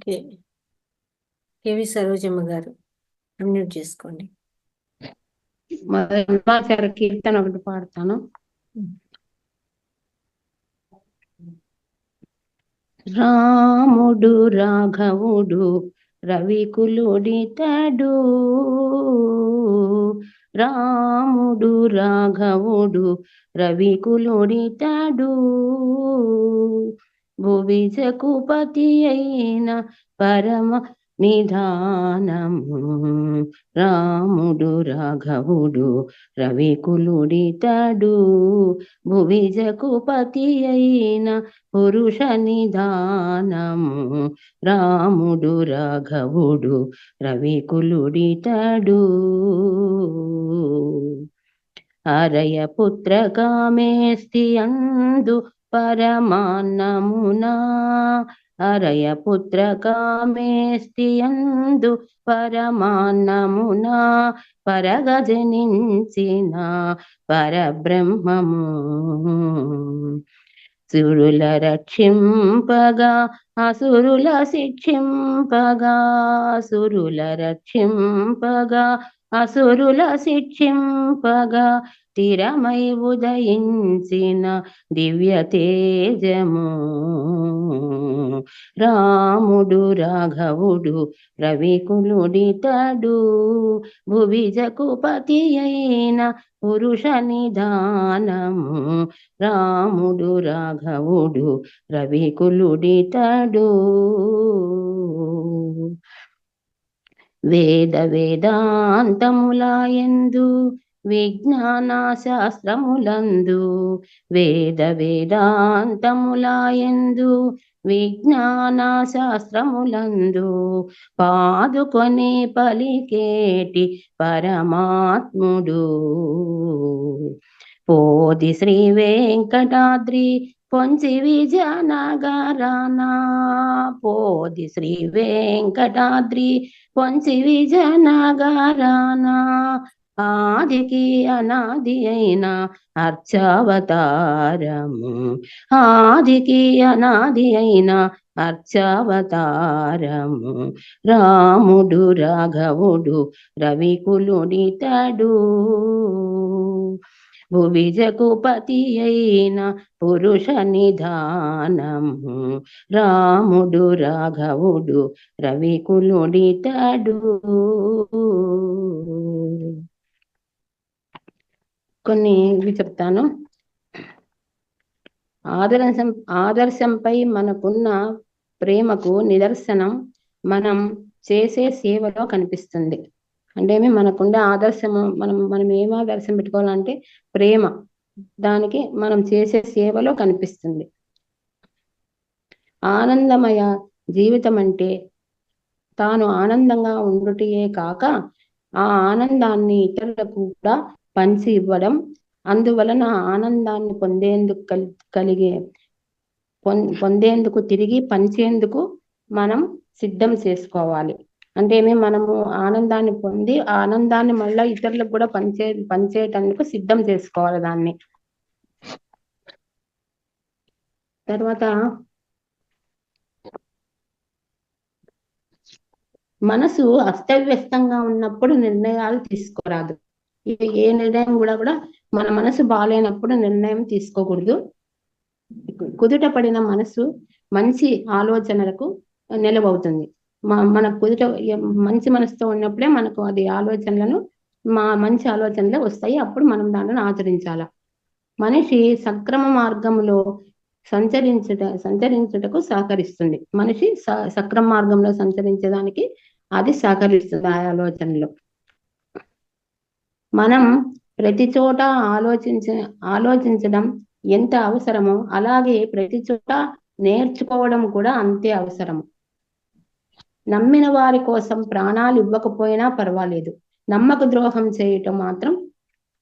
Okay. KV Sarojamma గారు unmute చేసుకోండి. మధ్వాచార్య కీర్తన ఒకటి పాడతాను. రాముడు రాఘవుడు రవికులుడితడు, రాముడు రాఘవుడు రవికులుడితడు, భువి జకుపతి అయిన పరమ నిధానము. రాముడు రాఘవుడు రవికులుడితడు, భువి జకుపతి అయిన పురుష నిధానము. రాముడు రాఘవుడు రవికులుడితడు, అరయ పుత్ర కామేస్తి అందు పరమాన్నమునా, అరయ పుత్ర కామేస్తి అందు పరమాన్నమునా, పరగజనించిన పరబ్రహ్మము. సురుల రక్షింపగా అసురుల శిక్షింపగా, సురుల రక్షింపగా అసురుల శిక్షింపగా, స్థిరమై ఉదయించిన దివ్య తేజము. రాముడు రాఘవుడు రవికులుడితడు, భువి జకుపతి అయిన పురుష నిధానము. రాముడు రాఘవుడు రవికులుడితడు, వేద వేదాంతములయందు విజ్ఞాన శాస్త్రములందు, వేద వేదాంతములయందు విజ్ఞాన శాస్త్రములందు, పాదుకొని పలికేటి పరమాత్ముడు. పోది శ్రీ వెంకటాద్రి పొంచి విజయనగరాన, పోది శ్రీ వెంకటాద్రి పొంచి విజయనగరాన, ఆదికి అనాది అయిన అర్చావతారము, ఆదికి అనాది అయిన అర్చావతారము. రాముడు రాఘవుడు రవికులుడితడు, భువి జకుపతి అయిన పురుష నిధానము. రాముడు రాఘవుడు రవికులుడితడు. కొన్ని ఇవి చెప్తాను. ఆదర్శంపై మనకున్న ప్రేమకు నిదర్శనం మనం చేసే సేవలో కనిపిస్తుంది. అంటే మనకుండే ఆదర్శము, మనం ఏం ఆదర్శం పెట్టుకోవాలంటే ప్రేమ, దానికి మనం చేసే సేవలో కనిపిస్తుంది. ఆనందమయ జీవితం అంటే తాను ఆనందంగా ఉండుటయే కాక ఆ ఆనందాన్ని ఇతరులకు కూడా పంచి ఇవ్వడం. అందువలన ఆనందాన్ని పొందేందుకు తిరిగి పంచేందుకు మనం సిద్ధం చేసుకోవాలి. అంటే మనము ఆనందాన్ని పొంది ఆ ఆనందాన్ని మళ్ళీ ఇతరులకు కూడా పంచేటందుకు సిద్ధం చేసుకోవాలి దాన్ని. తర్వాత మనసు అస్తవ్యస్తంగా ఉన్నప్పుడు నిర్ణయాలు తీసుకోరాదు. ఏ నిర్ణయం కూడా మన మనసు బాగాలేనప్పుడు నిర్ణయం తీసుకోకూడదు. కుదుట పడిన మనసు మంచి ఆలోచనలకు నిలవవుతుంది. మన కుదుట మంచి మనసుతో ఉన్నప్పుడే మనకు అది ఆలోచనలను మంచి ఆలోచనలే వస్తాయి. అప్పుడు మనం దానిని ఆచరించాల. మనిషి సక్రమ మార్గంలో సంచరించుటకు సహకరిస్తుంది. మనిషి సక్రమ మార్గంలో సంచరించడానికి అది సహకరిస్తుంది ఆ ఆలోచనలో. మనం ప్రతి చోట ఆలోచించడం ఎంత అవసరమో అలాగే ప్రతి చోట నేర్చుకోవడం కూడా అంతే అవసరము. నమ్మిన వారి కోసం ప్రాణాలు ఇవ్వకపోయినా పర్వాలేదు, నమ్మక ద్రోహం చేయటం మాత్రం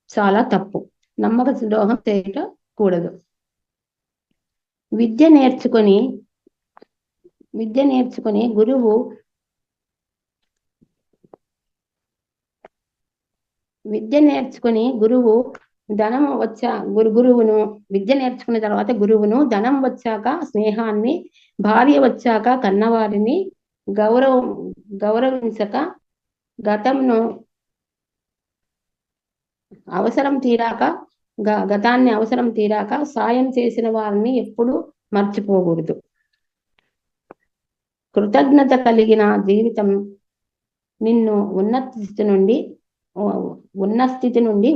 చాలా తప్పు. నమ్మక ద్రోహం చేయటం కూడదు. విద్య నేర్చుకొని గురువు ధనం గురువును విద్య నేర్చుకున్న తర్వాత గురువును, ధనం వచ్చాక స్నేహాన్ని, భార్య వచ్చాక కన్నవారిని, గౌరవించక గతాన్ని అవసరం తీరాక సాయం చేసిన వారిని ఎప్పుడూ మర్చిపోకూడదు. కృతజ్ఞత కలిగిన జీవితం నిన్ను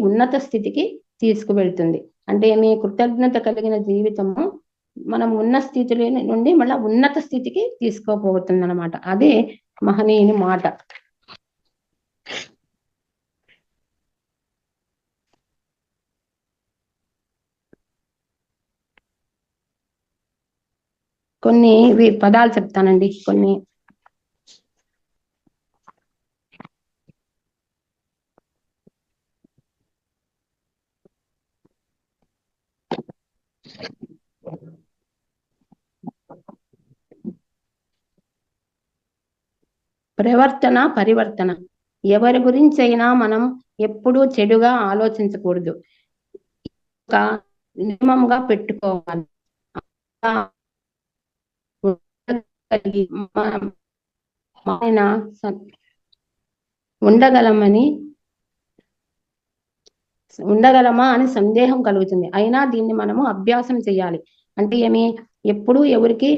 ఉన్నత స్థితికి తీసుకువెళ్తుంది. అంటే మీ కృతజ్ఞత కలిగిన జీవితము మనం ఉన్న స్థితిలో నుండి మళ్ళీ ఉన్నత స్థితికి తీసుకోపోతుంది అనమాట. అదే మహనీయుని మాట. కొన్ని పదాలు చెప్తానండి. కొన్ని పరివర్తన. ఎవరి గురించి అయినా మనం ఎప్పుడూ చెడుగా ఆలోచించకూడదు, ఒక నియమంగా పెట్టుకోవాలి. ఉండగలమా అని సందేహం కలుగుతుంది. అయినా దీన్ని మనము అభ్యాసం చేయాలి. అంటే ఎప్పుడూ ఎవరికి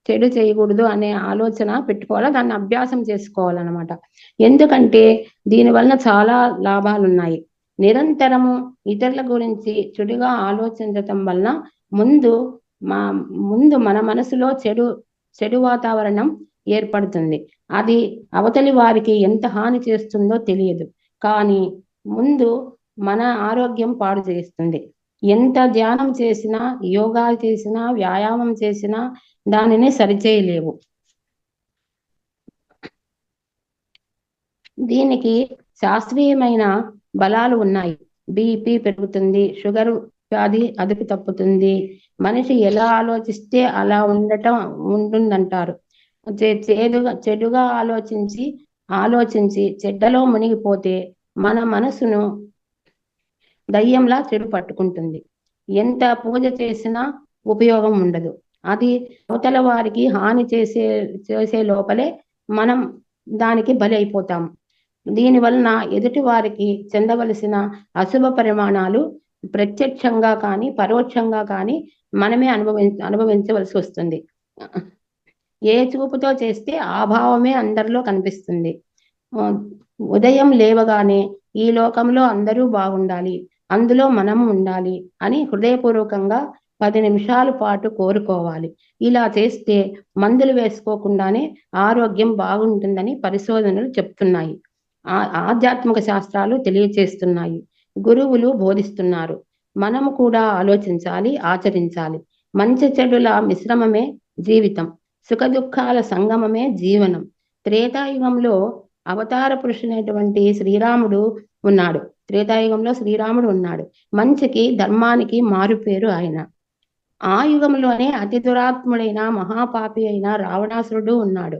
చెడు చేయకూడదు అనే ఆలోచన పెట్టుకోవాలా, దాన్ని అభ్యాసం చేసుకోవాలన్నమాట. ఎందుకంటే దీని వలన చాలా లాభాలు ఉన్నాయి. నిరంతరము ఇతరుల గురించి చెడుగా ఆలోచించటం వలన ముందు మన మనసులో చెడు వాతావరణం ఏర్పడుతుంది. అది అవతలి వారికి ఎంత హాని చేస్తుందో తెలియదు, కానీ ముందు మన ఆరోగ్యం పాడు చేస్తుంది. ఎంత ధ్యానం చేసినా, యోగా చేసినా, వ్యాయామం చేసినా దానిని సరిచేయలేవు. దీనికి శాస్త్రీయమైన బలాలు ఉన్నాయి. బీపీ పెరుగుతుంది, షుగర్ వ్యాధి అదుపు తప్పుతుంది, మనిషి ఎలా ఆలోచిస్తే అలా ఉంటుందంటారు. చెడుగా ఆలోచించి చెడ్డలో మునిగిపోతే మన మనసును దయ్యంలా చెడు పట్టుకుంటుంది. ఎంత పూజ చేసినా ఉపయోగం ఉండదు. అది అవతల వారికి హాని చేసే లోపలే మనం దానికి బలి అయిపోతాం. దీనివలన ఎదుటి వారికి చెందవలసిన అశుభ పరిమాణాలు ప్రత్యక్షంగా కానీ పరోక్షంగా కానీ మనమే అనుభవించవలసి వస్తుంది. ఏ చూపుతో చేస్తే ఆ భావమే అందరిలో కనిపిస్తుంది. ఉదయం లేవగానే ఈ లోకంలో అందరూ బాగుండాలి, అందులో మనం ఉండాలి అని హృదయపూర్వకంగా 10 నిమిషాల పాటు కోరుకోవాలి. ఇలా చేస్తే మందులు వేసుకోకుండానే ఆరోగ్యం బాగుంటుందని పరిశోధనలు చెప్తున్నాయి. ఆధ్యాత్మిక శాస్త్రాలు తెలియచేస్తున్నాయి, గురువులు బోధిస్తున్నారు. మనము కూడా ఆలోచించాలి, ఆచరించాలి. మంచి చెడుల మిశ్రమమే జీవితం, సుఖ దుఃఖాల సంగమమే జీవనం. త్రేతాయుగంలో అవతార పురుషునైనటువంటి శ్రీరాముడు ఉన్నాడు. మంచికి ధర్మానికి మారుపేరు ఆయన. ఆ యుగంలోనే అతి దురాత్ముడైన మహాపాపి అయిన రావణాసురుడు ఉన్నాడు.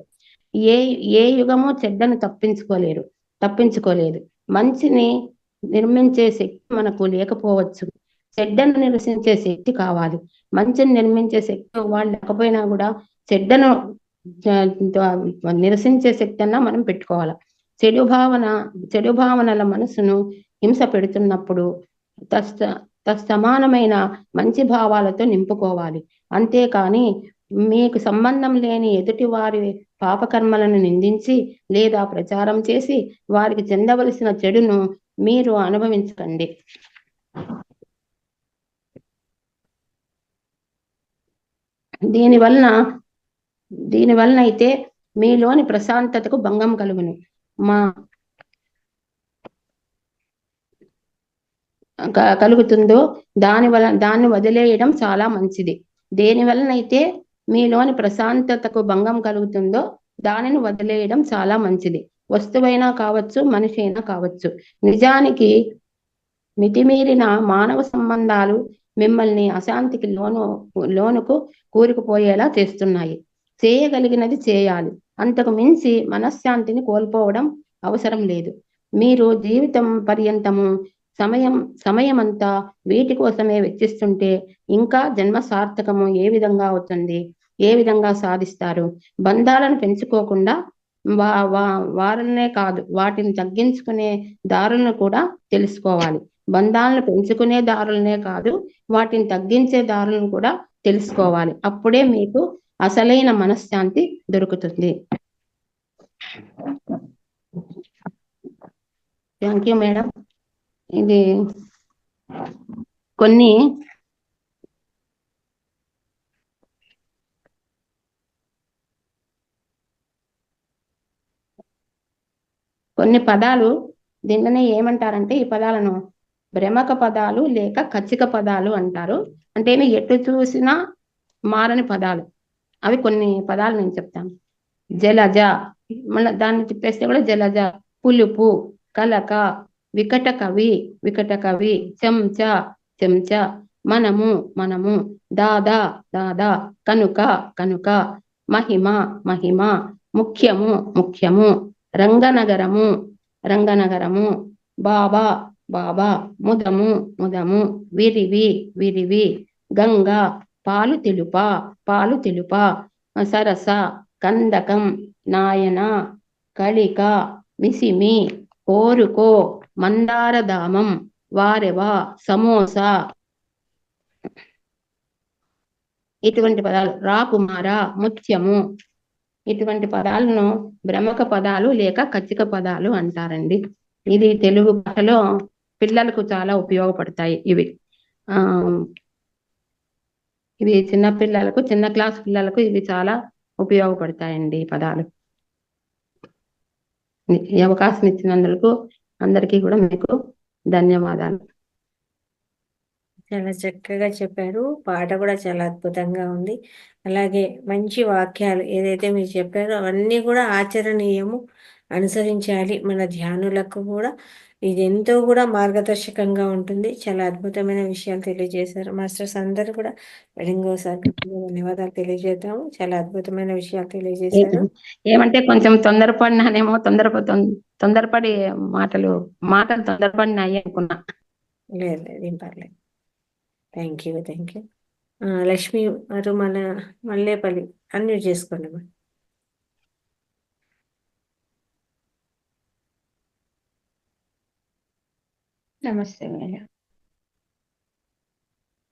ఏ యుగము చెడ్డను తప్పించుకోలేదు. మంచిని నిర్మించే శక్తి మనకు లేకపోవచ్చు, చెడ్డను నిరసించే శక్తి కావాలి. మంచిని నిర్మించే శక్తి వాళ్ళు లేకపోయినా కూడా చెడ్డను నిరసించే శక్తి అన్నా మనం పెట్టుకోవాలి. చెడు భావనల మనసును హింస పెడుతున్నప్పుడు సమానమైన మంచి భావాలతో నింపుకోవాలి. అంతేకాని మీకు సంబంధం లేని ఎదుటి వారి పాపకర్మలను నిందించి లేదా ప్రచారం చేసి వారికి చెందవలసిన చెడును మీరు అనుభవించకండి. దీనివలన అయితే మీలోని ప్రశాంతతకు భంగం కలుగును. కలుగుతుందో దాన్ని వదిలేయడం చాలా మంచిది. దేని వలనైతే మీలోని ప్రశాంతతకు భంగం కలుగుతుందో దానిని వదిలేయడం చాలా మంచిది. వస్తువైనా కావచ్చు, మనిషి అయినా కావచ్చు. నిజానికి మితిమీరిన మానవ సంబంధాలు మిమ్మల్ని అశాంతికి లోనుకు కూరుకుపోయేలా చేస్తున్నాయి. చేయగలిగినది చేయాలి, అంతకు మించి మనశ్శాంతిని కోల్పోవడం అవసరం లేదు. మీరు జీవితం పర్యంతము సమయమంతా వీటి కోసమే వెచ్చిస్తుంటే ఇంకా జన్మ సార్థకము ఏ విధంగా అవుతుంది? ఏ విధంగా సాధిస్తారు? బంధాలను పెంచుకోకుండా వారనే కాదు, వాటిని తగ్గించుకునే దారులను కూడా తెలుసుకోవాలి. బంధాలను పెంచుకునే దారులనే కాదు, వాటిని తగ్గించే దారులను కూడా తెలుసుకోవాలి. అప్పుడే మీకు అసలైన మనశ్శాంతి దొరుకుతుంది. Thank you madam. ఇది కొన్ని పదాలు దీంట్లోనే ఏమంటారంటే, ఈ పదాలను భ్రమక పదాలు లేక కచ్చిక పదాలు అంటారు. అంటే ఎటు చూసినా మారని పదాలు. అవి కొన్ని పదాలు నేను చెప్తాను. జలజ, మన దాన్ని తిప్పేస్తే కూడా జలజ. పులుపు, కలక, వికట కవి, చెంచా, మనము, దాదా, కనుక, మహిమ, ముఖ్యము, రంగనగరము, బాబా, ముదము, విరివి, గంగ, పాలు తెలుప, సరస, కందకం, నాయన, కలిక, మిసిమి, కోరుకో, మందారధామం, వారెవ, సమోసా, ఇటువంటి పదాలు. రాకుమార, ముత్యము, ఇటువంటి పదాలను భ్రమక పదాలు లేక కచ్చిక పదాలు అంటారండి. ఇది తెలుగు భాషలో పిల్లలకు చాలా ఉపయోగపడతాయి. ఇవి చిన్న పిల్లలకు, చిన్న క్లాస్ పిల్లలకు ఇవి చాలా ఉపయోగపడతాయండి ఈ పదాలు. ఈ అవకాశం ఇచ్చినందుకు అందరికీ కూడా మీకు ధన్యవాదాలు. చాలా చక్కగా చెప్పారు. పాట కూడా చాలా అద్భుతంగా ఉంది. అలాగే మంచి వాక్యాలు ఏదైతే మీరు చెప్పారో అవన్నీ కూడా ఆచరణీయము, అనుసరించాలి. మన ధ్యానులకు కూడా ఇది ఎంతో కూడా మార్గదర్శకంగా ఉంటుంది. చాలా అద్భుతమైన విషయాలు తెలియజేశారు. మాస్టర్స్ అందరూ కూడా ఇంకోసారి ధన్యవాదాలు తెలియజేద్దాము. చాలా అద్భుతమైన విషయాలు తెలియజేశారు. ఏమంటే కొంచెం తొందరపడినానేమో, తొందరపడి మాటలు తొందరపడినాయి అనుకున్నా. లేదు ఏం పర్లేదు. Thank you. లక్ష్మి గారు, మన మల్లేపల్లి అన్మ్యూట్ చేసుకోండి. నమస్తే మేడం.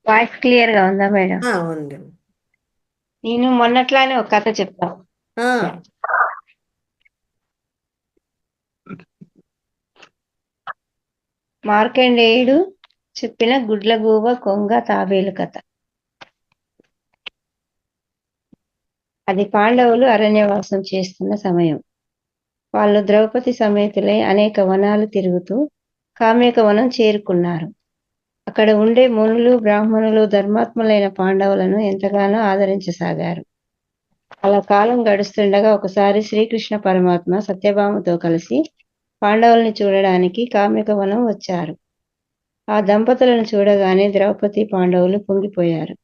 వాయిస్ క్లియర్ గా ఉందా మేడం? ఉంది. నేను మొన్నట్లానే ఒక కథ చెప్తాను. మార్కండేయుడు చెప్పిన గుడ్లగూబ కొంగ తాబేలు కథ. అది పాండవులు అరణ్యవాసం చేస్తున్న సమయం. వాళ్ళు ద్రౌపది సమేతులై అనేక వనాలు తిరుగుతూ కామ్యక వనం చేరుకున్నారు. అక్కడ ఉండే మునులు, బ్రాహ్మణులు ధర్మాత్ములైన పాండవులను ఎంతగానో ఆదరించసాగారు. అలా కాలం గడుస్తుండగా ఒకసారి శ్రీకృష్ణ పరమాత్మ సత్యభామతో కలిసి పాండవుల్ని చూడడానికి కామ్యక వనం వచ్చారు. ఆ దంపతులను చూడగానే ద్రౌపది, పాండవులు పొంగిపోయారు.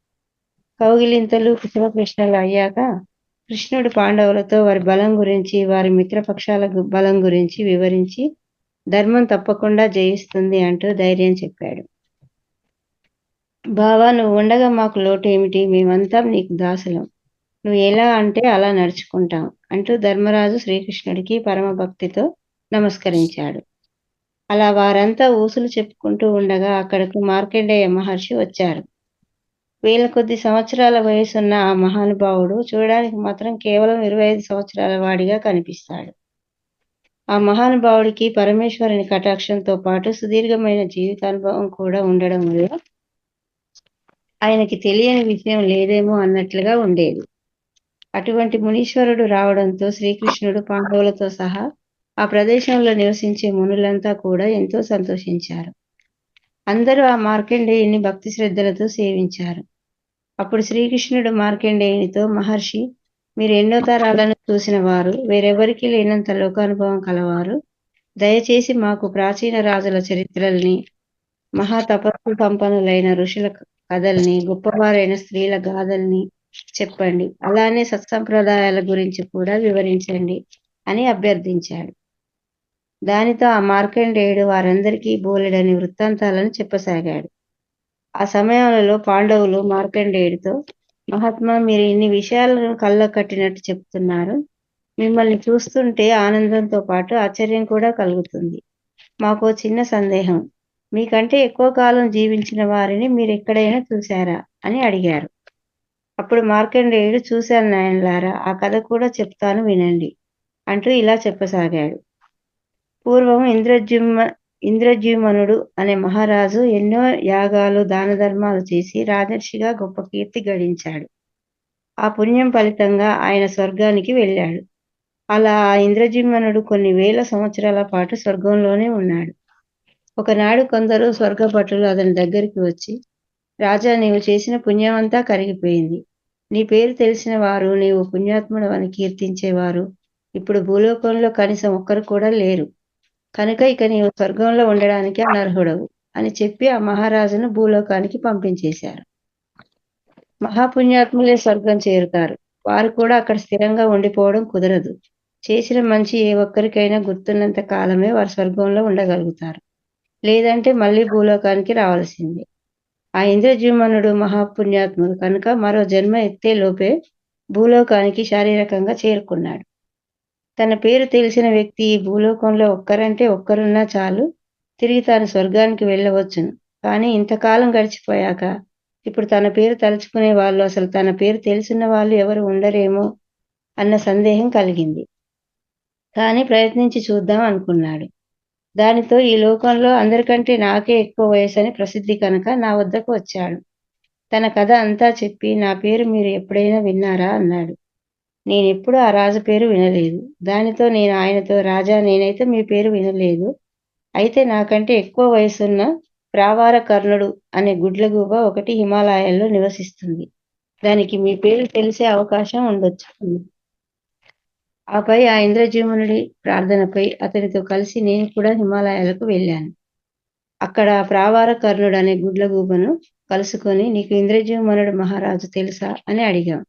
కౌగిలింతలు, కుశల ప్రశ్నలు అయ్యాక కృష్ణుడు పాండవులతో వారి బలం గురించి, వారి మిత్రపక్షాల బలం గురించి వివరించి ధర్మం తప్పకుండా జయిస్తుంది అంటూ ధైర్యం చెప్పాడు. బావా, నువ్వు ఉండగా మాకు లోటు ఏమిటి? మేమంతా నీకు దాసులం. నువ్వు ఎలా అంటే అలా నడుచుకుంటాం అంటూ ధర్మరాజు శ్రీకృష్ణుడికి పరమ భక్తితో నమస్కరించాడు. అలా వారంతా ఊసులు చెప్పుకుంటూ ఉండగా అక్కడకు మార్కండేయ మహర్షి వచ్చారు. వేల కొద్ది సంవత్సరాల వయసున్న ఆ మహానుభావుడు చూడడానికి మాత్రం కేవలం 25 సంవత్సరాల వాడిగా కనిపిస్తాడు. ఆ మహానుభావుడికి పరమేశ్వరుని కటాక్షంతో పాటు సుదీర్ఘమైన జీవితానుభవం కూడా ఉండడం వల్ల ఆయనకి తెలియని విషయం లేదేమో అన్నట్లుగా ఉండేది. అటువంటి మునీశ్వరుడు రావడంతో శ్రీకృష్ణుడు పాండవులతో సహా ఆ ప్రదేశంలో నివసించే మునులంతా కూడా ఎంతో సంతోషించారు. అందరూ ఆ మార్కండేయుని భక్తి శ్రద్ధలతో సేవించారు. అప్పుడు శ్రీకృష్ణుడు మార్కండేయునితో, మహర్షి, మీరు ఎన్నో తరాలను చూసిన వారు, వేరెవరికి లేనంత లోకానుభవం కలవారు. దయచేసి మాకు ప్రాచీన రాజుల చరిత్రల్ని, మహాతపస్సు సంపన్నులైన ఋషుల కథల్ని, గొప్పవారైన స్త్రీల గాథల్ని చెప్పండి. అలానే సత్సంప్రదాయాల గురించి కూడా వివరించండి అని అభ్యర్థించాడు. దానితో ఆ మార్కండేయుడు వారందరికీ బోలెడని వృత్తాంతాలను చెప్పసాగాడు. ఆ సమయంలో పాండవులు మార్కండేయుడితో, మహాత్మా, మీరు ఇన్ని విషయాలను కళ్ళకు కట్టినట్టు చెప్తున్నారు. మిమ్మల్ని చూస్తుంటే ఆనందంతో పాటు ఆశ్చర్యం కూడా కలుగుతుంది. మాకో చిన్న సందేహం. మీకంటే ఎక్కువ కాలం జీవించిన వారిని మీరెక్కడైనా చూశారా అని అడిగారు. అప్పుడు మార్కండేయుడు, చూశాను నాయనలారా, ఆ కథ కూడా చెప్తాను వినండి అంటూ ఇలా చెప్పసాగాడు. పూర్వం ఇంద్రజ్యుమ్నుడు అనే మహారాజు ఎన్నో యాగాలు దాన ధర్మాలు చేసి రాజర్షిగా గొప్ప కీర్తి గడించాడు. ఆ పుణ్యం ఫలితంగా ఆయన స్వర్గానికి వెళ్ళాడు. అలా ఆ ఇంద్రజిమ్నుడు కొన్ని వేల సంవత్సరాల పాటు స్వర్గంలోనే ఉన్నాడు. ఒకనాడు కొందరు స్వర్గభటులు అతని దగ్గరికి వచ్చి, రాజా, నీవు చేసిన పుణ్యమంతా కరిగిపోయింది. నీ పేరు తెలిసిన వారు, నీవు పుణ్యాత్ముడు అని కీర్తించేవారు ఇప్పుడు భూలోకంలో కనీసం ఒక్కరు కూడా లేరు. కనుక ఇక నీవు స్వర్గంలో ఉండడానికి అనర్హుడవు అని చెప్పి ఆ మహారాజును భూలోకానికి పంపించేశారు. మహాపుణ్యాత్ములే స్వర్గం చేరుతారు. వారు కూడా అక్కడ స్థిరంగా ఉండిపోవడం కుదరదు. చేసిన మంచి ఏ ఒక్కరికైనా గుర్తున్నంత కాలమే వారు స్వర్గంలో ఉండగలుగుతారు. లేదంటే మళ్ళీ భూలోకానికి రావాల్సిందే. ఆ ఇంద్రజీమనుడు మహాపుణ్యాత్ముడు కనుక మరో జన్మ ఎత్తే లోపే భూలోకానికి శారీరకంగా చేరుకున్నాడు. తన పేరు తెలిసిన వ్యక్తి ఈ భూలోకంలో ఒక్కరంటే ఒక్కరున్నా చాలు, తిరిగి తాను స్వర్గానికి వెళ్ళవచ్చును. కానీ ఇంతకాలం గడిచిపోయాక ఇప్పుడు తన పేరు తలుచుకునే వాళ్ళు, అసలు తన పేరు తెలిసిన వాళ్ళు ఎవరు ఉండరేమో అన్న సందేహం కలిగింది. కానీ ప్రయత్నించి చూద్దాం అనుకున్నాడు. దానితో ఈ లోకంలో అందరికంటే నాకే ఎక్కువ వయసు అని ప్రసిద్ధి కనుక నా వద్దకు వచ్చాడు. తన కథ అంతా చెప్పి, నా పేరు మీరు ఎప్పుడైనా విన్నారా అన్నాడు. నేనెప్పుడు ఆ రాజు పేరు వినలేదు. దానితో నేను ఆయనతో, రాజా, నేనైతే మీ పేరు వినలేదు. అయితే నాకంటే ఎక్కువ వయసున్న ప్రావార కర్ణుడు అనే గుడ్లగూబ ఒకటి హిమాలయాల్లో నివసిస్తుంది. దానికి మీ పేరు తెలిసే అవకాశం ఉండొచ్చు. ఆపై ఆ ఇంద్రజీమునుడి ప్రార్థనపై అతనితో కలిసి నేను కూడా హిమాలయాలకు వెళ్ళాను. అక్కడ ప్రావార కర్ణుడు అనే గుడ్లగూబను కలుసుకొని, నీకు ఇంద్రజీమునుడు మహారాజు తెలుసా అని అడిగాం.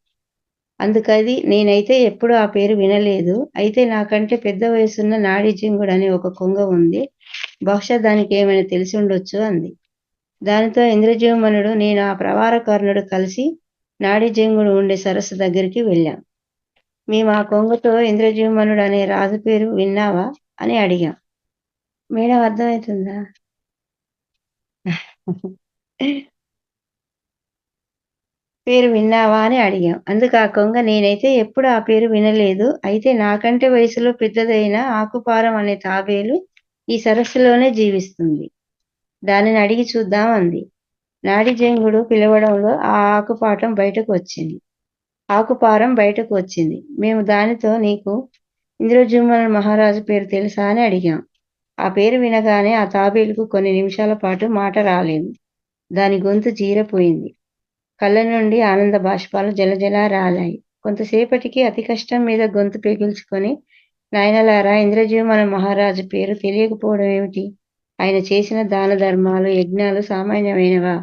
అందుకది, నేనైతే ఎప్పుడు ఆ పేరు వినలేదు. అయితే నాకంటే పెద్ద వయసున్న నాడీజింగుడు అనే ఒక కొంగ ఉంది. బహుశా దానికి ఏమైనా తెలిసి ఉండొచ్చు అంది. దానితో ఇంద్రజీవమనుడు, నేను ఆ ప్రవార కర్ణుడు కలిసి నాడీజింగుడు ఉండే సరస్సు దగ్గరికి వెళ్ళాం. మేము ఆ కొంగతో, ఇంద్రజీవమనుడు అనే రాజు పేరు విన్నావా అని అడిగాం. మేడం, అర్థమవుతుందా? పేరు విన్నావా అని అడిగాం. అందుకు ఆ కొంగ, నేనైతే ఎప్పుడు ఆ పేరు వినలేదు. అయితే నాకంటే వయసులో పెద్దదైన ఆకుపారం అనే తాబేలు ఈ సరస్సులోనే జీవిస్తుంది. దానిని అడిగి చూద్దాం అంది. నాడీజంగుడు పిలవడంలో ఆ ఆకుపారం బయటకు వచ్చింది. మేము దానితో, నీకు ఇంద్రజుమ్న మహారాజు పేరు తెలుసా అని అడిగాం. ఆ పేరు వినగానే ఆ తాబేలుకు కొన్ని నిమిషాల పాటు మాట రాలేదు. దాని గొంతు జీరపోయింది. కళ్ళ నుండి ఆనంద బాష్పాలు జలజలా రాలాయి. కొంతసేపటికి అతి కష్టం మీద గొంతు పెగిల్చుకొని, నాయనలారా, ఇంద్రజీవన మహారాజు పేరు తెలియకపోవడం ఏమిటి? ఆయన చేసిన దాన ధర్మాలు, యజ్ఞాలు సామాన్యమైనవా?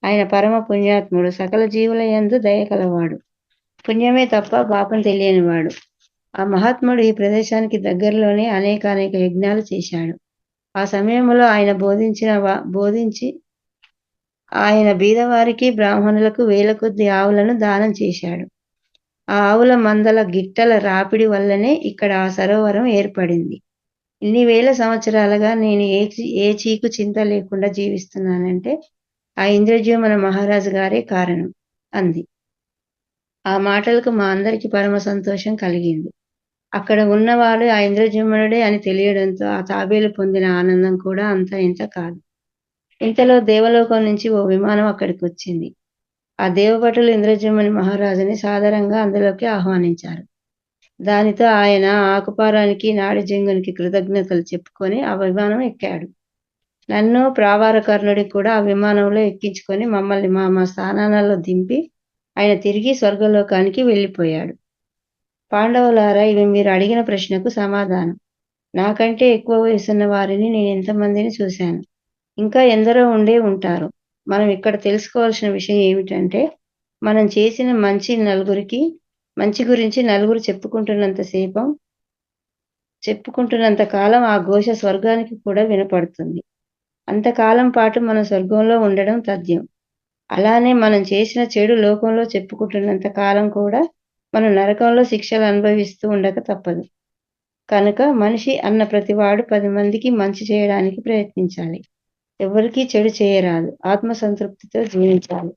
ఆయన పరమ పుణ్యాత్ముడు, సకల జీవుల యందు దయ కలవాడు, పుణ్యమే తప్ప పాపం తెలియనివాడు. ఆ మహాత్ముడు ఈ ప్రదేశానికి దగ్గరలోనే అనేక యజ్ఞాలు చేశాడు. ఆ సమయంలో ఆయన బోధించి ఆయన బీదవారికి, బ్రాహ్మణులకు వేల కొద్ది ఆవులను దానం చేశాడు. ఆ ఆవుల మందల గిట్టల రాపిడి వల్లనే ఇక్కడ ఆ సరోవరం ఏర్పడింది. ఇన్ని వేల సంవత్సరాలుగా నేను ఏ చీకు చింత లేకుండా జీవిస్తున్నానంటే ఆ ఇంద్రజీవన మహారాజు గారే కారణం అంది. ఆ మాటలకు మా అందరికీ పరమ సంతోషం కలిగింది. అక్కడ ఉన్నవాడు ఆ ఇంద్రజీవనుడే అని తెలియడంతో ఆ తాబేలు పొందిన ఆనందం కూడా అంత ఇంత కాదు. ఇంతలో దేవలోకం నుంచి ఓ విమానం అక్కడికి వచ్చింది. ఆ దేవభటులు ఇంద్రజీవుని మహారాజుని సాదరంగా అందులోకి ఆహ్వానించారు. దానితో ఆయన ఆకుపారానికి, నాడీజంగునికి కృతజ్ఞతలు చెప్పుకొని ఆ విమానం ఎక్కాడు. నన్ను, ప్రావార కర్ణుడికి కూడా ఆ విమానంలో ఎక్కించుకొని మమ్మల్ని మా స్థానాలలో దింపి ఆయన తిరిగి స్వర్గలోకానికి వెళ్ళిపోయాడు. పాండవులారా, ఇవి మీరు అడిగిన ప్రశ్నకు సమాధానం. నాకంటే ఎక్కువ వయసున్న వారిని నేను ఎంతమందిని చూశాను. ఇంకా ఎందరో ఉండే ఉంటారు. మనం ఇక్కడ తెలుసుకోవాల్సిన విషయం ఏమిటంటే, మనం చేసిన మంచి గురించి నలుగురు చెప్పుకుంటున్నంత కాలం ఆ ఘోష స్వర్గానికి కూడా వినపడుతుంది. అంతకాలం పాటు మనం స్వర్గంలో ఉండడం తథ్యం. అలానే మనం చేసిన చెడు లోకంలో చెప్పుకుంటున్నంత కాలం కూడా మనం నరకంలో శిక్షలు అనుభవిస్తూ ఉండక తప్పదు. కనుక మనిషి అన్న ప్రతివాడు 10 మందికి మంచి చేయడానికి ప్రయత్నించాలి. ఎవరికీ చెడు చేయరాదు. ఆత్మసంతృప్తితో జీవించాలి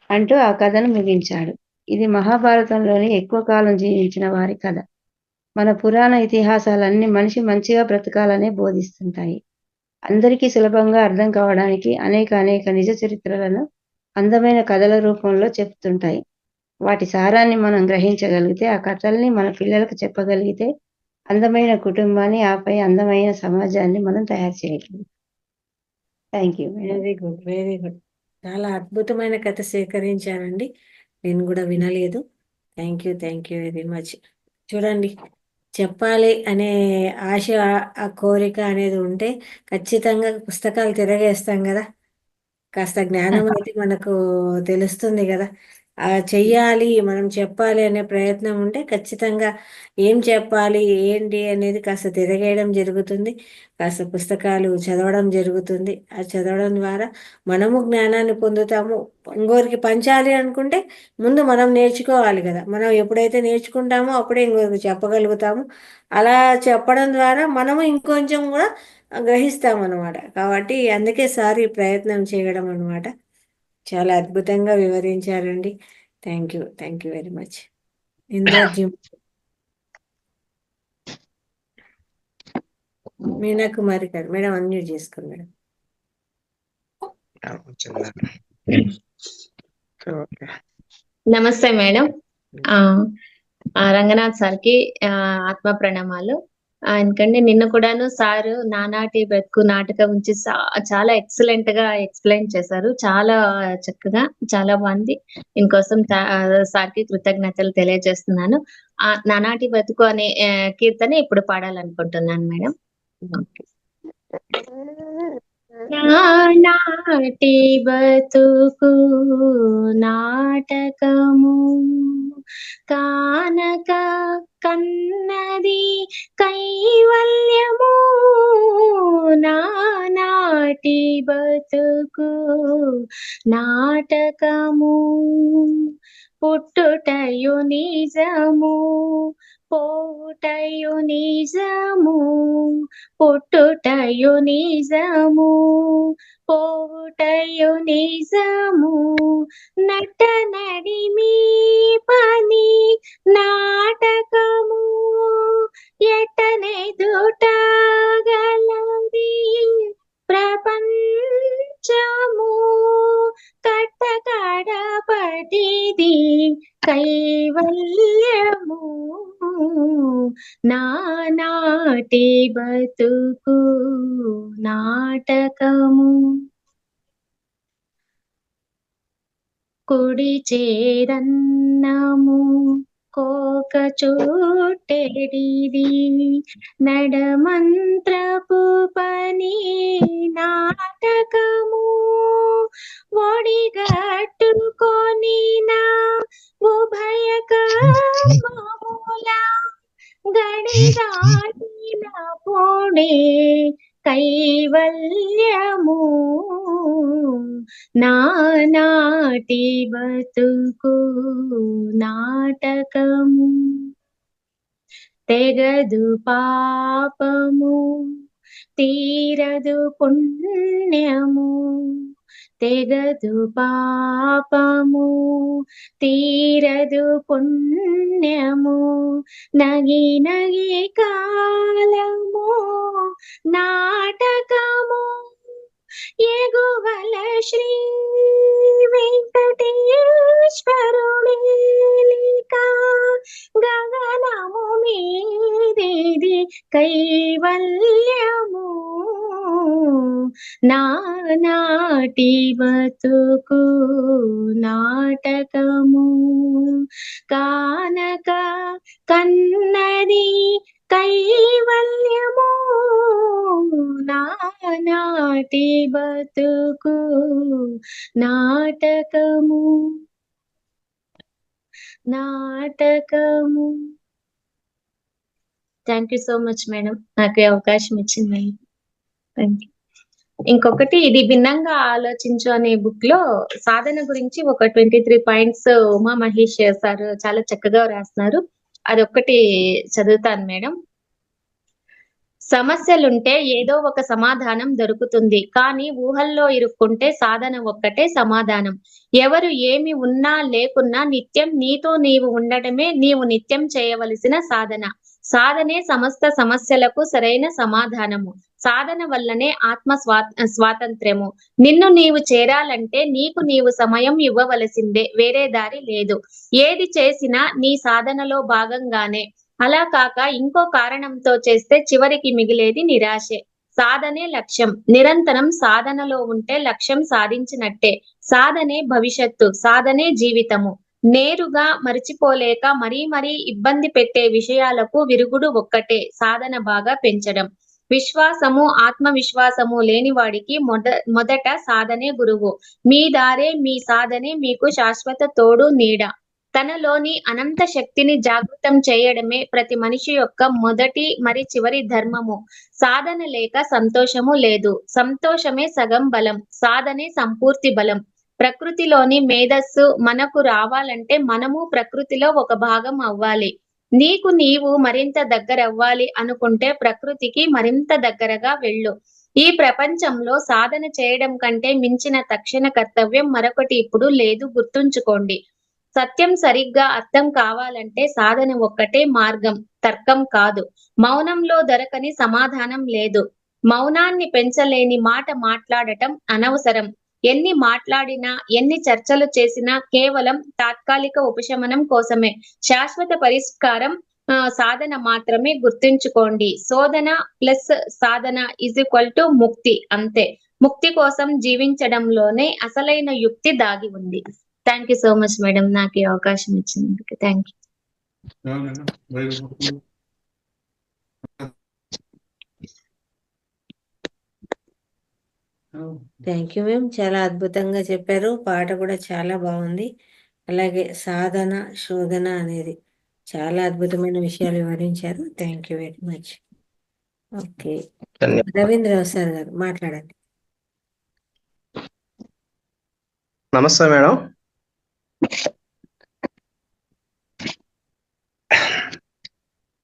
అంటూ ఆ కథను ముగించాడు. ఇది మహాభారతంలోని ఎక్కువ కాలం జీవించిన వారి కథ. మన పురాణ ఇతిహాసాలన్నీ మనిషి మంచిగా బ్రతకాలనే బోధిస్తుంటాయి. అందరికీ సులభంగా అర్థం కావడానికి అనేక నిజ చరిత్రలను అందమైన కథల రూపంలో చెప్తుంటాయి. వాటి సారాన్ని మనం గ్రహించగలిగితే, ఆ కథల్ని మన పిల్లలకు చెప్పగలిగితే అందమైన కుటుంబాన్ని, ఆపై అందమైన సమాజాన్ని మనం తయారు చేయగలం. Thank you. Very good, very good. చాలా అద్భుతమైన కథ సేకరించారండి. నేను కూడా వినలేదు. Thank you very much. చూడండి, చెప్పాలి అనే ఆశ, ఆ కోరిక అనేది ఉంటే ఖచ్చితంగా పుస్తకాలు తిరగేస్తాం కదా. కాస్త జ్ఞానం అయితే మనకు తెలుస్తుంది కదా. చెయ్యాలి, మనం చెప్పాలి అనే ప్రయత్నం ఉంటే ఖచ్చితంగా ఏం చెప్పాలి ఏంటి అనేది కాస్త తిరగేయడం జరుగుతుంది. కాస్త పుస్తకాలు చదవడం జరుగుతుంది. ఆ చదవడం ద్వారా మనము జ్ఞానాన్ని పొందుతాము. ఇంకోరికి పంచాలి అనుకుంటే ముందు మనం నేర్చుకోవాలి కదా. మనం ఎప్పుడైతే నేర్చుకుంటామో అప్పుడే ఇంకొకరికి చెప్పగలుగుతాము. అలా చెప్పడం ద్వారా మనము ఇంకొంచెం కూడా గ్రహిస్తాం అనమాట. కాబట్టి అందుకే సార్ ఈ ప్రయత్నం చేయడం అనమాట. చాలా అద్భుతంగా వివరించారండి. Thank you very much. ఇంద్రజిమ్ మీనా కుమారి గారు, మేడం అన్మ్యూట్ చేసుకోండి మేడం. నమస్తే మేడం. రంగనాథ్ సార్కి ఆత్మ ప్రణామాలు. ఎందుకంటే నిన్న కూడాను సారు నానాటి బ్రతుకు నాటకం నుంచి చాలా ఎక్సలెంట్ గా ఎక్స్ప్లెయిన్ చేశారు. చాలా చక్కగా, చాలా బాగుంది. దీనికోసం సార్కి కృతజ్ఞతలు తెలియజేస్తున్నాను. నానాటి బ్రతుకు అనే కీర్తన ఇప్పుడు పాడాలనుకుంటున్నాను మేడం. నానాటి బతుకు నాటకము కానక కన్నది కైవల్యము. నానాటి బతుకు నాటకము పుట్టుటయు నిజము పోవుటయు నిజము. పుట్టుటయు నిజము పోవుటయు నిజము. నట నడిమి పని నాటకము ఎటనెదుటగలది ప్రపంచము. కట్టకడపటిది కైవల్యము. నానాటి బతుకు నాటకము కుడి చేరన్నము కోక చుట్టెడిది నడమంత్రపు పని నాటకము. ఒడిగట్టుకొని నా ఉభయకర్మముల గడిదాటిన పొడే కైవల్యము. నానాటి బతుకు నాటకము తెగదు పాపము తీరదు పుణ్యము. తెగదు పాపము తీరదు పుణ్యము. నగి నగి కాలము నాటకము ఎగువల శ్రీ వెంకటేశ్వరుని లీక గగనము మీదేది కైవల్యము. నానాటి బతుకు నాటకము కానక కన్నది కైవల్యము. నానాటి బతుకు నాటకము నాటకము. Thank you so much madam, నాకు ఈ అవకాశం ఇచ్చింది. Thank you. ఇంకొకటి ఇది భిన్నంగా ఆలోచించు అనే బుక్ లో సాధన గురించి ఒక 23 పాయింట్స్ ఉమా మహేష్ సార్ చాలా చక్కగా రాస్తున్నారు. అదొక్కటి చదువుతాను మేడం. సమస్యలుంటే ఏదో ఒక సమాధానం దొరుకుతుంది, కానీ ఊహల్లో ఇరుక్కుంటే సాధన ఒక్కటే సమాధానం. ఎవరు ఏమి ఉన్నా లేకున్నా నిత్యం నీతో నీవు ఉండటమే నీవు నిత్యం చేయవలసిన సాధన. సాధనే సమస్త సమస్యలకు సరైన సమాధానము. సాధన వల్లనే ఆత్మ స్వాతంత్ర్యము. నిన్ను నీవు చేరాలంటే నీకు నీవు సమయం ఇవ్వవలసిందే, వేరే దారి లేదు. ఏది చేసినా నీ సాధనలో భాగంగానే. అలా కాక ఇంకో కారణంతో చేస్తే చివరికి మిగిలేది నిరాశే. సాధనే లక్ష్యం. నిరంతరం సాధనలో ఉంటే లక్ష్యం సాధించినట్టే. సాధనే భవిష్యత్తు, సాధనే జీవితము. నేరుగా మరిచిపోలేక మరీ మరీ ఇబ్బంది పెట్టే విషయాలకు విరుగుడు ఒక్కటే, సాధన బాగా పెంచడం. విశ్వాసము ఆత్మవిశ్వాసము లేనివాడికి మొదట సాధనే గురువు. మీ దారే మీ సాధనే మీకు శాశ్వత తోడు నీడ. తనలోని అనంత శక్తిని జాగృతం చేయడమే ప్రతి మనిషి యొక్క మొదటి మరి చివరి ధర్మము. సాధన లేక సంతోషము లేదు. సంతోషమే సగం బలం, సాధనే సంపూర్తి బలం. ప్రకృతిలోని మేధస్సు మనకు రావాలంటే మనము ప్రకృతిలో ఒక భాగం అవ్వాలి. నీకు నీవు మరింత దగ్గరవ్వాలి అనుకుంటే ప్రకృతికి మరింత దగ్గరగా వెళ్ళు. ఈ ప్రపంచంలో సాధన చేయడం కంటే మించిన తక్షణ కర్తవ్యం మరొకటి ఇప్పుడు లేదు, గుర్తుంచుకోండి. సత్యం సరిగ్గా అర్థం కావాలంటే సాధన ఒక్కటే మార్గం, తర్కం కాదు. మౌనంలో దొరకని సమాధానం లేదు. మౌనాన్ని పెంచలేని మాట మాట్లాడటం అనవసరం. ఎన్ని మాట్లాడినా ఎన్ని చర్చలు చేసినా కేవలం తాత్కాలిక ఉపశమనం కోసమే. శాశ్వత పరిష్కారం సాధన మాత్రమే, గుర్తుంచుకోండి. శోధన ప్లస్ సాధన = ముక్తి, అంతే. ముక్తి కోసం జీవించడంలోనే అసలైన యుక్తి దాగి ఉంది. Thank you so much madam, నాకు ఈ అవకాశం ఇచ్చినందుకు. Thank you. Thank you ma'am, చాలా అద్భుతంగా చెప్పారు. పాట కూడా చాలా బాగుంది. అలాగే సాధన శోధన అనేది చాలా అద్భుతమైన విషయాలు వివరించారు. Thank you very much. Okay, Ravindra Rao sir గారు మాట్లాడండి. నమస్తే మేడం.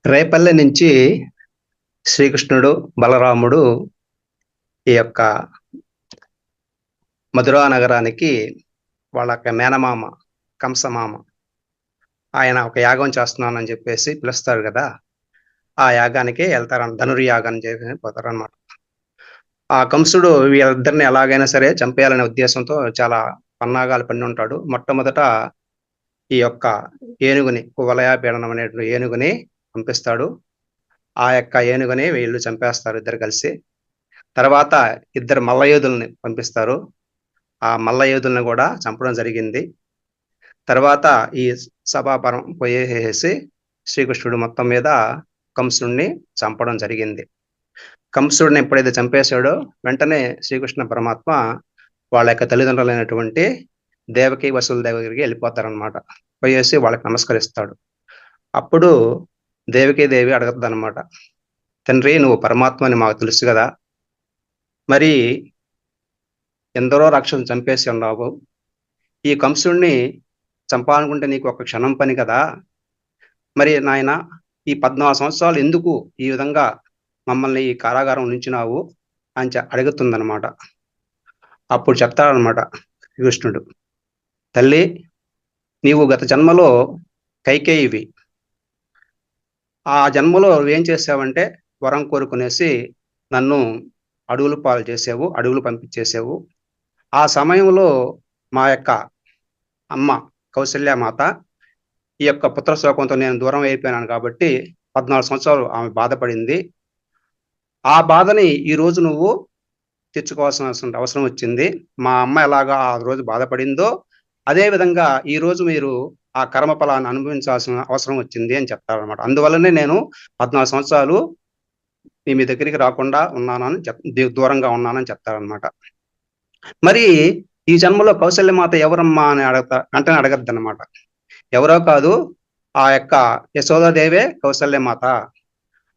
రేపల్లె నుంచి శ్రీకృష్ణుడు బలరాముడు ఈ యొక్క మధురా నగరానికి వాళ్ళ మేనమామ కంసమామ ఆయన ఒక యాగం చేస్తున్నానని చెప్పేసి పిలుస్తారు కదా, ఆ యాగానికి వెళ్తారన్న, ధనుర్యాగం చేసి పోతారనమాట. ఆ కంసుడు వీళ్ళిద్దరిని ఎలాగైనా సరే చంపేయాలనే ఉద్దేశంతో చాలా పన్నాగాలు పని ఉంటాడు. మొట్టమొదట ఈ యొక్క ఏనుగుని, కువలయాపీడనం అనేటువంటి ఏనుగుని పంపిస్తాడు. ఆ యొక్క ఏనుగుని వీళ్ళు చంపేస్తారు ఇద్దరు కలిసి. తర్వాత ఇద్దరు మల్లయోధుల్ని పంపిస్తారు. ఆ మల్లయోధుల్ని కూడా చంపడం జరిగింది. తర్వాత ఈ సభాపరం పోయేసి శ్రీకృష్ణుడు మొత్తం మీద కంసుడిని చంపడం జరిగింది. కంసుడిని ఎప్పుడైతే చంపేశాడో వెంటనే శ్రీకృష్ణ పరమాత్మ వాళ్ళ యొక్క తల్లిదండ్రులైనటువంటి దేవకి వసుదేవ దగ్గరికి వెళ్ళిపోతారనమాట. పోయేసి వాళ్ళకి నమస్కరిస్తాడు. అప్పుడు దేవకీదేవి అడుగుతుంది అనమాట, తండ్రి నువ్వు పరమాత్మ అని మాకు తెలుసు కదా, మరి ఎందరో రాక్షసుని చంపేసి ఉన్నావు, ఈ కంసుడిని చంపాలనుకుంటే నీకు ఒక క్షణం పని కదా, మరి నాయన ఈ 14 సంవత్సరాలు ఎందుకు ఈ విధంగా మమ్మల్ని ఈ కారాగారం ఉంచినావు అని అడుగుతుందనమాట. అప్పుడు చెప్తాడనమాట కృష్ణుడు, తల్లి నీవు గత జన్మలో కైకేయివి, ఆ జన్మలో నువ్వేం చేసావంటే వరం కోరుకునేసి నన్ను అడవులు పాలు చేసావు, అడవులు పంపించేసావు. ఆ సమయంలో మా యొక్క అమ్మ కౌసల్యమాత ఈ యొక్క పుత్రశోకంతో నేను దూరం అయిపోయినాను కాబట్టి 14 సంవత్సరాలు ఆమె బాధపడింది. ఆ బాధని ఈరోజు నువ్వు తెచ్చుకోవాల్సిన అవసరం వచ్చింది. మా అమ్మ ఎలాగా ఆ రోజు బాధపడిందో అదే విధంగా ఈ రోజు మీరు ఆ కర్మ ఫలాన్ని అనుభవించాల్సిన అవసరం వచ్చింది అని చెప్తారనమాట. అందువల్లనే నేను 14 సంవత్సరాలు మీ దగ్గరికి రాకుండా ఉన్నానని దూరంగా ఉన్నానని చెప్తారనమాట. మరి ఈ జన్మలో కౌశల్యమాత ఎవరమ్మా అని వెంటనే అడగద్దు అనమాట. ఎవరో కాదు, ఆ యొక్క యశోదాదేవే కౌశల్యమాత.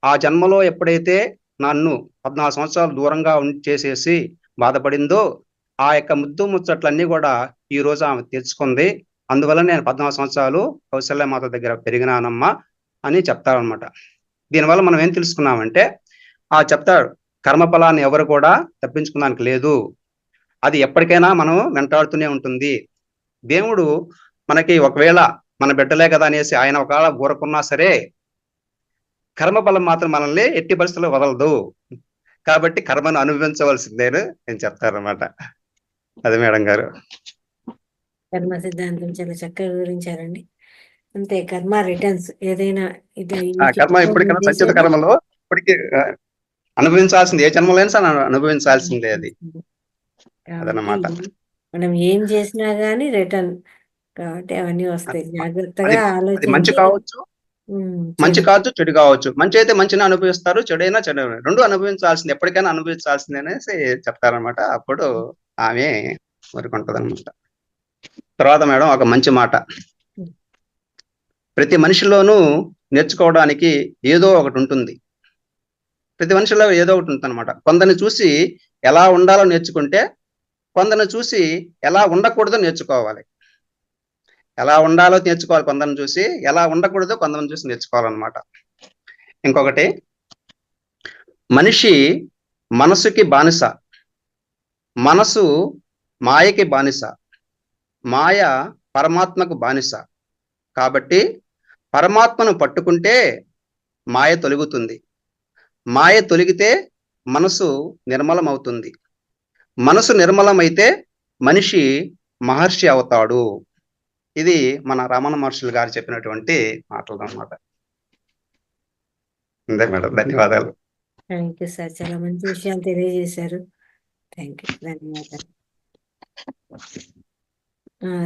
ఆ జన్మలో ఎప్పుడైతే నన్ను 14 సంవత్సరాలు దూరంగా చేసేసి బాధపడిందో ఆ యొక్క ముద్దు ముచ్చట్లన్నీ కూడా ఈ రోజు ఆమె తెచ్చుకుంది. అందువల్ల నేను 14 సంవత్సరాలు కౌసల్య మాత దగ్గర పెరిగినానమ్మా అని చెప్తారనమాట. దీనివల్ల మనం ఏం తెలుసుకున్నామంటే చెప్తాడు, కర్మఫలాన్ని ఎవరు కూడా తప్పించుకోవడానికి లేదు, అది ఎప్పటికైనా మనం వెంటాడుతూనే ఉంటుంది. దేవుడు మనకి ఒకవేళ మన బిడ్డలే కదా అనేసి ఆయన ఒకవేళ ఊరకున్నా సరే కర్మఫలం మాత్రం మనల్ని ఎట్టి పరిస్థితుల్లో వదలదు. కాబట్టి కర్మను అనుభవించవలసిందేను నేను చెప్తారనమాట. అది మేడం గారు. కర్మ సిద్ధాంతం చాలా చక్కగా వివరించారండి. అంతే, కర్మ రిటర్న్స్ ఏదైనా కర్మ ఇప్పటికైనా సంచిత కర్మలో ఇప్పటికీ అనుభవించాల్సింది, ఏ జన్మలైనా సరే అనుభవించాల్సిందే అది. అదనమాట. మనం ఏం చేసినా గానీ రిటర్న్ కాబట్టి అవన్నీ వస్తాయి. జాగ్రత్తగా అది మంచి కావచ్చు, మంచి కావచ్చు, చెడు కావచ్చు. మంచి అయితే మంచిని అనుభవిస్తారు, చెడైనా చెడు, రెండు అనుభవించాల్సింది, ఎప్పటికైనా అనుభవించాల్సింది అనేసి చెప్తారనమాట. అప్పుడు ఆమె ఊరుకుంటది అనమాట. తర్వాత మేడం ఒక మంచి మాట, ప్రతి మనిషిలోనూ నేర్చుకోవడానికి ఏదో ఒకటి ఉంటుంది. ప్రతి మనిషిలో ఏదో ఒకటి ఉంటుంది అనమాట. కొందరిని చూసి ఎలా ఉండాలో నేర్చుకుంటే కొందరిని చూసి ఎలా ఉండకూడదో నేర్చుకోవాలి. ఎలా ఉండాలో నేర్చుకోవాలి కొందరిని చూసి, ఎలా ఉండకూడదో కొందరిని చూసి నేర్చుకోవాలన్నమాట. ఇంకొకటి, మనిషి మనసుకి బానిస, మనసు మాయకి బానిస, మాయ పరమాత్మకు బానిస. కాబట్టి పరమాత్మను పట్టుకుంటే మాయ తొలగుతుంది, మాయ తొలగితే మనసు నిర్మలమవుతుంది, మనసు నిర్మలమైతే మనిషి మహర్షి అవుతాడు. ఇది మన రమణ మహర్షులు గారు చెప్పినటువంటి మాటలు అన్నమాట. అంతే మేడం, ధన్యవాదాలు. థ్యాంక్ యూ సార్, చాలా మంచి విషయాలు తెలియజేశారు. థ్యాంక్ యూ, ధన్యవాదాలు.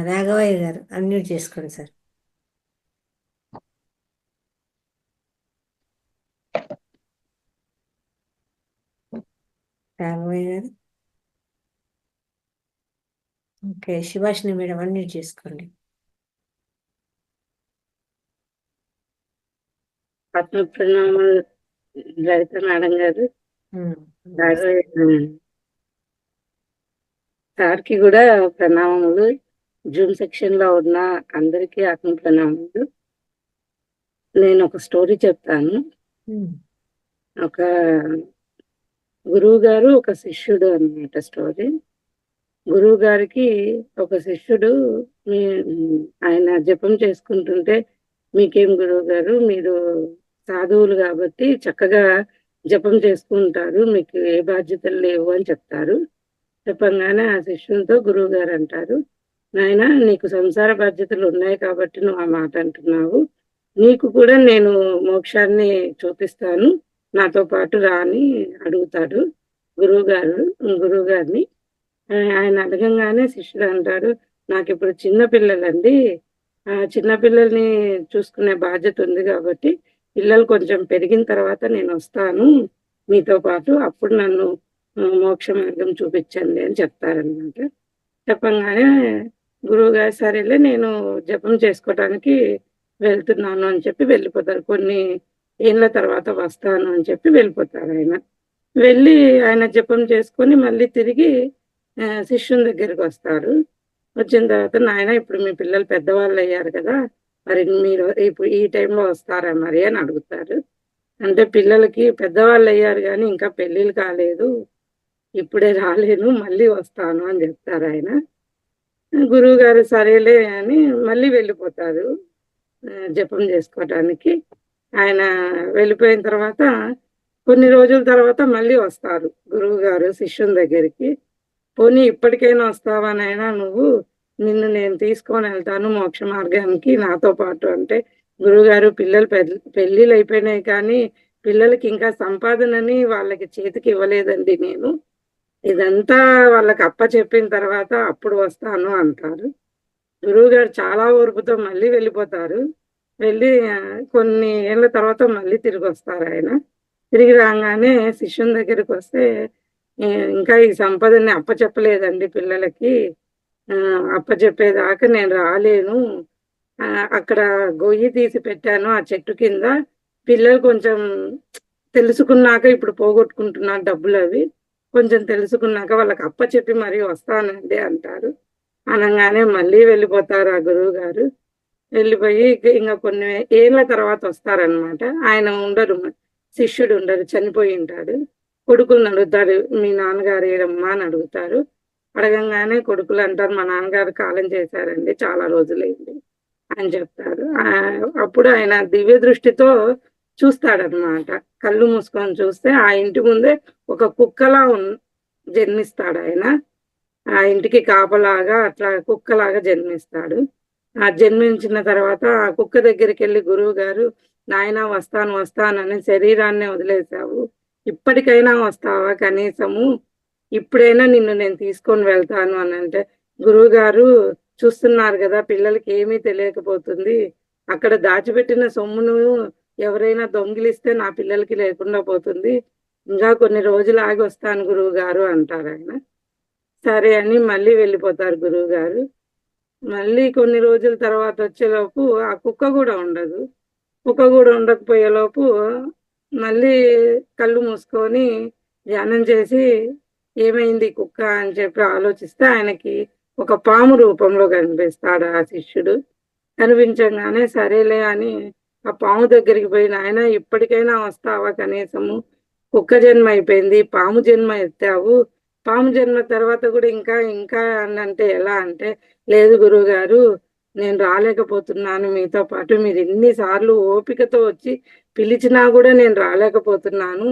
రాఘవయ్య గారు అన్మ్యూట్ చేసుకోండి సార్. రాఘవయ్య గారు. ఓకే, శివాషిని మేడం అన్మ్యూట్ చేసుకోండి. ఆత్మ ప్రణామాలు లలిత మేడం గారు. సార్కి కూడా ప్రణామములు. జూమ్ సెక్షన్ లో ఉన్న అందరికీ ఆత్మ ప్రణామములు. నేను ఒక స్టోరీ చెప్తాను. ఒక గురువు గారు ఒక శిష్యుడు అన్నమాట స్టోరీ. గురువు గారికి ఒక శిష్యుడు ఆయన జపం చేసుకుంటుంటే, మీకేం గురువు గారు, మీరు సాధువులు కాబట్టి చక్కగా జపం చేసుకుంటారు, మీకు ఏ బాధ్యతలు లేవు అని చెప్తారు. చెప్పంగానే ఆ శిష్యులతో గురువు గారు అంటారు, నాయన నీకు సంసార బాధ్యతలు ఉన్నాయి కాబట్టి నువ్వు ఆ మాట అంటున్నావు, నీకు కూడా నేను మోక్షాన్ని చూపిస్తాను, నాతో పాటు రా అని అడుగుతాడు గురువు గారిని. ఆయన అడగంగానే శిష్యుడు అంటాడు, నాకు ఇప్పుడు చిన్నపిల్లలండి, చిన్నపిల్లల్ని చూసుకునే బాధ్యత ఉంది కాబట్టి పిల్లలు కొంచెం పెరిగిన తర్వాత నేను వస్తాను మీతో పాటు, అప్పుడు నన్ను మోక్ష మార్గం చూపించండి అని చెప్తారనమాట. చెప్పంగానే గురువుగారు సరేలే నేను జపం చేసుకోవటానికి వెళ్తున్నాను అని చెప్పి వెళ్ళిపోతారు. కొన్ని ఏళ్ళ తర్వాత వస్తాను అని చెప్పి వెళ్ళిపోతారు. ఆయన వెళ్ళి ఆయన జపం చేసుకొని మళ్ళీ తిరిగి శిష్యుని దగ్గరికి వస్తారు. వచ్చిన తర్వాత, నాయన ఇప్పుడు మీ పిల్లలు పెద్దవాళ్ళు అయ్యారు కదా, మరి మీరు ఇప్పుడు ఈ టైంలో వస్తారా మరి అని అడుగుతారు. అంటే పిల్లలకి పెద్దవాళ్ళు అయ్యారు కానీ ఇంకా పెళ్ళిళ్ళు కాలేదు, ఇప్పుడే రాలేను, మళ్ళీ వస్తాను అని చెప్తారు ఆయన. గురువు గారు సరేలే అని మళ్ళీ వెళ్ళిపోతారు జపం చేసుకోవటానికి. ఆయన వెళ్ళిపోయిన తర్వాత కొన్ని రోజుల తర్వాత మళ్ళీ వస్తారు గురువు గారు శిష్యుని దగ్గరికి. పోనీ ఇప్పటికైనా వస్తావా నాయనా నువ్వు, నిన్ను నేను తీసుకొని వెళ్తాను మోక్ష మార్గానికి నాతో పాటు అంటే, గురువుగారు పిల్లలు పెళ్ళిళ్ళు అయిపోయినాయి కానీ పిల్లలకి ఇంకా సంపాదనని వాళ్ళకి చేతికి ఇవ్వలేదండి, నేను ఇదంతా వాళ్ళకి అప్ప చెప్పిన తర్వాత అప్పుడు వస్తాను అంటారు. గురువుగారు చాలా ఓర్పుతో మళ్ళీ వెళ్ళిపోతారు. వెళ్ళి కొన్ని ఏళ్ళ తర్వాత మళ్ళీ తిరిగి వస్తారు. ఆయన తిరిగి రాగానే శిష్యుని దగ్గరికి వస్తే, ఇంకా ఈ సంపదని అప్పచెప్పలేదండి పిల్లలకి, అప్పచెప్పేదాకా నేను రాలేను, అక్కడ గొయ్యి తీసి పెట్టాను ఆ చెట్టు కింద, పిల్లలు కొంచెం తెలుసుకున్నాక ఇప్పుడు పోగొట్టుకుంటున్నారు డబ్బులు అవి, కొంచెం తెలుసుకున్నాక వాళ్ళకి అప్పచెప్పి మరీ వస్తానండి అంటారు. అనగానే మళ్ళీ వెళ్ళిపోతారు ఆ గురువు గారు. వెళ్ళిపోయి ఇంకా కొన్ని ఏళ్ళ తర్వాత వస్తారనమాట. ఆయన ఉండరు, శిష్యుడు ఉండరు, చనిపోయి ఉంటాడు. కొడుకులను అడుగుతారు, మీ నాన్నగారు ఏడమ్మా అని అడుగుతారు. అడగంగానే కొడుకులు అంటారు, మా నాన్నగారు కాలం చేశారండి, చాలా రోజులైంది అని చెప్తారు. అప్పుడు ఆయన దివ్య దృష్టితో చూస్తాడనమాట. కళ్ళు మూసుకొని చూస్తే ఆ ఇంటి ముందే ఒక కుక్కలా జన్మిస్తాడు ఆయన. ఆ ఇంటికి కాపలాగా అట్లా కుక్కలాగా జన్మిస్తాడు. ఆ జన్మించిన తర్వాత ఆ కుక్క దగ్గరికి వెళ్ళి గురువు గారు, నాయన వస్తాను వస్తానని శరీరాన్ని వదిలేసావు, ఇప్పటికైనా వస్తావా కనీసము, ఇప్పుడైనా నిన్ను నేను తీసుకొని వెళ్తాను అని అంటే, గురువు గారు చూస్తున్నారు కదా పిల్లలకి ఏమీ తెలియకపోతుంది, అక్కడ దాచిపెట్టిన సొమ్మును ఎవరైనా దొంగిలిస్తే నా పిల్లలకి లేకుండా పోతుంది, ఇంకా కొన్ని రోజులు ఆగి వస్తాను గురువు గారు అంటారు ఆయన. సరే అని మళ్ళీ వెళ్ళిపోతారు గురువు గారు. మళ్ళీ కొన్ని రోజుల తర్వాత వచ్చేలోపు ఆ కుక్క కూడా ఉండదు. కుక్క కూడా ఉండకపోయేలోపు మళ్ళీ కళ్ళు మూసుకొని ధ్యానం చేసి ఏమైంది కుక్క అని చెప్పి ఆలోచిస్తే ఆయనకి ఒక పాము రూపంలో కనిపిస్తాడు ఆ శిష్యుడు. కనిపించగానే సరేలే అని ఆ పాము దగ్గరికి పోయి, నాయన ఇప్పటికైనా వస్తావా కనీసము, కుక్క జన్మ అయిపోయింది, పాము జన్మ ఎత్తావు, పాము జన్మ తర్వాత కూడా ఇంకా ఇంకా అని అంటే ఎలా అంటే, లేదు గురువు గారు నేను రాలేకపోతున్నాను మీతో పాటు, మీరు ఎన్నిసార్లు ఓపికతో వచ్చి పిలిచినా కూడా నేను రాలేకపోతున్నాను,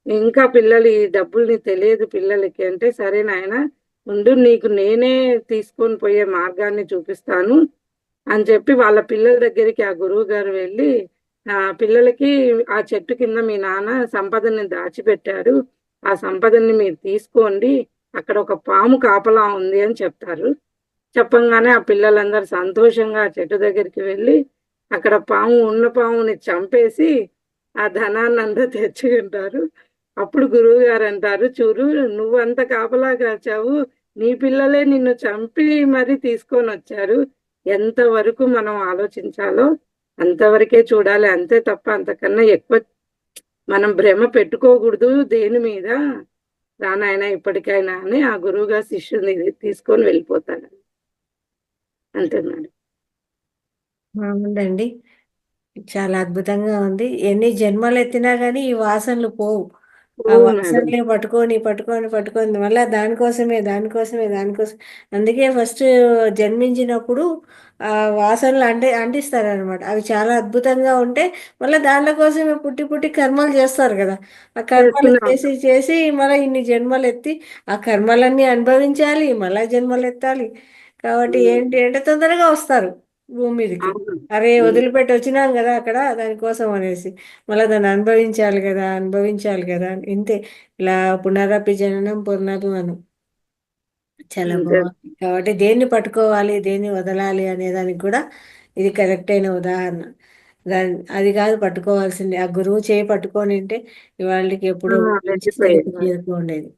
ఇంకా పిల్లలు ఈ డబ్బుల్ని తెలియదు పిల్లలకి అంటే, సరే నాయన ఉండు నీకు నేనే తీసుకొని పోయే మార్గాన్ని చూపిస్తాను అని చెప్పి వాళ్ళ పిల్లల దగ్గరికి ఆ గురువు గారు వెళ్ళి, ఆ పిల్లలకి ఆ చెట్టు కింద మీ నాన్న సంపదని దాచిపెట్టారు, ఆ సంపదని మీరు తీసుకోండి, అక్కడ ఒక పాము కాపలా ఉంది అని చెప్తారు. చెప్పంగానే ఆ పిల్లలందరూ సంతోషంగా ఆ చెట్టు దగ్గరికి వెళ్ళి అక్కడ ఉన్న పాముని చంపేసి ఆ ధనాన్ని అంతా తెచ్చుకుంటారు. అప్పుడు గురువు గారు అంటారు, చూడు నువ్వంత కాపలా కాచావు, నీ పిల్లలే నిన్ను చంపి మరి తీసుకొని వచ్చారు, ఎంతవరకు మనం ఆలోచించాలో అంతవరకే చూడాలి, అంతే తప్ప అంతకన్నా ఎక్కువ మనం భ్రమ పెట్టుకోకూడదు దేని మీద, రానాయన ఇప్పటికైనా అని ఆ గురువుగా శిష్యుని తీసుకొని వెళ్ళిపోతాడు. అంతే మేడం. బాగుందండి. చాలా అద్భుతంగా ఉంది. ఎన్ని జన్మలు ఎత్తినా కానీ ఈ వాసనలు పోవు. ఆ మేడం వాసనలే పట్టుకొని పట్టుకొని పట్టుకొని మళ్ళీ దానికోసమే దానికోసమే దానికోసం. అందుకే ఫస్ట్ జన్మించినప్పుడు ఆ వాసనలు అంటిస్తారనమాట. అవి చాలా అద్భుతంగా ఉంటే మళ్ళీ దాంట్లో కోసమే పుట్టి పుట్టి కర్మలు చేస్తారు కదా. ఆ కర్మలు చేస్తున్నాం. చేసి చేసి మళ్ళీ ఇన్ని జన్మలు ఎత్తి ఆ కర్మలన్నీ అనుభవించాలి, మళ్ళా జన్మలు ఎత్తాలి. కాబట్టి ఏంటి అంటే తొందరగా వస్తారు భూమి మీదకి. అవును. అరే వదిలిపెట్టి వచ్చినాం కదా అక్కడ దానికోసం అనేసి మళ్ళీ దాన్ని అనుభవించాలి కదా అనుభవించాలి కదా ఇంతే. ఇలా పునరపి జననం పునరపి చాలా అంతే. బాగుంది. కాబట్టి దేన్ని పట్టుకోవాలి దేన్ని వదలాలి అనే దానికి కూడా ఇది కరెక్ట్ అయిన ఉదాహరణ. అది కాదు పట్టుకోవాల్సింది, ఆ గురువు చేయి పట్టుకొని ఉంటే ఇవాళకి ఎప్పుడో మంచి స్థితికి వెళ్ళిపోయింది. చేరుకోండేది.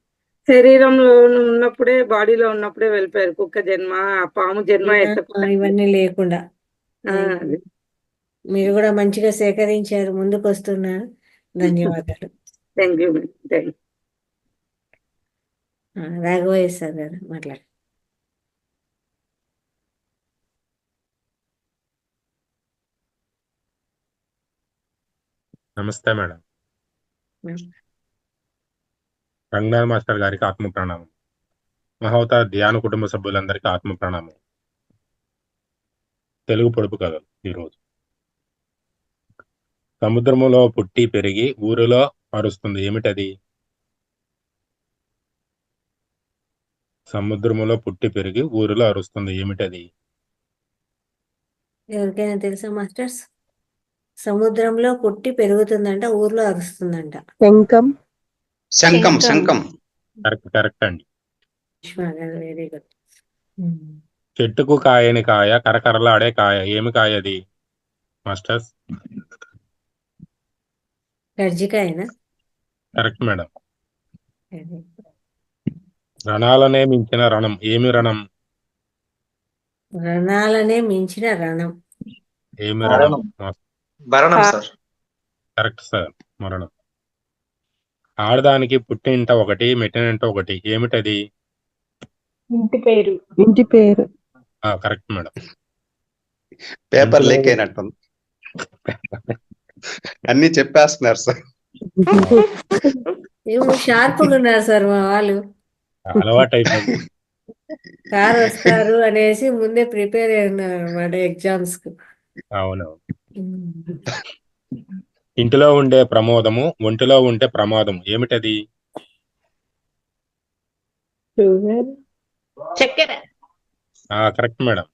శరీరంలో ఉన్నప్పుడే బాడీలో ఉన్నప్పుడే వెళ్ళిపోయారు. కుక్క జన్మ, పాము జన్మ ఎత్తకుండా. ఇవన్నీ లేకుండా అది. మీరు కూడా మంచిగా సేకరించారు, ముందుకు వస్తున్నారు. ధన్యవాదాలు. Thank you madam. Thank Raghavayya sir గారు మాట్లాడు. నమస్తే మేడం. రంగనాథ్ మాస్టర్ గారికి ఆత్మ ప్రణామం. మహోత ధ్యాన కుటుంబ సభ్యులందరికీ ఆత్మ ప్రణామం. తెలుగు పొడుపు కథలు ఈరోజు. సముద్రములో పుట్టి పెరిగి ఊరిలో అరుస్తుంది ఏమిటది? సముద్రములో పుట్టి పెరిగి ఊరిలో అరుస్తుంది ఏమిటది? ఎవరికైనా తెలుసా మాస్టర్స్? సముద్రంలో పుట్టి పెరుగుతుందంట, ఊర్లో అరుస్తుందంట. శంఖం. శంఖం. శంఖం. కరెక్ట్ అండి. Very good. చెట్టుకు కాయని కాయ, కరకరలాడే కాయ, ఏమి కాయ అది మాస్టర్స్? కర్జికాయనా? Correct madam. రణాలనే మించిన రణం, ఏమి రణం? రణాలనే మించిన రణం. ఏమి రణం? భరణం సార్. కరెక్ట్ సార్, మరణం. ఆడదానికి పుట్టినింట ఒకటి మెట్టినింట ఒకటి ఏమిటది? ఇంటి పేరు. ఇంటి పేరు. Correct madam. పేపర్ ఇంటిలో లీక్ అయినట్టుంది. అన్ని చెప్పేస్తున్నారు సార్. ఏమో షార్ప్గా ఉన్నారు సార్ మా వాళ్ళు. అలవాటు అయిపోయింది. సార్ వస్తారు అనేసి ముందే ప్రిపేర్ అయి ఉన్నారు అన్నమాట ఎగ్జామ్స్ కు. అవునవును. ఇంటిలో ఉండే ప్రమోదము, ఒంటిలో ఉండే ప్రమాదము ఏమిటది? షుగర్. చక్కెర. Correct madam.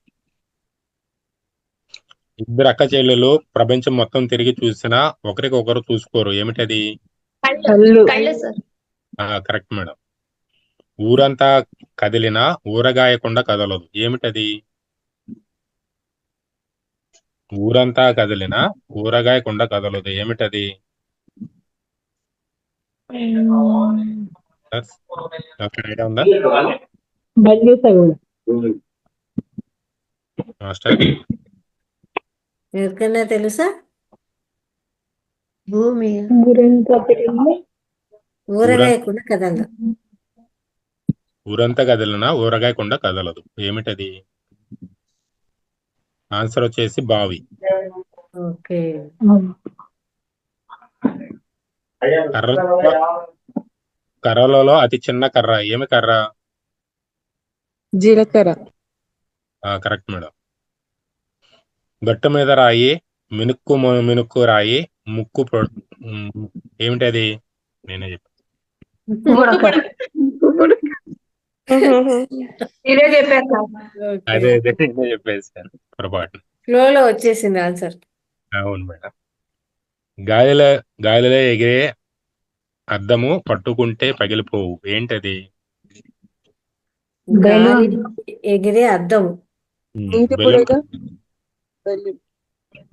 ఇద్దరు అక్క చెల్లెలు ప్రపంచం మొత్తం తిరిగి చూసినా ఒకరికొకరు చూసుకోరు ఏమిటది? కళ్ళు. కళ్ళు సార్. Correct madam. ఊరంతా కదిలినా ఊరగాయకుండా కదలదు ఏమిటది? ఊరంతా కదిలినా ఊరగాయకుండా కదలదు ఏమిటది? ఐడియా ఉందా మాస్టర్? ఎవరికైనా తెలుసా? భూమి. ఊరగాయకుండా కదలదు. ఊరంతా కదిలినా ఊరగాయకుండా కదలదు ఏమిటది? ఆన్సర్ వచ్చేసి బావి. ఓకే. కర్రలలో అతి చిన్న కర్ర ఏమి కర్ర? జీలకర్ర. Correct madam. గట్టు మీద రాయి మినుక్కు మినుక్కు రాయి ముక్కు ఏమిటది? నేనే చెప్పాను. ఇదే చెప్పారు. అదే నేనే చెప్పేసాను పొరపాటు. ఫ్లోలో వచ్చేసింది ఆన్సర్. అవును మేడం. గాలిలో ఎగిరే అద్దము పట్టుకుంటే పగిలిపోవు ఏంటది? గాలి ఎగిరే అద్దము. నీటి బుడగ.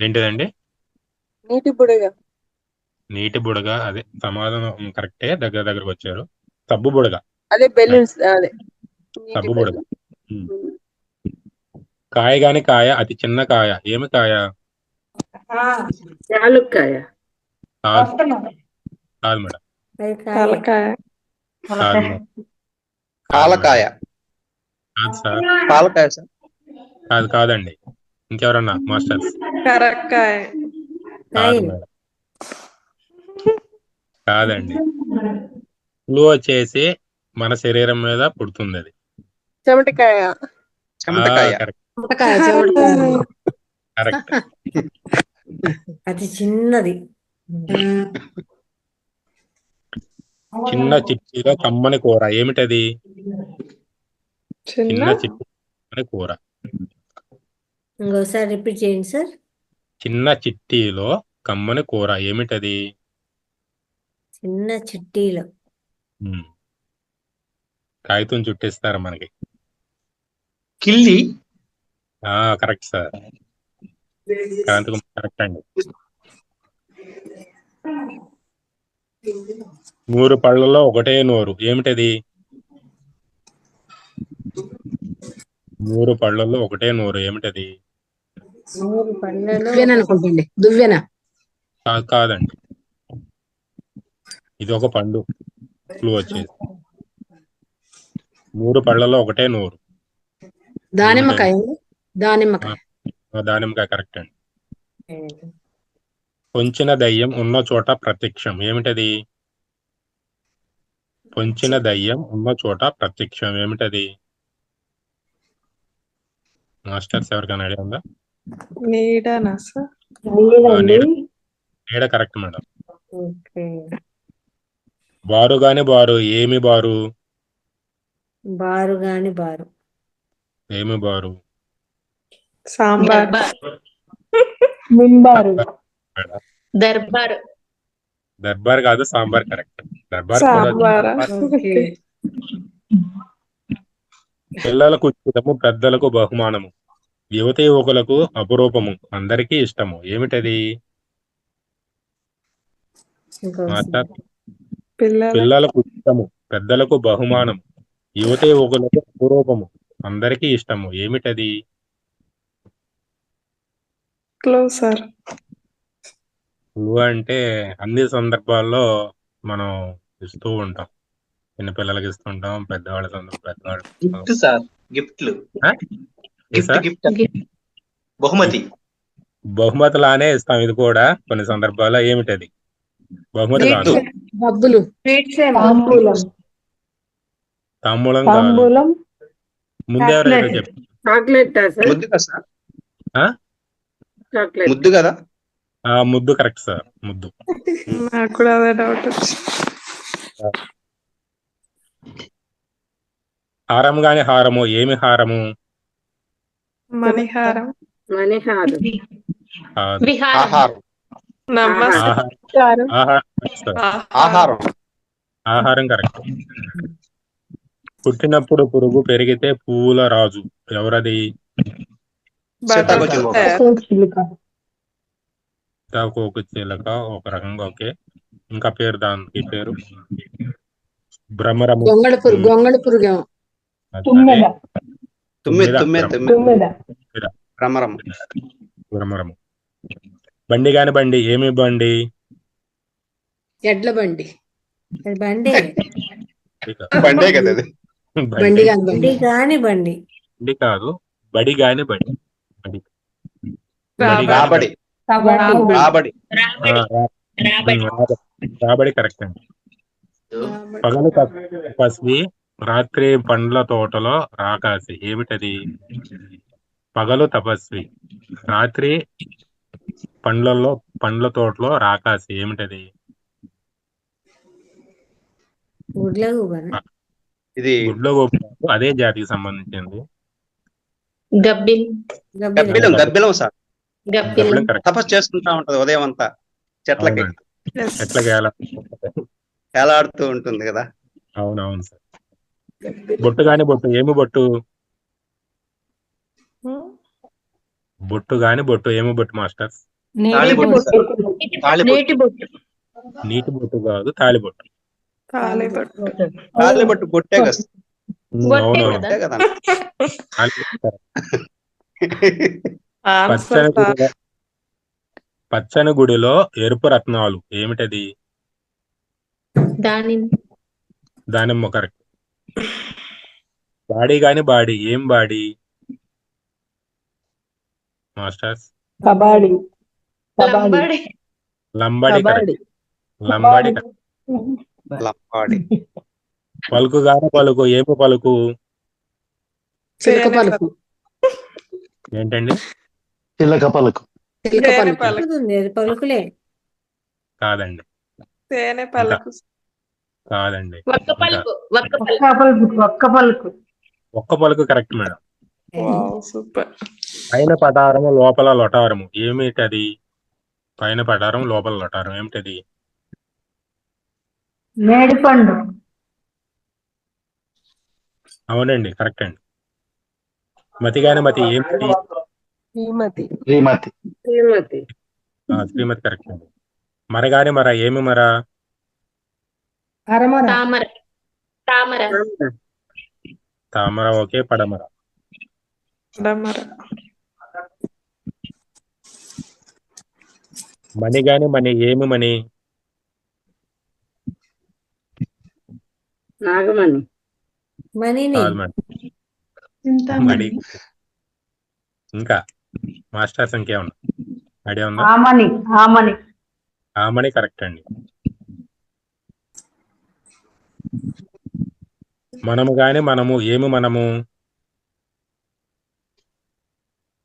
ఏంటిదండి? నీటి బుడగ. నీటి బుడగ. అదే సమాధానం కరెక్టే, దగ్గరకు వచ్చారు. సబ్బు బుడగ. అదే బెలూన్స్. అదే సబ్బు బుడగ. కాయ గాని కాయ అతి చిన్న కాయ ఏమి కాయ? యాలుక్కాయ. కాదు మేడం. తలకాయ. కాదు మేడం. పాలకాయ. కాదు సార్. పాలకాయ సార్. కాదండి. ఇంకెవరన్నా మాస్టర్స్? కరక్కాయ. కాదు మేడం. కాదండి. ఫ్లూ వచ్చేసి మన శరీరం మీద పుడుతుంది అది. చెమటకాయ. చెమటకాయ. కరెక్ట్. అది చిన్నది. చిన్న చిట్టిలో కమ్మని కూర ఏమిటది? చిన్న చిట్టి కూర. ఇంకోసారి రిపీట్ చేయండి సార్. చిన్న చిట్టిలో కమ్మని కూర ఏమిటది? చిన్న చిట్టీలో. కాగితం చుట్టిస్తారు మనకి. కిల్లి. Correct sir. కరెక్ట్ అండి. 3 పళ్ళలో ఒకటే నోరు ఏమిటది? 3 పళ్ళల్లో ఒకటే నోరు ఏమిటది? అనుకుంటండి. దువ్వెన. కాదండి. ఇది ఒక పండు. ఫ్లూ వచ్చేసి 3 పళ్ళలో ఒకటే నోరు. దానిమ్మకాయ. దానిమ్మకాయ కరెక్ట్ అండి. పొంచిన దయ్యం ఉన్న చోట ప్రత్యక్షం ఏమిటది? పొంచిన దయ్యం ఉన్న చోట ప్రత్యక్షం ఏమిటది? మాస్టర్స్ ఎవరికైనా ఐడియా ఉందా? నీడ కరెక్ట్ మేడం. బారు గాని బారు ఏమి బారు? బారు గాని బారు. ఏమి బారు? సాంబార్. దర్బార్. దర్బార్ కాదు, సాంబార్ కరెక్ట్. దర్బార్ పిల్లలకు ఉచితము, పెద్దలకు బహుమానము, యువతి యువకులకు అపురూపము, అందరికీ ఇష్టము ఏమిటది? పిల్లలకు ఉచితము, పెద్దలకు బహుమానం, యువతి యువకులకు అపురూపము, అందరికీ ఇష్టము ఏమిటది? ఫ్లూ అంటే అన్ని సందర్భాల్లో మనం ఇస్తూ ఉంటాం. చిన్న పిల్లలకి ఇస్తుంటాం, పెద్దవాళ్ళకి పెద్దవాళ్ళకి గిఫ్ట్ సార్, గిఫ్ట్లు, గిఫ్ట్ సార్ గిఫ్ట్ బహుమతి. బహుమతులానే ఇస్తాం. ఇది కూడా కొన్ని సందర్భాల్లో ఏమిటది? బహుమతి కాదు, డబ్బులు, తాంబూలం, తాంబూలం కాదు. తాంబూలం, ముందు ఎవరైతే చాక్లెట్. చెప్పారు? చాక్లెట్ సార్, ముద్దు కదా సార్? ఆ? చాక్లెట్. ముద్దు కదా? ముద్దు కరెక్ట్ సార్, ముద్దు. నాకు కూడా అదే డౌట్ వచ్చింది. హారం గాని హారము, ఏమి హారము? మణిహారం, మణిహారం, కాదు. విహారం, ఆహారం. నమస్కారం, ఆహారం correct సార్. ఆహారం. ఆహారం కరెక్ట్. పుట్టినప్పుడు పురుగు, పెరిగితే పువ్వుల రాజు, ఎవరది? సీతాకోక సీతాకోక చిలుక ఒక రకంగా. ఓకే, ఇంకా పేరు, దానికి పేరు భ్రమరము. గొంగళి పురుగు, తుమ్మెద, తుమ్మెద. తుమ్మెద, భ్రమరం. భ్రమరము. బండి గాని బండి, ఏమి బండి? ఎడ్ల బండి, బండి బండే కదా అది. బండి కాదు బండి కాని బండి. బండి కాదు, బడి గాని బండి. బడి రాబడి. రాబడి. రాబడి కరెక్ట్ అండి. పగలు తపస్వి, రాత్రి పండ్ల తోటలో రాకాసి, ఏమిటది? పగలు తపస్వి, రాత్రి పండ్ల తోటలో రాకాసి, ఏమిటది? ఇది గుడ్లో గోపు, అదే జాతికి సంబంధించింది. గబ్బిలం సార్. గబ్బిలం కరెక్ట్. తపస్సు చేసుకుంటా ఉంటది ఉదయం అంతా, చెట్లకి చెట్లకి ఏలాడుతూ ఉంటుంది కదా. అవునవును సార్. బొట్టు గాని బొట్టు, ఏమి బొట్టు? బొట్టు గాని బొట్టు, ఏమి బొట్టు మాస్టర్స్? తాళిబొట్టు సార్. నీటి బొట్టు కాదు, తాళిబొట్టు. తాళిబొట్టు బొట్టే కదా. అవునవును, బొట్టే కదా. పచ్చని గుడిలో ఎరుపు రత్నాలు, ఏమిటది? దానిమ్మ కరెక్ట్. బాడీ గాని బాడీ, ఏం body masters? Lambadi correct. Lambadi correct. పలుకు గాని పలుకు, ఏమి పలుకు? చిలక పలుకు, ఏంటండి? చిలక పలుకు. పలుకులే కాదండి, కాదండి. ఒక్క పలుకు కరెక్ట్ మేడం. పైన పటారము, లోపల లొటారము, ఏమిటది? పైన పటారం, లోపల లొటారం, ఏమిటది? మేడిపండు, అవునండి కరెక్ట్ అండి. మతి గాని మతి, ఏమిటి? శ్రీమతి. శ్రీమతి కరెక్ట్ అండి. మరగాని మర, ఏమి మర? తామర. ఓకే, పడమర. మణి గాని మణి, ఏమి మణి? నాగమణి. కాదు మేడం. మణి. ఇంకా మాస్టర్స్ ఇంకేమన్నా ఐడియా ఉందా? ఆమని కరెక్ట్ అండి. మనము గాని మనము, ఏమి మనము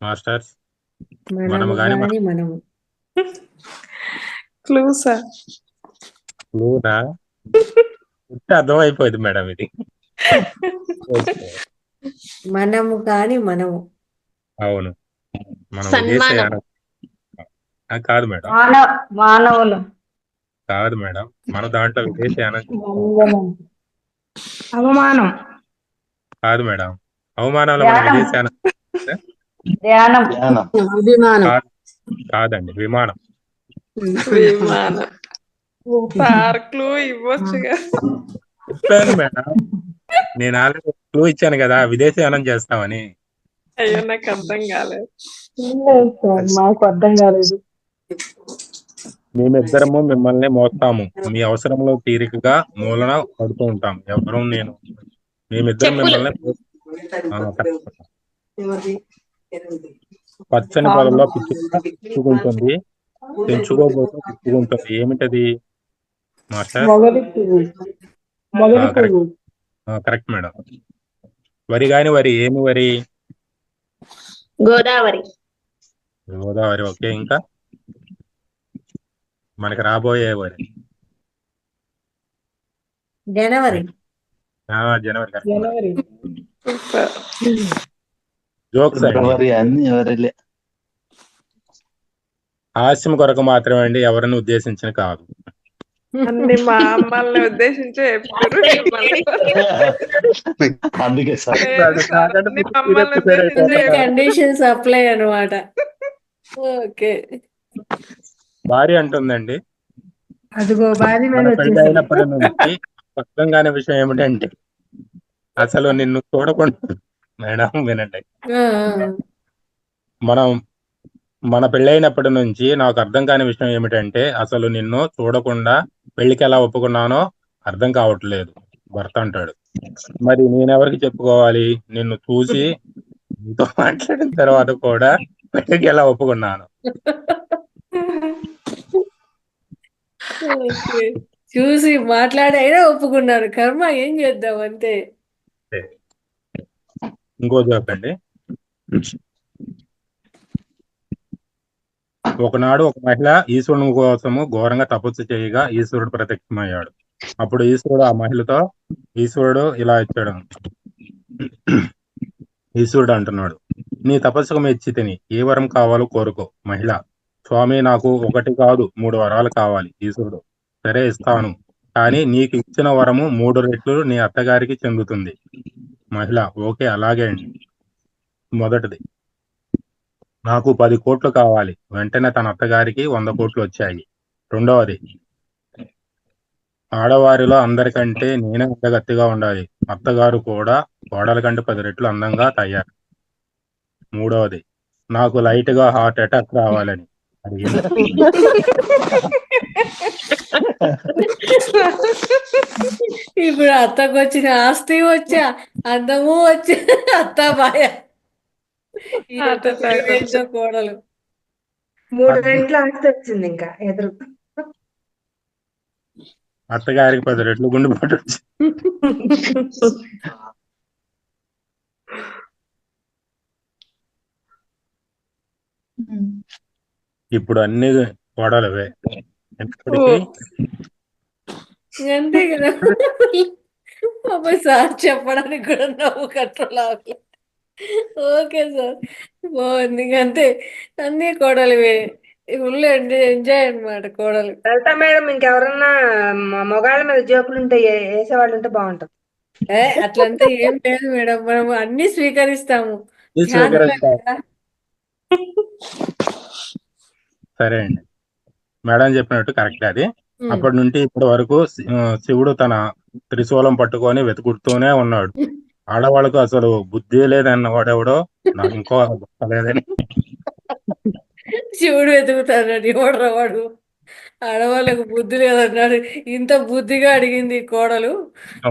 మాస్టర్స్? మనము గాని మనము. క్లూనా? అర్థం అయిపోయింది మేడం ఇది. మనము కాని మనము. అవును, మనం విదేశయానం కాదు మేడం. మానవులు కాదు మేడం, మన దాంట్లో విదేశయానం అవమానం, కాదు మేడం. అవమానంలో మనం విదేశయానం కాదండి, విమానం. చెప్పాను మేడం, నేను ఆల్రెడీ క్లూ ఇచ్చాను కదా, విదేశయానం చేస్తామని. అయ్యో నాకు అర్థం కాలేదు. మాకు అర్థం కాలేదు. మేమిద్దరము మిమ్మల్ని మోస్తాము, మీ అవసరంలో తీరికగా మూలన పడుతూ ఉంటాం. ఎవరు నేను మేమిద్దరం చెప్పులు. మిమ్మల్ని పచ్చని పొలంలో పిచ్చుక పిచ్చుకుంటుంది, పెంచుకోబోతూ పిచ్చుకుంటుంది. ఏమిటది మాస్టర్? మొగలి పువ్వు. మొగలి కరెక్ట్, పువ్వు. Correct madam. వరి కాని వరి, ఏమి వరి? గోదావరి. గోదావరి. ఓకే, ఇంకా మనకి రాబోయే వరి జనవరి. జనవరి. జనవరి. జోక్స్ అండి, ఫిబ్రవరి అన్ని ఎవరిలే. హాస్యం కొరకు మాత్రమే అండి, ఎవరిని ఉద్దేశించిన కాదు. అన్ని మా అమ్మల్ని ఉద్దేశించే చెప్తారు. అందుకే సార్ లేదు సార్, అన్ని మా అమ్మల్ని ఉద్దేశించే కండిషన్స్ అప్లై అన్నమాట. ఓకే, భార్య అంటుందండి, అదిగో భార్య మీద మన పెళ్లి వచ్చేసింది. అయినప్పటి నుంచి అర్థం కాని విషయం ఏమిటంటే అసలు నిన్ను చూడకుండా. మేడం వినండి, మన పెళ్ళైనప్పటి నుంచి నాకు అర్థం కాని విషయం ఏమిటంటే అసలు నిన్ను చూడకుండా పెళ్లికి ఎలా ఒప్పుకున్నానో అర్థం కావట్లేదు. భర్త అంటాడు, మరి నేనెవరికి చెప్పుకోవాలి? నిన్ను చూసి నీతో మాట్లాడిన తర్వాత కూడా పెళ్లికి ఎలా ఒప్పుకున్నాను? ఓకే. చూసి మాట్లాడి అయినా ఒప్పుకున్నారు. కర్మ, ఏం చేద్దాం అంతే. ఇంకో జోక్ అండి. ఒకనాడు ఒక మహిళ ఈశ్వరుని కోసము ఘోరంగా తపస్సు చేయగా ఈశ్వరుడు ప్రత్యక్షమయ్యాడు. అప్పుడు ఈశ్వరుడు ఆ మహిళతో, ఈశ్వరుడు ఇలా ఇచ్చాడు. ఈశ్వరుడు అంటున్నాడు, నీ తపస్సుకు మెచ్చి తిని ఏ వరం కావాలో కోరుకో. మహిళ, స్వామి నాకు 1 కాదు 3 వరాలు కావాలి. ఈశ్వరుడు, సరే ఇస్తాను, కానీ నీకు ఇచ్చిన వరము 3 రెట్లు నీ అత్తగారికి చెందుతుంది. మహిళ, ఓకే అలాగే అండి. మొదటిది, నాకు 10 కోట్లు కావాలి. వెంటనే తన అత్తగారికి 100 కోట్లు వచ్చాయి. రెండవది, ఆడవారిలో అందరికంటే నేనే అందగత్తిగా ఉండాలి. అత్తగారు కూడా కోడల కంటే 10 రెట్లు అందంగా తయారు. మూడవది, నాకు లైట్ గా హార్ట్ అటాక్ రావాలని అడిగింది. ఇప్పుడు అత్తకు వచ్చిన ఆస్తి వచ్చా, అందము వచ్చి అత్త బాయ కోడలు 3 రెట్ల ఆస్తి వచ్చింది ఇంకా ఎదురు. అత్తగారికి 10 రెట్లు గుండెపోటు వచ్చి. ఇప్పుడు అన్ని కోడలవే. ఎప్పటికీ అంతే కదా. అబ్బాయి సార్ చెప్పడానికి కూడా నవ్వు కంట్రోల్ అవ్వలేదు. ఓకే సార్, బాగుంది. అంతే, అన్ని కోడలివే. ఫుల్ ఎంజాయ్ అన్నమాట కోడలు. లలిత మేడం, ఇంకెవరన్నా మొగాళ్ళ మీద జోకులు ఉంటే వేసేవాళ్ళు ఉంటే బాగుంటుంది. అట్లంతా ఏం లేదు మేడం, మనం అన్ని స్వీకరిస్తాము. సరే అండి, మేడం చెప్పినట్టు కరెక్ట్ అది. అప్పటి నుండి ఇప్పటి వరకు శివుడు తన త్రిశూలం పట్టుకొని వెతుకుతూనే ఉన్నాడు. ఆడవాళ్ళకు అసలు బుద్ధి లేదన్న వాడెవడో నాకు ఇంకో లేదని శివుడు వెతుకుతాడు. ఎవడరా వాడు? ఆడవాళ్ళకు బుద్ధి లేదన్నాడు. ఇంత బుద్ధిగా అడిగింది కోడలు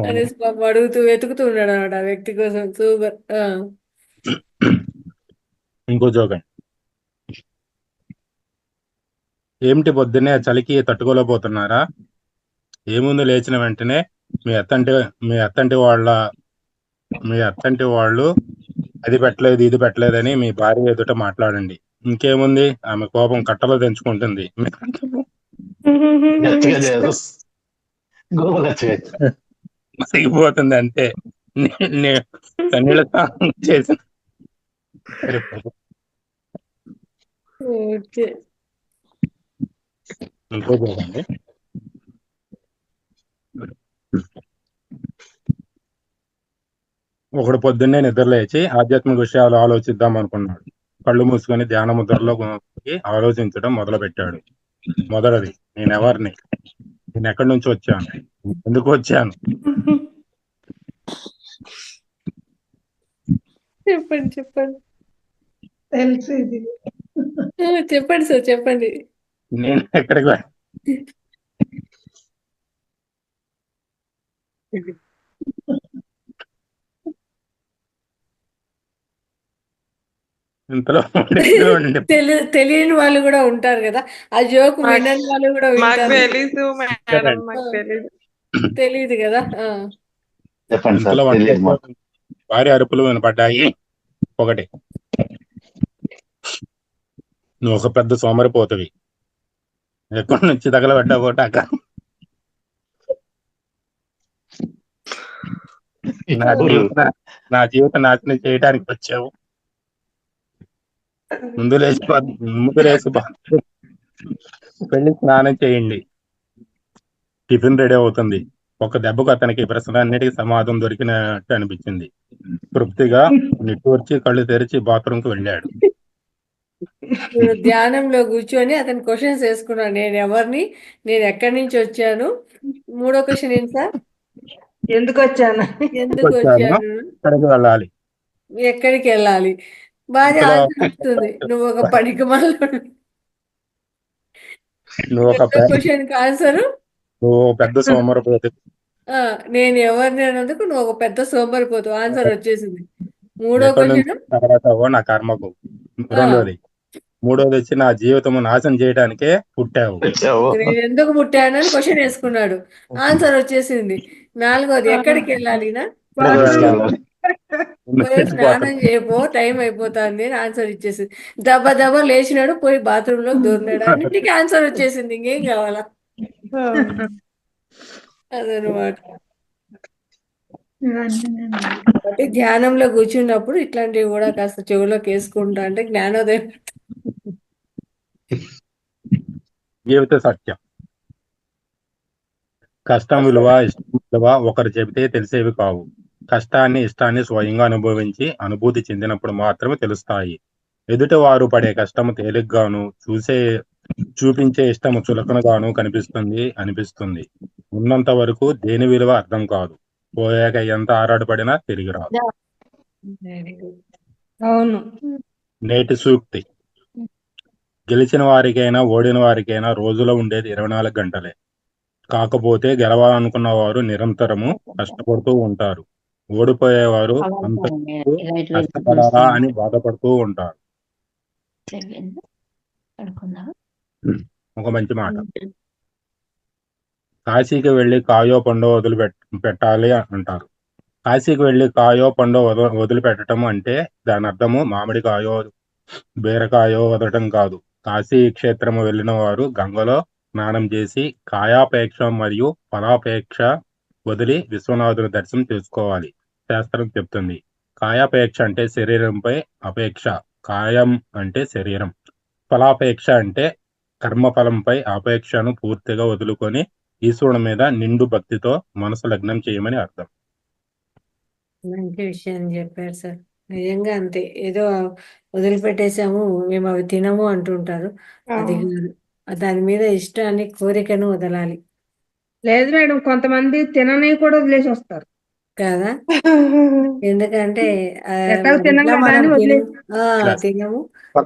అనేసి పాపం వెతుకుతున్నాడు అన్నమాట ఆ వ్యక్తి కోసం. సూపర్. ఇంకో జోక్, ఏమిటి పొద్దున్నే చలికి తట్టుకోలేకపోతున్నారా? ఏముంది, లేచిన వెంటనే మీ అత్తంటి వాళ్ళు అది పెట్టలేదు ఇది పెట్టలేదని మీ భార్య ఎదుట మాట్లాడండి. ఇంకేముంది, ఆమె కోపం కట్టలో తెంచుకుంటుంది. మసిగిపోతుంది అంతే. కన్నీళ్ళ చేసిన ఇంకో చూడండి. ఒకడు పొద్దున్నే నిద్రలేచి ఆధ్యాత్మిక విషయాలు ఆలోచిద్దాం అనుకున్నాడు. కళ్ళు మూసుకొని ధ్యాన ముద్రలో ఆలోచించడం మొదలు పెట్టాడు. మొదటిది, నేనెవరిని? నేను ఎక్కడి నుంచి వచ్చాను? ఎందుకు వచ్చాను? చెప్పండి తెలుసు ఇది. చెప్పండి సార్, చెప్పండి. నేను ఎక్కడికి ఇంతలో తెలియని వాళ్ళు కూడా ఉంటారు కదా, ఆ జోక్ వినని వాళ్ళు కూడా మాకు వింటారు. తెలీదు మేడం, మాకు తెలీదు. తెలియదు కదా. చెప్పండి సార్. ఇంతలో తెలియదు మాకు. భారీ అరుపులు వినపడ్డాయి. ఒకటి, నువ్వు ఒక పెద్ద సోమరిపోతువి, ఎక్కడి నుంచి తగలబడ్డావు కోటాక, నా జీవితం నాశనం చేయడానికి వచ్చావు, ముందు లేచి వెళ్ళి స్నానం చేయండి, టిఫిన్ రెడీ అవుతుంది. ఒక దెబ్బకు అతనికి ప్రశ్నలన్నిటికీ సమాధానం దొరికినట్టు అనిపించింది. తృప్తిగా నిట్టూర్చి కళ్ళు తెరిచి బాత్రూంకి వెళ్ళాడు. ధ్యానంలో కూర్చొని అతను క్వశ్చన్స్ వేసుకున్నాడు. నేను ఎవరిని, నేను ఎక్కడి నుంచి వచ్చాను, మూడో క్వశ్చన్ ఏంటి సార్, ఎందుకు వచ్చాను, ఎక్కడికి వెళ్ళాలి, ఎక్కడికి వెళ్ళాలి. భార్య ఆన్సర్ ఇస్తుంది, నువ్వు ఒక పనికిమాలిన. క్వశ్చన్ కి ఆన్సర్, నువ్వు పెద్ద సోమరిపోతు. నేను ఎవరిని అన్నందుకు నువ్వు ఒక పెద్ద సోమరిపోతు. ఆన్సర్ వచ్చేసింది. మూడో క్వశ్చన్, నా కర్మకు. మూడోది వచ్చి, నా జీవితం నాశనం చేయడానికే పుట్టావు, నేను ఎందుకు పుట్టానని క్వశ్చన్ వేసుకున్నాడు. ఆన్సర్ వచ్చేసింది. నాలుగోది, ఎక్కడికి వెళ్ళాలి, స్నానం చేయపో, టైం అయిపోతుంది అని ఆన్సర్ ఇచ్చేసింది. దెబ్బ లేచినాడు, పోయి బాత్రూమ్ లో దూరినాడు. అన్నింటికి ఆన్సర్ వచ్చేసింది. ఇంకేం కావాలా, అదనమాట. కాబట్టి ధ్యానంలో కూర్చున్నప్పుడు ఇట్లాంటివి కూడా కాస్త చెవులోకి వేసుకుంటా అంటే జ్ఞానోదయం. జీవిత సత్యం. కష్టం విలువ, ఇష్టం విలువ ఒకరు చెబితే తెలిసేవి కావు. కష్టాన్ని, ఇష్టాన్ని స్వయంగా అనుభవించి అనుభూతి చెందినప్పుడు మాత్రమే తెలుస్తాయి. ఎదుటి వారు పడే కష్టము తేలిగ్గాను, చూపించే ఇష్టము చులకనగాను అనిపిస్తుంది. ఉన్నంత వరకు దేని విలువ అర్థం కాదు. పోయాక ఎంత ఆరాటపడినా తిరిగి రాదు. అవును. నేటి సూక్తి. గెలిచిన వారికైనా ఓడిన వారికైనా రోజులో ఉండేది 24 గంటలే. కాకపోతే గెలవాలనుకున్న వారు నిరంతరము కష్టపడుతూ ఉంటారు. ఓడిపోయేవారు అంత కష్టపడాలా అని బాధపడుతూ ఉంటారు. ఒక మంచి మాట. కాశీకి వెళ్ళి కాయో పండో పెట్టాలి అంటారు. కాశీకి వెళ్ళి కాయో పండో వదిలిపెట్టడం అంటే దాని అర్థము మామిడి కాయో బీరకాయో వదలటం కాదు. కాశీ క్షేత్రము వెళ్ళిన వారు గంగలో స్నానం చేసి కాయాపేక్ష మరియు ఫలాపేక్ష వదిలి విశ్వనాథుని దర్శనం చేసుకోవాలి. శాస్త్రం చెప్తుంది. కాయాపేక్ష అంటే శరీరంపై అపేక్ష, కాయం అంటే శరీరం. ఫలాపేక్ష అంటే కర్మఫలంపై అపేక్షను పూర్తిగా వదులుకొని ఈశ్వరుని మీద నిండు భక్తితో మనసు లగ్నం చేయమని అర్థం. మంచి విషయాన్ని చెప్పారు సార్. నిజంగా అంతే, ఏదో వదిలిపెట్టేసాము మేము అవి తినము అంటుంటారు. అది కాదు, దాని మీద ఇష్టాన్ని, కోరికను వదలాలి. లేదు మేడం, కొంతమంది తినని కూడా వదిలేసి వస్తారు కదా. ఎందుకంటే తినము,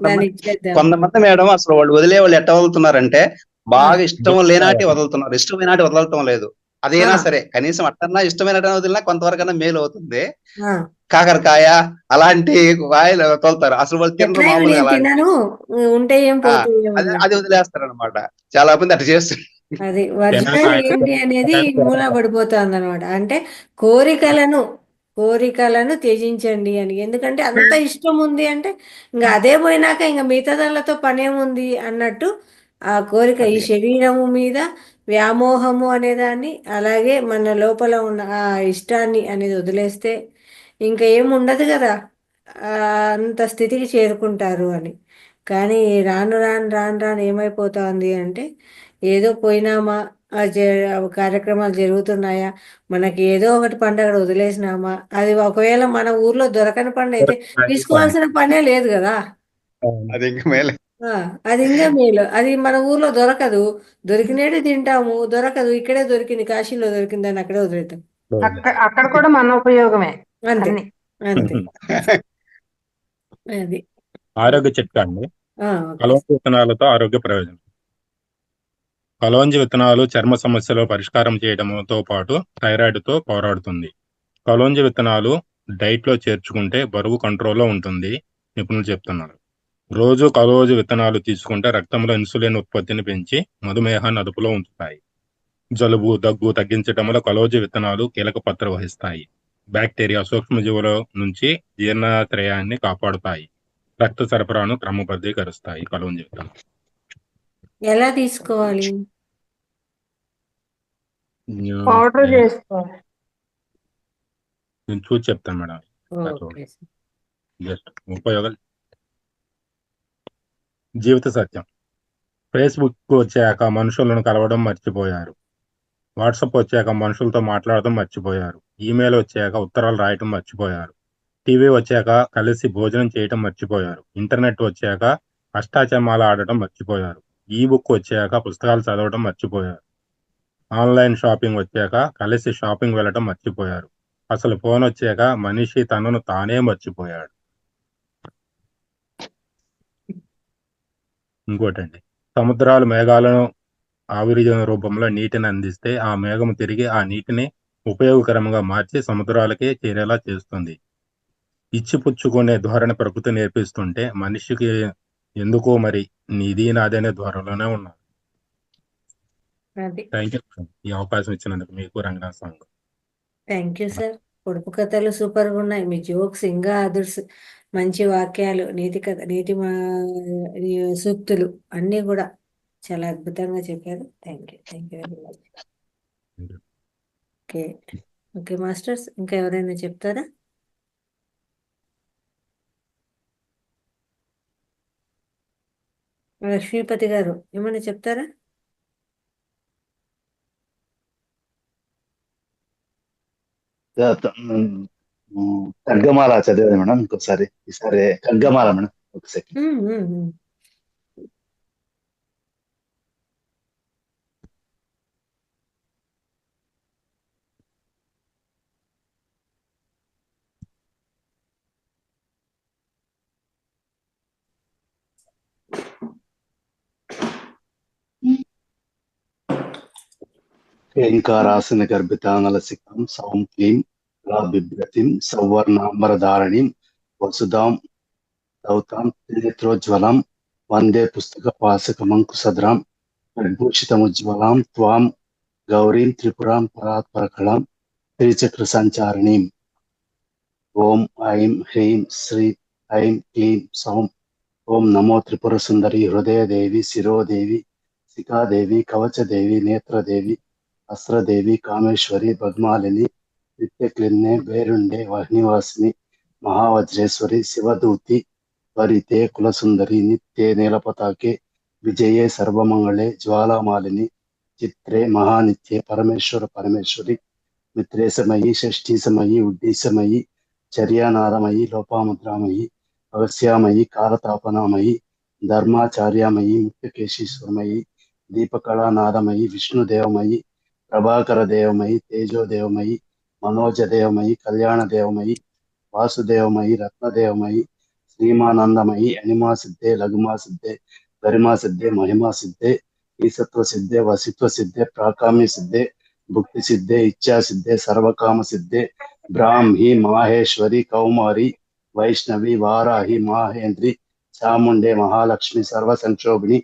దాన్ని ఇచ్చేద్దాం. కొంతమంది మేడం అసలు వాళ్ళు వదిలే వాళ్ళు ఎట్లా వదులుతున్నారంటే, బాగా ఇష్టం లేనాటి వదులుతున్నారు, ఇష్టమైనటి వదలటం లేదు. అదైనా సరే కనీసం అట్టన్నా ఇష్టమైన వదిలినా కొంతవరకన్నా మేలు అవుతుంది. కాకరకాయ అలాంటి కాయలు తోలుతారు, అసలు వాళ్ళు తినరు. మామూలుగా ఉంటే ఏం అది వదిలేస్తారు అనమాట. చాలా మంది అట్లా చేస్తారు. అది ఒరిజినల్ ఏంటి అనేది మూలా పడిపోతుంది అనమాట. అంటే కోరికలను త్యజించండి అని. ఎందుకంటే అంత ఇష్టం ఉంది అంటే ఇంకా అదే పోయినాక ఇంకా మిగతా దానిలతో పనేముంది అన్నట్టు ఆ కోరిక, ఈ శరీరము మీద వ్యామోహము అనేదాన్ని, అలాగే మన లోపల ఉన్న ఆ ఇష్టాన్ని అనేది వదిలేస్తే ఇంకా ఏముండదు కదా, అంత స్థితికి చేరుకుంటారు అని. కానీ రాను రాను రాను రాను ఏమైపోతుంది అంటే, ఏదో పోయినామా, కార్యక్రమాలు జరుగుతున్నాయా, మనకి ఏదో ఒకటి పండుగ వదిలేసినామా, అది ఒకవేళ మన ఊర్లో దొరకని పండుగ అయితే తీసుకోవాల్సిన పనే లేదు కదా. అది ఇంకా మేలు. అది మన ఊర్లో దొరకదు, దొరికినట్టు తింటాము, దొరకదు ఇక్కడే దొరికింది, కాశీలో దొరికిందని అక్కడే వదిలేతాం. అక్కడ కూడా మన ఉపయోగమే. అంతే అంతే. అది ఆరోగ్య చిట్కా అండి. కలువ విత్తనాలతో ఆరోగ్య ప్రయోజనం. కలోంజి విత్తనాలు చర్మ సమస్యలు పరిష్కారం చేయడంతో పాటు థైరాయిడ్తో పోరాడుతుంది. కలోంజి విత్తనాలు డైట్లో చేర్చుకుంటే బరువు కంట్రోల్లో ఉంటుంది నిపుణులు చెప్తున్నారు. రోజు కలోంజి విత్తనాలు తీసుకుంటే రక్తంలో ఇన్సులిన్ ఉత్పత్తిని పెంచి మధుమేహాన్ని అదుపులో ఉంచుతాయి. జలుబు దగ్గు తగ్గించడంలో కలోంజి విత్తనాలు కీలక పాత్ర వహిస్తాయి. బ్యాక్టీరియా సూక్ష్మజీవుల నుంచి జీర్ణాశయాన్ని కాపాడుతాయి. రక్త సరఫరాను క్రమబద్ధీకరిస్తాయి. కలోంజి విత్తనాలు ఎలా తీసుకోవాలి? పౌడర్ చేసుకోవాలి. నేను చూసి చెప్తాను మేడం. Okay sir. జస్ట్ ఉపయోగాలు. జీవిత సత్యం. ఫేస్బుక్ వచ్చాక మనుషులను కలవడం మర్చిపోయారు. వాట్సాప్ వచ్చాక మనుషులతో మాట్లాడడం మర్చిపోయారు. ఈమెయిల్ వచ్చాక ఉత్తరాలు రాయటం మర్చిపోయారు. టీవీ వచ్చాక కలిసి భోజనం చేయటం మర్చిపోయారు. ఇంటర్నెట్ వచ్చాక అష్టాచమ్మాలు ఆడటం మర్చిపోయారు. ఈ బుక్ వచ్చాక పుస్తకాలు చదవడం మర్చిపోయారు. ఆన్లైన్ షాపింగ్ వచ్చాక కలిసి షాపింగ్ వెళ్ళటం మర్చిపోయారు. అసలు ఫోన్ వచ్చాక మనిషి తనను తానే మర్చిపోయాడు. ఇంకోటండి, సముద్రాలు మేఘాలను ఆవిరి రూపంలో నీటిని అందిస్తే ఆ మేఘం తిరిగి ఆ నీటిని ఉపయోగకరంగా మార్చి సముద్రాలకే చేరేలా చేస్తుంది. ఇచ్చిపుచ్చుకునే ధోరణి ప్రకృతి నేర్పిస్తుంటే మనిషికి ఎందుకో మరి నీది నాదనే ధోరణిలోనే ఉన్నారు. అది థ్యాంక్ యూ ఈ అవకాశం ఇచ్చినందుకు మీకు Ranganath song. Thank you sir. పొడుపు కథలు సూపర్గా ఉన్నాయి. మీ జోక్స్ ఇంకా అదర్స్, మంచి వాక్యాలు, నీతి కథ, ఈ సూక్తులు అన్నీ కూడా చాలా అద్భుతంగా చెప్పారు. Thank you very much. Okay okay masters, ఇంకా ఎవరైనా చెప్తారా? లక్ష్మీపతి గారు ఏమైనా చెప్తారా? ఖడ్గమాల చదివాను మేడం. ఇంకోసారి ఈసారి ఖడ్గమాల మేడం. ఒక సెకండ్. ఓంకారాసన గర్భితానలసికం సౌం క్లీం బిభ్రతిం సౌవర్ణాంబరధారణిం వసుధాం దౌతాం త్రినేత్రోజ్వలం వందే పుస్తక పాశకమంకుశద్రాం ఖడ్భూషితముజ్వలాం త్వాం గౌరీం త్రిపురాం పరాత్పరకళాం త్రిచక్ర సంచారిణీం. ఓం ఐం హ్రీం శ్రీ ఐం క్లీం సౌం. ఓం నమో త్రిపుర సుందరి హృదయదేవి శిరోదేవి శిఖాదేవి కవచదేవి నేత్రదేవి అస్త్రదేవి కామేశ్వరి పద్మాలిని నిత్యక్లిన్నే బేరుండే వహ్నివాసిని మహావజ్రేశ్వరి శివదూతి వరితే కులసుందరి నిత్యే నీలపతాకే విజయే సర్వమంగళే జ్వాలామాలిని చిత్రే మహానిత్యే పరమేశ్వరి మిత్రేశమయి షష్ఠీసమయి ఉద్దీశమయి చర్యానారమయి లోపాముద్రామయి అవశ్యామయి కాలతాపనామయి ధర్మాచార్యామయి ముక్తకేశీశ్వరమయి దీపకళానాదమయి విష్ణుదేవమయి ప్రభాకర దేవమయి తేజోదేవమయి మనోజదేవమయి కళ్యాణదేవమయి వాసుదేవమయి రత్నదేవమయి శ్రీమానందమయి అనిమా సిద్ధే లఘుమా సిద్ధే గరిమా సిద్ధే మహిమా సిద్ధే ఈసత్వ సిద్ధే వసిత్వ సిద్ధే ప్రాకామ్య సిద్ధే భుక్తి సిద్ధే ఇచ్ఛా సిద్ధే సర్వకామ సిద్ధే బ్రాహ్మి మాహేశ్వరి కౌమారి వైష్ణవి వారాహి మాహేంద్రి చాముండే మహాలక్ష్మి సర్వ సంక్షోభిణి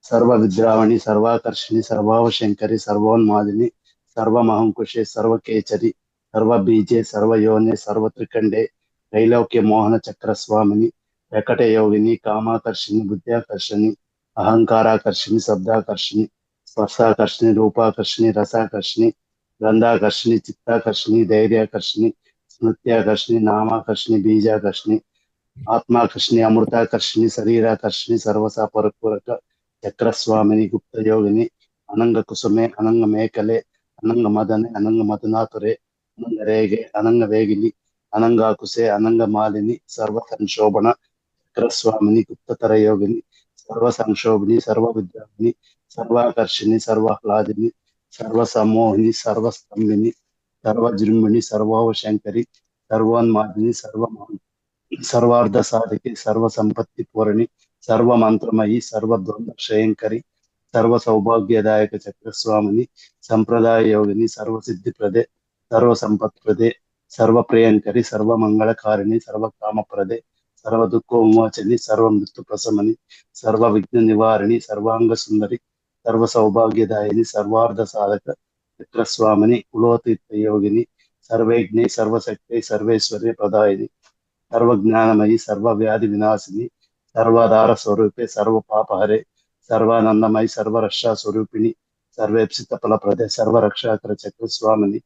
సర్వ విద్రావణి సర్వాకర్షిణి సర్వావశంకరి సర్వోన్మాదిని సర్వమహంకుషే సర్వకేచరి సర్వబీజే సర్వయోనే సర్వత్రికండే త్రైలోక్య మోహన చక్రస్వామిని వెంకటయోగిని కామాకర్షిణి బుద్ధ్యాకర్షిణి అహంకారాకర్షిణి శబ్దాకర్షిణి స్పర్శాకర్షిణి రూపాకర్షిణి రసాకర్షిణి గంధాకర్షిణి చిత్తాకర్షిణి ధైర్యాకర్షిణి స్మృత్యాకర్షిణి నామాకర్షిణి బీజాకర్షిణి ఆత్మాకర్షిణి అమృతాకర్షిణి శరీరాకర్షిణి సర్వసా పరిపూరక చక్రస్వామిని గుప్తయోగిని అనంగ కుసుమే అనంగ మేకలే అనంగ మదనే అనంగ మదనాతురే అనంగ రేగే అనంగ వేగిని అనంగాకుసే అనంగ మాలిని సర్వ సంశోభన చక్రస్వామిని గుప్తతర యోగిని సర్వ సంక్షోభిని సర్వ విద్యాని సర్వాకర్షిణి సర్వహ్లాదిని సర్వ సమోహిని సర్వస్తంభిని సర్వజృంభిణి సర్వోవశంకరి సర్వోన్మాదిని సర్వార్థ సాధికి సర్వ సంపత్తి పూరణి సర్వ మంత్రమయి సర్వ ద్వంద్వ క్షయంకరి సర్వ సౌభాగ్యదాయక చక్రస్వామిని, సంప్రదాయ యోగిని, సర్వసిద్ధి ప్రదే, సర్వ సంపత్ ప్రదే, సర్వ ప్రియంకరి, సర్వ మంగళకారిణి, సర్వ కామప్రదే, సర్వ దుఃఖోన్మోచని, సర్వ మృత్యు ప్రశమని, సర్వ విఘ్న నివారిణి, సర్వాంగ సుందరి, సర్వ సౌభాగ్యదాయిని, సర్వార్థ సాధక చక్రస్వామిని, కులోతీర్థ యోగిని, సర్వజ్ఞి, సర్వశక్తి, సర్వేశ్వర్య ప్రదాయిని, సర్వజ్ఞానమయి, సర్వవ్యాధి వినాశిని, సర్వాధార స్వరూపే, సర్వ పాపహరే, సర్వానందమయి, సర్వరక్షా స్వరూపిణి, సర్వేప్సిత ఫలప్రదే, సర్వరక్షాకర చక్రస్వామిని,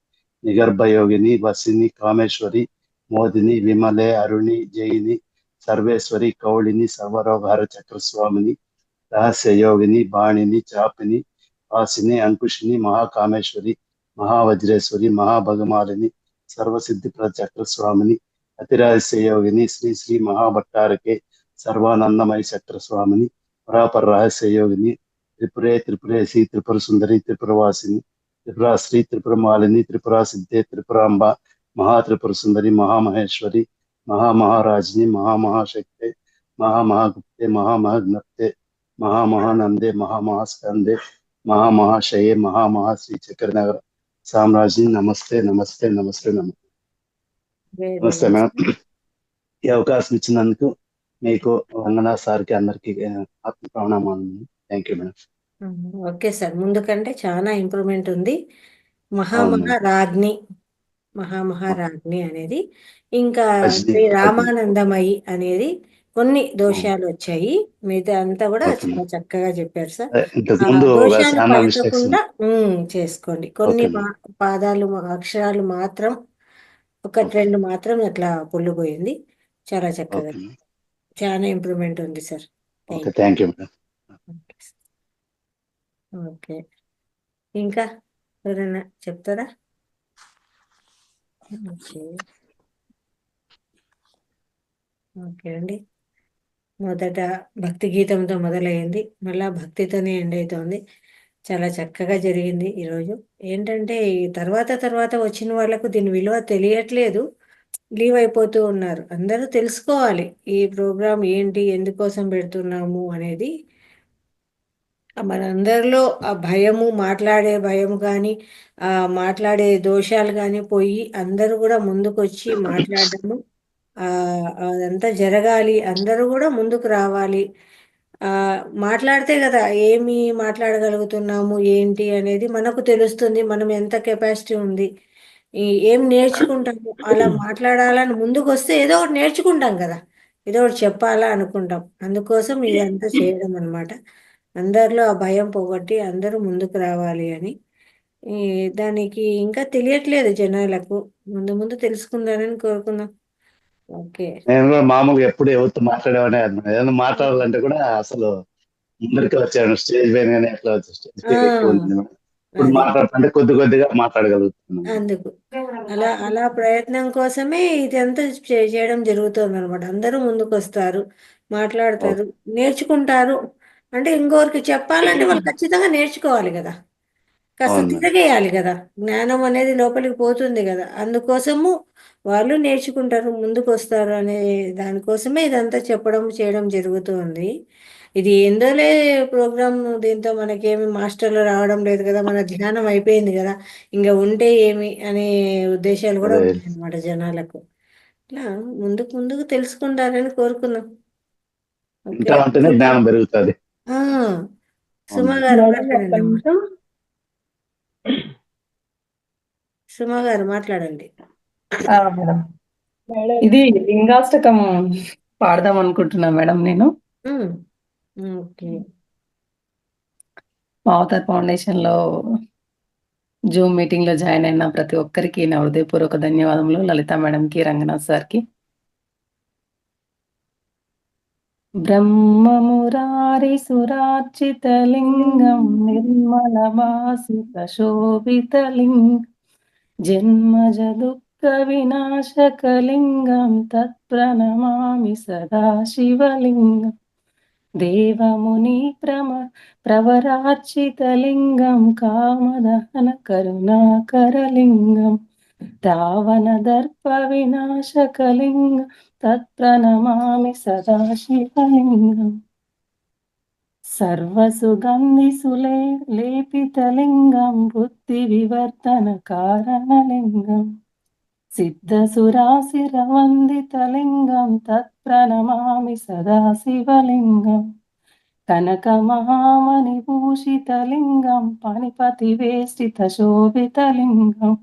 నిగర్భయోగిని, వసిని, కామేశ్వరి, మోదిని, విమలే, అరుణి, జయిని, సర్వేశ్వరి, కౌళిని, సర్వరోగహర చక్రస్వామిని, రహస్యయోగిని, బాణిని, చాపిని, వాసిని, అంకుశిని, మహాకామేశ్వరి, మహావజ్రేశ్వరి, మహాభగమాలిని, సర్వసిద్ధి చక్రస్వామిని, అతిరహస్య యోగిని, శ్రీ శ్రీ మహాభట్టారకే, సర్వానందమయ చక్రస్వామిని, పరాపర రహస్య యోగిని, త్రిపురే త్రిపురేసి, త్రిపుర సుందరి, త్రిపురవాసిని, త్రిపురాశ్రీ, త్రిపురమాలిని, త్రిపురా సిద్ధే, త్రిపురాంబ, మహాత్రిపుర సుందరి, మహామహేశ్వరి, మహామహారాజిని, మహామహాశక్తే, మహామహాగుప్తే, మహామహాజ్ఞప్తే, మహామహానందే, మహామహాస్కందే, మహామహాశయే, మహామహాశ్రీ చక్రనగర సామ్రాజ్ని, నమస్తే నమస్తే నమస్తే నమస్తే. నమస్తే మేడం. ఈ అవకాశం ఇచ్చినందుకు మీకు రంగనాథ్ సార్కి అందరికి ఆత్మ ప్రణామాలు. Thank you madam. Okay sir, ముందు కంటే చాలా ఇంప్రూవ్మెంట్ ఉంది. అవును మేడం. మహామహారాజ్ని అనేది, ఇంకా రజనీ శ్రీ రామానందమయి అనేది కొన్ని దోషాలు వచ్చాయి. మిగతా అంతా కూడా ఓకే చాలా మేడం. చక్కగా చెప్పారు సార్. ఇంతకు ఆ ముందు దోషాలు చాలా మిస్టేక్స్ పలకకుండా చేసుకోండి. కొన్ని ఓకే మేడం. పాదాలు అక్షరాలు మాత్రం ఒకటి రెండు మాత్రం అట్లా పొల్లుపోయింది. చాలా చక్కగా, ఓకే మేడం. చాలా ఇంప్రూవ్మెంట్ ఉంది sir. Okay, thank you madam. Okay, ఇంకా ఎవరైనా చెప్తారా? ఓకే అండి, మొదట భక్తి గీతంతో మొదలైంది, మళ్ళా భక్తితోనే ఎండ్ అవుతోంది. చాలా చక్కగా జరిగింది ఈరోజు. ఏంటంటే ఈ తర్వాత వచ్చిన వాళ్ళకు దీని విలువ తెలియట్లేదు, లీవ్ అయిపోతూ ఉన్నారు. అందరూ తెలుసుకోవాలి ఈ ప్రోగ్రాం ఏంటి, ఎందుకోసం పెడుతున్నాము అనేది. మనందరిలో ఆ భయము, మాట్లాడే భయం కానీ, మాట్లాడే దోషాలు కానీ పోయి అందరూ కూడా ముందుకొచ్చి మాట్లాడడము, అదంతా జరగాలి. అందరూ కూడా ముందుకు రావాలి. మాట్లాడితే కదా ఏమి మాట్లాడగలుగుతున్నాము ఏంటి అనేది మనకు తెలుస్తుంది. మనం ఎంత కెపాసిటీ ఉంది, ఏం నేర్చుకుంటాము. అలా మాట్లాడాలని ముందుకు వస్తే ఏదో ఒకటి నేర్చుకుంటాం కదా, ఏదో ఒకటి చెప్పాలా అనుకుంటాం. అందుకోసం ఇదంతా చేయడం అనమాట. అందరిలో ఆ భయం పోగొట్టి అందరూ ముందుకు రావాలి అని. దానికి ఇంకా తెలియట్లేదు జనాలకు, ముందు ముందు తెలుసుకుందానని కోరుకుందాం. ఓకే, నేను కూడా మామూలుగా ఎప్పుడు ఎవరితో మాట్లాడేవాడే కాదు మేడం. ఏదైనా మాట్లాడాలంటే కూడా అసలు ముందరికి వచ్చాను, స్టేజ్ పైన కానీ ఎట్లా వచ్చి స్టేజ్ ఫియర్ ఎక్కువ ఉంది మేడం. ఇప్పుడు మాట్లాడుతుంటే కొద్దిగా మాట్లాడగలుగుతున్నాను. అందుకు అలా ప్రయత్నం కోసమే ఇదంతా చేయడం జరుగుతుంది అనమాట. అందరూ ముందుకు వస్తారు, మాట్లాడతారు, నేర్చుకుంటారు. అంటే ఇంకొకరికి చెప్పాలంటే వాళ్ళు ఖచ్చితంగా నేర్చుకోవాలి కదా, కాస్త తిరగేయాలి కదా, జ్ఞానం అనేది లోపలికి పోతుంది కదా. అందుకోసము వాళ్ళు నేర్చుకుంటారు, ముందుకు వస్తారు అనే దానికోసమే ఇదంతా చెప్పడం చేయడం జరుగుతుంది. ఇది ఏందోలే ప్రోగ్రామ్, దీంతో మనకేమి మాస్టర్లు రావడం లేదు కదా, మన ధ్యానం అయిపోయింది కదా, ఇంకా ఉంటే ఏమి అనే ఉద్దేశాలు కూడా ఉన్నాయి అన్నమాట జనాలకు. ఇట్లా ముందుకు తెలుసుకుంటారని కోరుకుందాం. ఓకే, జ్ఞానం పెరుగుతుంది. సుమా గారు మాట్లాడండి. సుమా గారు మాట్లాడండి. మేడం, ఇది లింగాష్టకం పాడదాం అనుకుంటున్నా మేడం నేను. ఓకే, అవతార్ ఫౌండేషన్ లో జూమ్ మీటింగ్ లో జాయిన్ అయిన ప్రతి ఒక్కరికి నా హృదయపూర్వక ధన్యవాదములు. లలిత మేడం కి, రంగనాథ్ సార్ కి. బ్రహ్మమురారి సురార్చితలింగం నిర్మల భాసిత శోభితలింగం జన్మజ దుఃఖ వినాశకలింగం తత్ప్రణమామి సదా శివలింగం దేవముని ప్రవరార్చితలింగం కామదహన కరుణాకరలింగం రావణ దర్ప వినాశకలింగం తత్ప్రణమామి సదా శివలింగం సర్వసుగంధిసులే లేపితలింగం బుద్ధి వివర్తన కారణలింగం సిద్ధసురాశిరవందితలింగం తత్ప్రణమామి సదాశివలింగం కనకమహామణిభూషితలింగం పనిపతివేష్టిత శోభితలింగం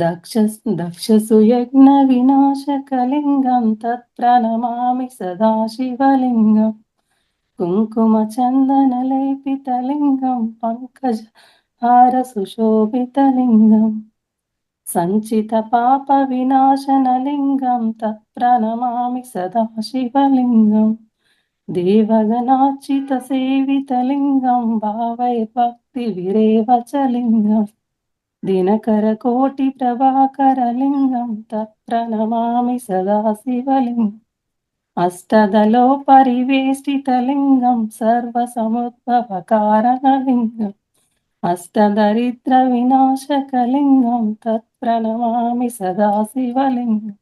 దక్షసుయజ్ఞ వినాశకలింగం తత్ప్రణమామి సదాశివలింగం కుంకుమచందనలేపితలింగం పంకజహార సుశోభితలింగం సంచిత పాప వినాశనలింగం తత్ప్రణమామి సదాశివలింగం దేవగణార్చిత సేవితలింగం భావైర్భక్తి విరేవచలింగం దినకర కోటి ప్రభాకరలింగం తత్ప్రణమామి సదాశివలింగం అష్టదలో పరివేష్టితలింగం సర్వసముద్భవకారణలింగం అష్టదరిద్ర వినాశకలింగం తత్ప్రణమామి సదాశివలింగం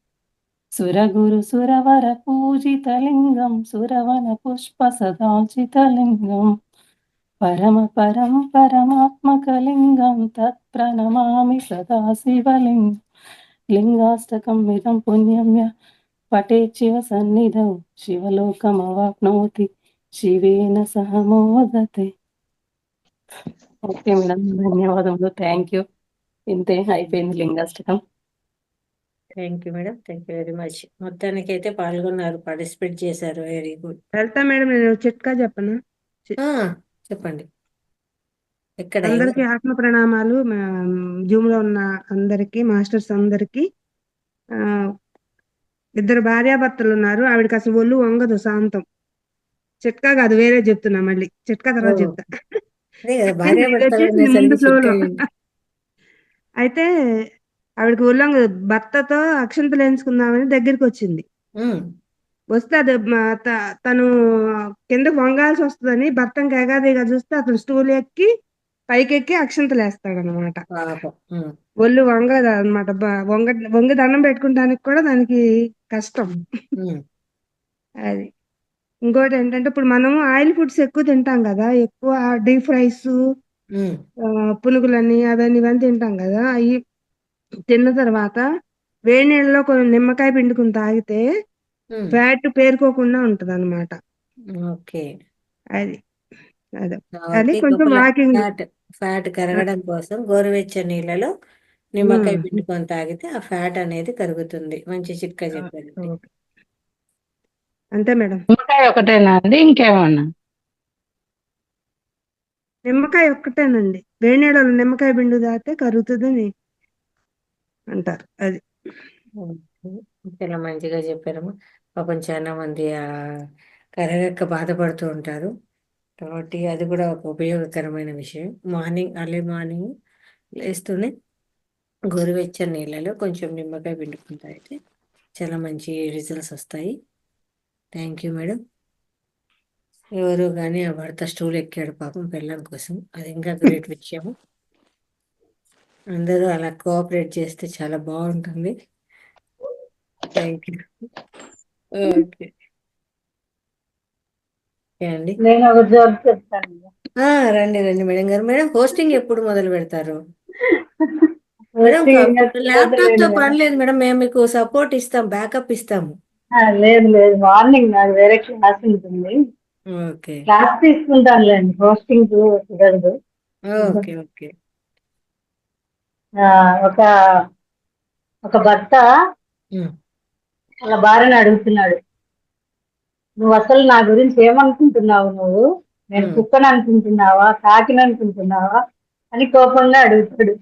సురగురు సురవర పూజితలింగం సురవన పుష్ప సదాచితలింగం పరమాత్మకలింగం తత్ప్రణమామి సదాశివలింగం లింగాష్టకం ఇదం పుణ్యమ్య పఠేచ్చివ సన్నిధౌ శివలోకమవాప్నోతి శివేన సహ మోదతే. ఓకే మేడం, ధన్యవాదములు. Thank you. ఇంతే, అయిపోయింది Lingashtakam. Thank you madam, thank you very much. మొత్తానికి అయితే పాల్గొన్నారు, పార్టిసిపేట్ చేశారు. Very good. లలిత మేడం, నేను చిట్కా చెప్పనా? చెప్పండి. ఎక్కడ అందరికి ఆత్మ ప్రణామాలు. జూమ్ లో ఉన్న అందరికి, మాస్టర్స్ అందరికి. ఇద్దరు భార్యాభర్తలు ఉన్నారు, ఆవిడకి అసలు ఒళ్ళు వంగదు, శాంతం. చిట్కా కాదు, వేరే చెప్తున్నా, మళ్ళీ చిట్కా తర్వాత చెప్తా. ముందు ఫ్లోలో అయితే ఆవిడకి ఒళ్ళంగదు. భర్తతో అక్షంతలు వేయించుకుందామని దగ్గరికి వచ్చింది. వస్తే అది తను కిందకు వంగాల్సి వస్తుందని భర్తకి ఎగాదిగా చూస్తే అతను స్టూల్ ఎక్కి పైకెక్కి అక్షంతలు వేస్తాడు అనమాట. ఒళ్ళు వంగదు అనమాట. వంగి దండం పెట్టుకుంటానికి కూడా దానికి కష్టం. అది ఇంకోటి ఏంటంటే, ఇప్పుడు మనం ఆయిల్ ఫుడ్స్ ఎక్కువ తింటాం కదా, ఎక్కువ డీప్ ఫ్రైస్, పునుగులని అవన్నీ ఇవన్నీ తింటాం కదా. అవి తిన్న తర్వాత వేడి నీళ్ళలో కొంచెం నిమ్మకాయ పిండుకుని తాగితే ఫ్యాట్ పేరుకోకుండా ఉంటది అనమాట. అది కొంచెం వాకింగ్. ఫ్యాట్ కరగడం కోసం గోరువెచ్చని నీళ్ళలో నిమ్మకాయ పిండుకొని తాగితే ఆ ఫ్యాట్ అనేది కరుగుతుంది. మంచి చిట్కా చెప్పారు. అంతే మేడం. నిమ్మకాయ ఒకటేనా అండి, ఇంకేమన్నా? నిమ్మకాయ ఒక్కటేనండి. వేడి నీళ్ళలో నిమ్మకాయ పిండు తాగితే కరుగుతుందని అంటారు. అది చాలా మంచిగా చెప్పారమ్మా. పాపం చాలా మంది కరగక్క బాధపడుతూ ఉంటారు కాబట్టి అది కూడా ఒక ఉపయోగకరమైన విషయం. అర్లీ మార్నింగ్ లేస్తూనే గోరువెచ్చని నీళ్ళలో కొంచెం నిమ్మకాయ పిండుకుంటా అయితే చాలా మంచి రిజల్ట్స్ వస్తాయి. Thank you madam. ఎవరు కానీ ఆ భర్త స్టూల్ ఎక్కాడు పాపం పెళ్ళం కోసం, అది ఇంకా గ్రేట్ విషయం. అందరూ అలా కోఆపరేట్ చేస్తే చాలా బాగుంటుంది. Thank you. ఓకే అండి, నేను ఒక జోక్ చెప్తాను. రండి మేడం గారు. మేడం హోస్టింగ్ ఎప్పుడు మొదలు పెడతారు మేడం? ల్యాప్టాప్ తో పని లేదు మేడం, మేము మీకు సపోర్ట్ ఇస్తాం, బ్యాకప్ ఇస్తాము. లేదు, మార్నింగ్ నాకు వేరే క్లాస్ ఉంటుంది. క్లాస్ తీసుకుంటానులేండి, హోస్టింగ్ కుదరదు. ఓకే. ఒక భర్త వాళ్ళ భార్యను అడుగుతున్నాడు, నువ్వు అసలు నా గురించి ఏమనుకుంటున్నావు? నేను కుక్కను అనుకుంటున్నావా, కాకిని అనుకుంటున్నావా అని కోపంగా అడుగుతాడు.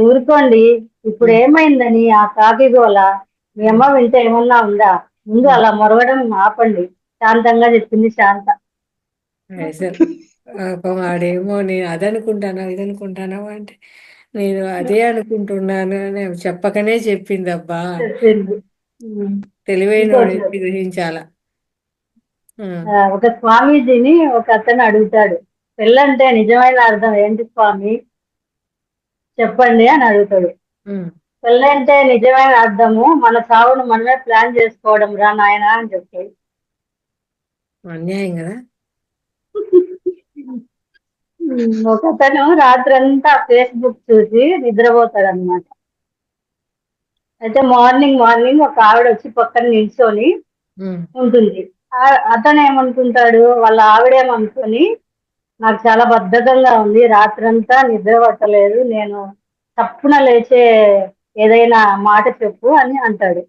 ఊరుకోండి, ఇప్పుడు ఏమైందని ఆ కాకి గోల మీ అమ్మ వింటే ఏమన్నా ఉందా? ముందు అలా మొరగడం ఆపండి, శాంతంగా చెప్పింది శాంత. వాడేమో నేను అదనుకుంటానా ఇదనుకుంటానా అంటే నేను అదే అనుకుంటున్నాను అని చెప్పకనే చెప్పింది. అబ్బా, తెలివైన గ్రహించాలా. ఒక స్వామీజీని ఒక అతను అడుగుతాడు, పెళ్ళంటే నిజమైన అర్థం ఏంటి స్వామి చెప్పండి అని అడుగుతాడు. పెళ్ళంటే నిజమైన అర్థము మన చావును మనమే ప్లాన్ చేసుకోవడం రా నాయన అని చెప్తాడు. అన్యాయం కదా. ఒకతను రాత్రంతా ఫేస్బుక్ చూసి నిద్రపోతాడు అనమాట. అయితే మార్నింగ్ ఒక ఆవిడ వచ్చి పక్కన నిల్చొని ఉంటుంది. అతను ఏమనుకుంటాడు, వాళ్ళ ఆవిడేమనుకొని నాకు చాలా బద్ధకంగా ఉంది, రాత్రంతా నిద్ర పట్టలేదు, నేను తప్పున లేచే ఏదైనా మాట చెప్పు అని అంటాడు.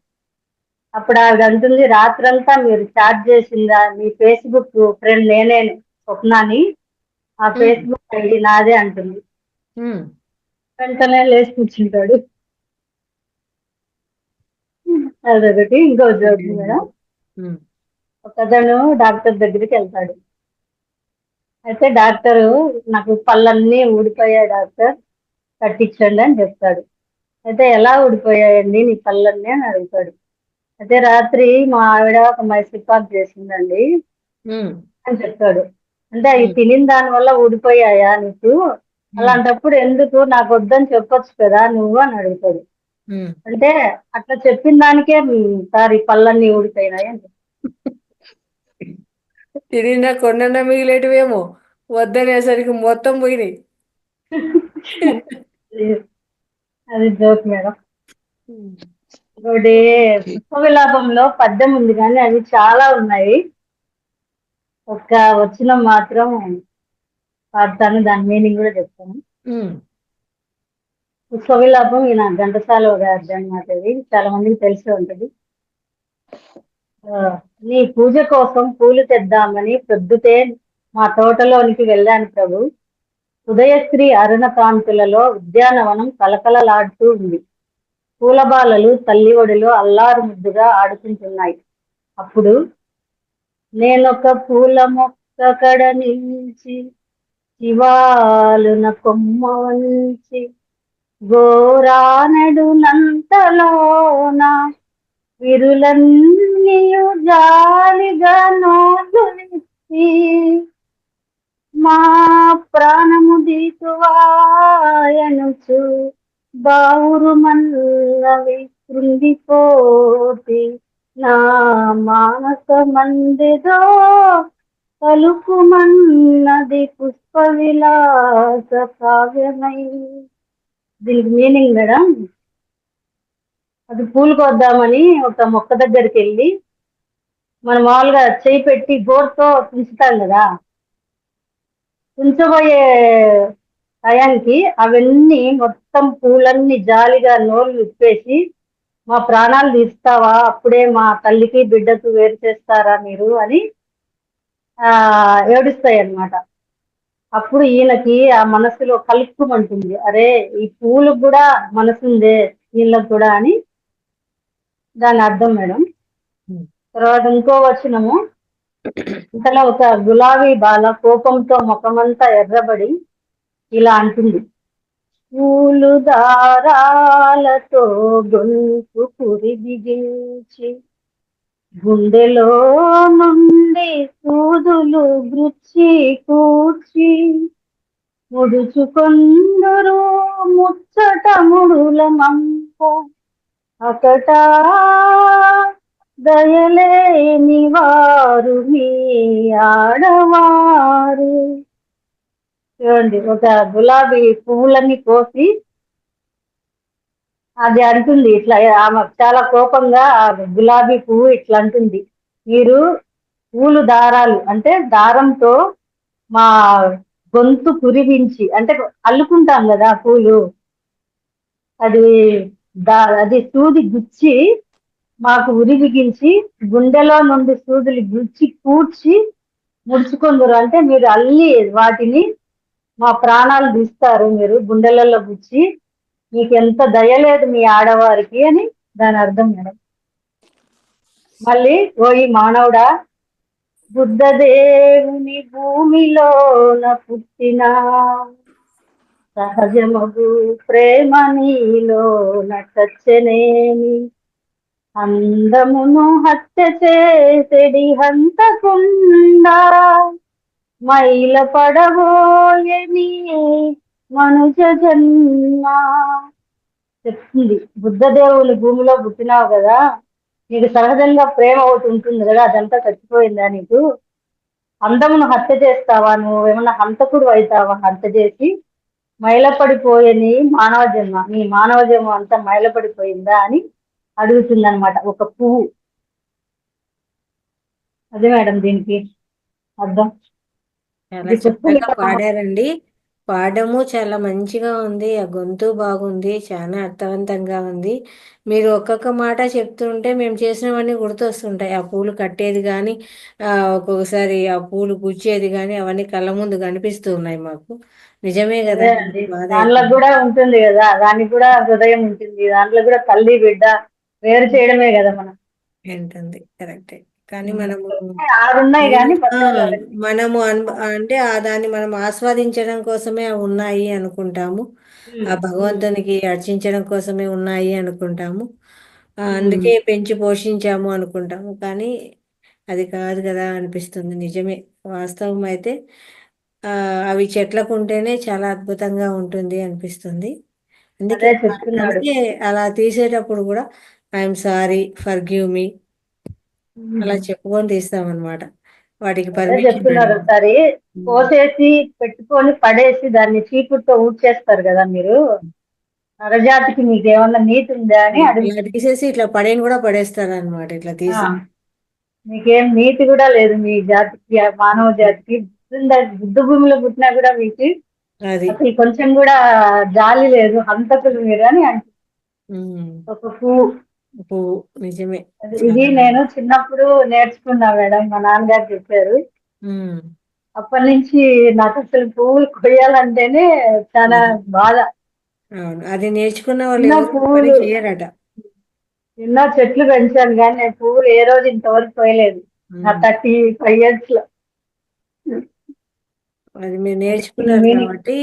అప్పుడు ఆవిడ అంటుంది, రాత్రంతా మీరు చాట్ చేసిందా మీ ఫేస్బుక్ ఫ్రెండ్ నేనే స్వప్నాని, ఆ ఫేస్బుక్ ఐడి నాదే అంటుంది. వెంటనే లేచి కూర్చుంటాడు. అదొకటి. ఇంకో జోక్ మేడం. ఒకతను డాక్టర్ దగ్గరికి వెళ్తాడు. అయితే డాక్టరు, నాకు పళ్ళన్నీ ఊడిపోయాయి డాక్టర్, కట్టించండి అని చెప్తాడు. అయితే ఎలా ఊడిపోయాయండి నీ పళ్ళన్నీ అని అడుగుతాడు. అయితే రాత్రి మా ఆవిడ ఒక మైసూర్పాక్ చేసిందండి అని చెప్తాడు. అంటే అవి తినిన దాని వల్ల ఊడిపోయాయా నీకు, అలాంటప్పుడు ఎందుకు నాకు వద్దని చెప్పొచ్చు కదా నువ్వు అని అడుగుతాడు. అంటే అట్లా చెప్పిన దానికే సార్ ఈ పళ్ళన్నీ ఊడిపోయినాయి అని. తిరిగిన కొన్న మిగిలేటివేమో, వద్దనేసరికి మొత్తం పోయినాయి. అది జోక్ మేడం. ఇంకోటి పుష్ప విలాపంలో పద్యం ఉంది కానీ అవి చాలా ఉన్నాయి. ఒక్క వచ్చిన మాత్రం పాడతాను, దాని మీనింగ్ కూడా చెప్తాను. పుష్ప విలాపం ఈయన ఘంటసాల గారిది అన్నమాట. ఇది చాలా మందికి తెలిసి ఉంటది. నీ పూజ కోసం పూలు తెద్దామని ప్రొద్దుతే మా తోటలోనికి వెళ్ళాను ప్రభు. ఉదయశ్రీ అరుణకాంతులలో ఉద్యానవనం కలకలలాడుతూ ఉంది. పూలబాలలు తల్లి ఒడిలో అల్లారు ముద్దుగా ఆడుకుంటున్నాయి. అప్పుడు నేనొక పూల మొక్క కడ నిలిచి శివాలున కొమ్మ వంచి గోరానడు నంతలోన విరులన్నీయు జాలిగా నోలునిచ్చి మా ప్రాణము దీతువాయనుచు బావురు మల్లవి కృంగిపోతి నా మానస మందిదో పలుకుమన్నది పుష్ప విలాస కావ్యమై. దీనికి మీనింగ్ మేడం, అది పూలు కొద్దామని ఒక మొక్క దగ్గరికి వెళ్ళి మనం మామూలుగా చేయి పెట్టి గోరుతో తుంచుతాం కదా, తుంచబోయే టయానికి అవన్నీ మొత్తం పూలన్నీ జాలిగా నోరు విప్పేసి మా ప్రాణాలు తీస్తావా, అప్పుడే మా తల్లికి బిడ్డకు వేరు చేస్తారా మీరు అని ఏడుస్తాయి అన్నమాట. అప్పుడు ఈయనకి ఆ మనసులో కలుపుమంటుంది, అరే ఈ పూలకు కూడా మనసుందే వీళ్ళకు కూడా అని దాని అర్థం మేడం. తర్వాత ఇంకో వచనము, ఇంతలో ఒక గులాబీ బాల కోపంతో ముఖమంతా ఎర్రబడి ఇలా అంటుంది, పూలు దారాలతో గొంతు పురి బిగించి గుండెలో నుండి సూదులు గుచ్చి కూర్చి ముడుచుకొందరు ముచ్చట ముడుల మంప అకట దయలేని వారు మీ ఆడవారు. చూడండి, ఒక గులాబీ పువ్వులన్నీ కోసి అది అంటుంది ఇట్లా, ఆమె చాలా కోపంగా ఆ గులాబీ పువ్వు ఇట్లా అంటుంది, మీరు పూలు దారాలు అంటే దారంతో మా గొంతు కురిపించి, అంటే అల్లుకుంటాం కదా పూలు, అది అది సూది గుచ్చి మాకు ఉరి బిగించి గుండెలో నుండి సూదులు గుచ్చి కూర్చి ముడుచుకుందరు, అంటే మీరు అల్లి వాటిని మా ప్రాణాలు తీస్తారు, మీరు గుండెలలో గుచ్చి, మీకు ఎంత దయలేదు మీ ఆడవారికి అని దాని అర్థం మేడం. మళ్ళీ ఓయి మానవుడా, బుద్ధదేవుని భూమిలోన పుట్టిన సహజమగు ప్రేమ నీలోన చచ్చనేమి, అందమును హత్య చేసెడి హంతకుండా మైల పడబోయని మనుజ జన్మ. చెప్తుంది, బుద్ధదేవుని భూమిలో పుట్టినావు కదా, నీకు సహజంగా ప్రేమ ఒకటి ఉంటుంది కదా, అదంతా చచ్చిపోయిందా నీకు, అందమును హత్య చేస్తావా, నువ్వు ఏమన్నా హంతకుడు అవుతావా, హత్య చేసి మైలపడిపోయే నీ మానవ జన్మ అంతా మైలపడిపోయిందా అని అడుగుతుంది అనమాట ఒక పువ్వు. అదే మేడం దీనికి అర్థం. చాలా ఇది చక్కగా పుష్ప పాడారండి. పాడము చాలా మంచిగా ఉంది. ఆ గొంతు బాగుంది. చాలా అర్థవంతంగా ఉంది. మీరు ఒక్కొక్క మాట చెప్తుంటే మేము చేసినవన్నీ గుర్తొస్తుంటాయి. ఆ పూలు కట్టేది కానీ, ఒక్కొక్కసారి ఆ పూలు గుచ్చేది కానీ అవన్నీ కళ్ళ ముందు కనిపిస్తూ ఉన్నాయి మాకు. నిజమే కదా, అదే అండి, బాధ దాంట్లో అవుతుంది. కూడా ఉంటుంది కదా, దానికి కూడా హృదయం ఉంటుంది, దాంట్లో కూడా తల్లి బిడ్డ వేరు చేయడమే కదా మనం. ఏంటంది కరెక్టే. కానీ మనము ఆరున్నాయి కానీ ఆ, బతకాలి. మనము అంటే దాన్ని మనం ఆస్వాదించడం కోసమే అవి ఉన్నాయి అనుకుంటాము. ఆ భగవంతునికి అర్చించడం కోసమే ఉన్నాయి అనుకుంటాము. అందుకే పెంచి పోషించాము అనుకుంటాము. కానీ అది కాదు కదా అనిపిస్తుంది. నిజమే, వాస్తవం అయితే అవి చెట్లకు ఉంటేనే చాలా అద్భుతంగా ఉంటుంది అనిపిస్తుంది. అందుకే అదే చెప్తున్నాడు. అందుకే అలా తీసేటప్పుడు కూడా ఐఎమ్ సారీ, ఫర్గివ్ మీ అలా చెప్పుకొని తీస్తామన్నమాట. వాటికి అదే పర్మిషన్ చెప్తున్నారు. అడిగి. ఒకసారి కోసేసి పెట్టుకొని పడేసి దాన్ని చీపురుతో ఊడ్చేస్తారు కదా మీరు, నరజాతికి మీకేమన్నా నీతి ఉందా అని ఇలా అడుగుతుంది. తీసేసి ఇట్లా పడేని కూడా పడేస్తారు అనమాట. ఇట్లా తీసి మీకేం నీతి కూడా లేదు మీ జాతికి, మానవ జాతికి. బుద్ధ భూమిలో పుట్టినా కూడా మీకు అది అసలు కొంచెం కూడా జాలి లేదు, హంతకులు మీరు అని అంటుంది ఒక పువ్వు. పువ్వు. నిజమే. ఇది నేను చిన్నప్పుడు నేర్చుకున్నా మేడం, మా నాన్నగారు చెప్పారు. అప్పటి నుంచి నాకు అసలు పువ్వులు కొయ్యాలంటేనే చాలా బాధ. అవును, అది నేర్చుకున్న వాళ్ళు ఎన్నో ఎవరు పని పువ్వులు, చేయరట. ఎన్నో చెట్లు పెంచాను కానీ నేను పువ్వులు ఏ రోజు ఇంతవరకు కొయ్యలేదు నా 35 years లో. అది మీరు నేర్చుకున్నారు కాబట్టి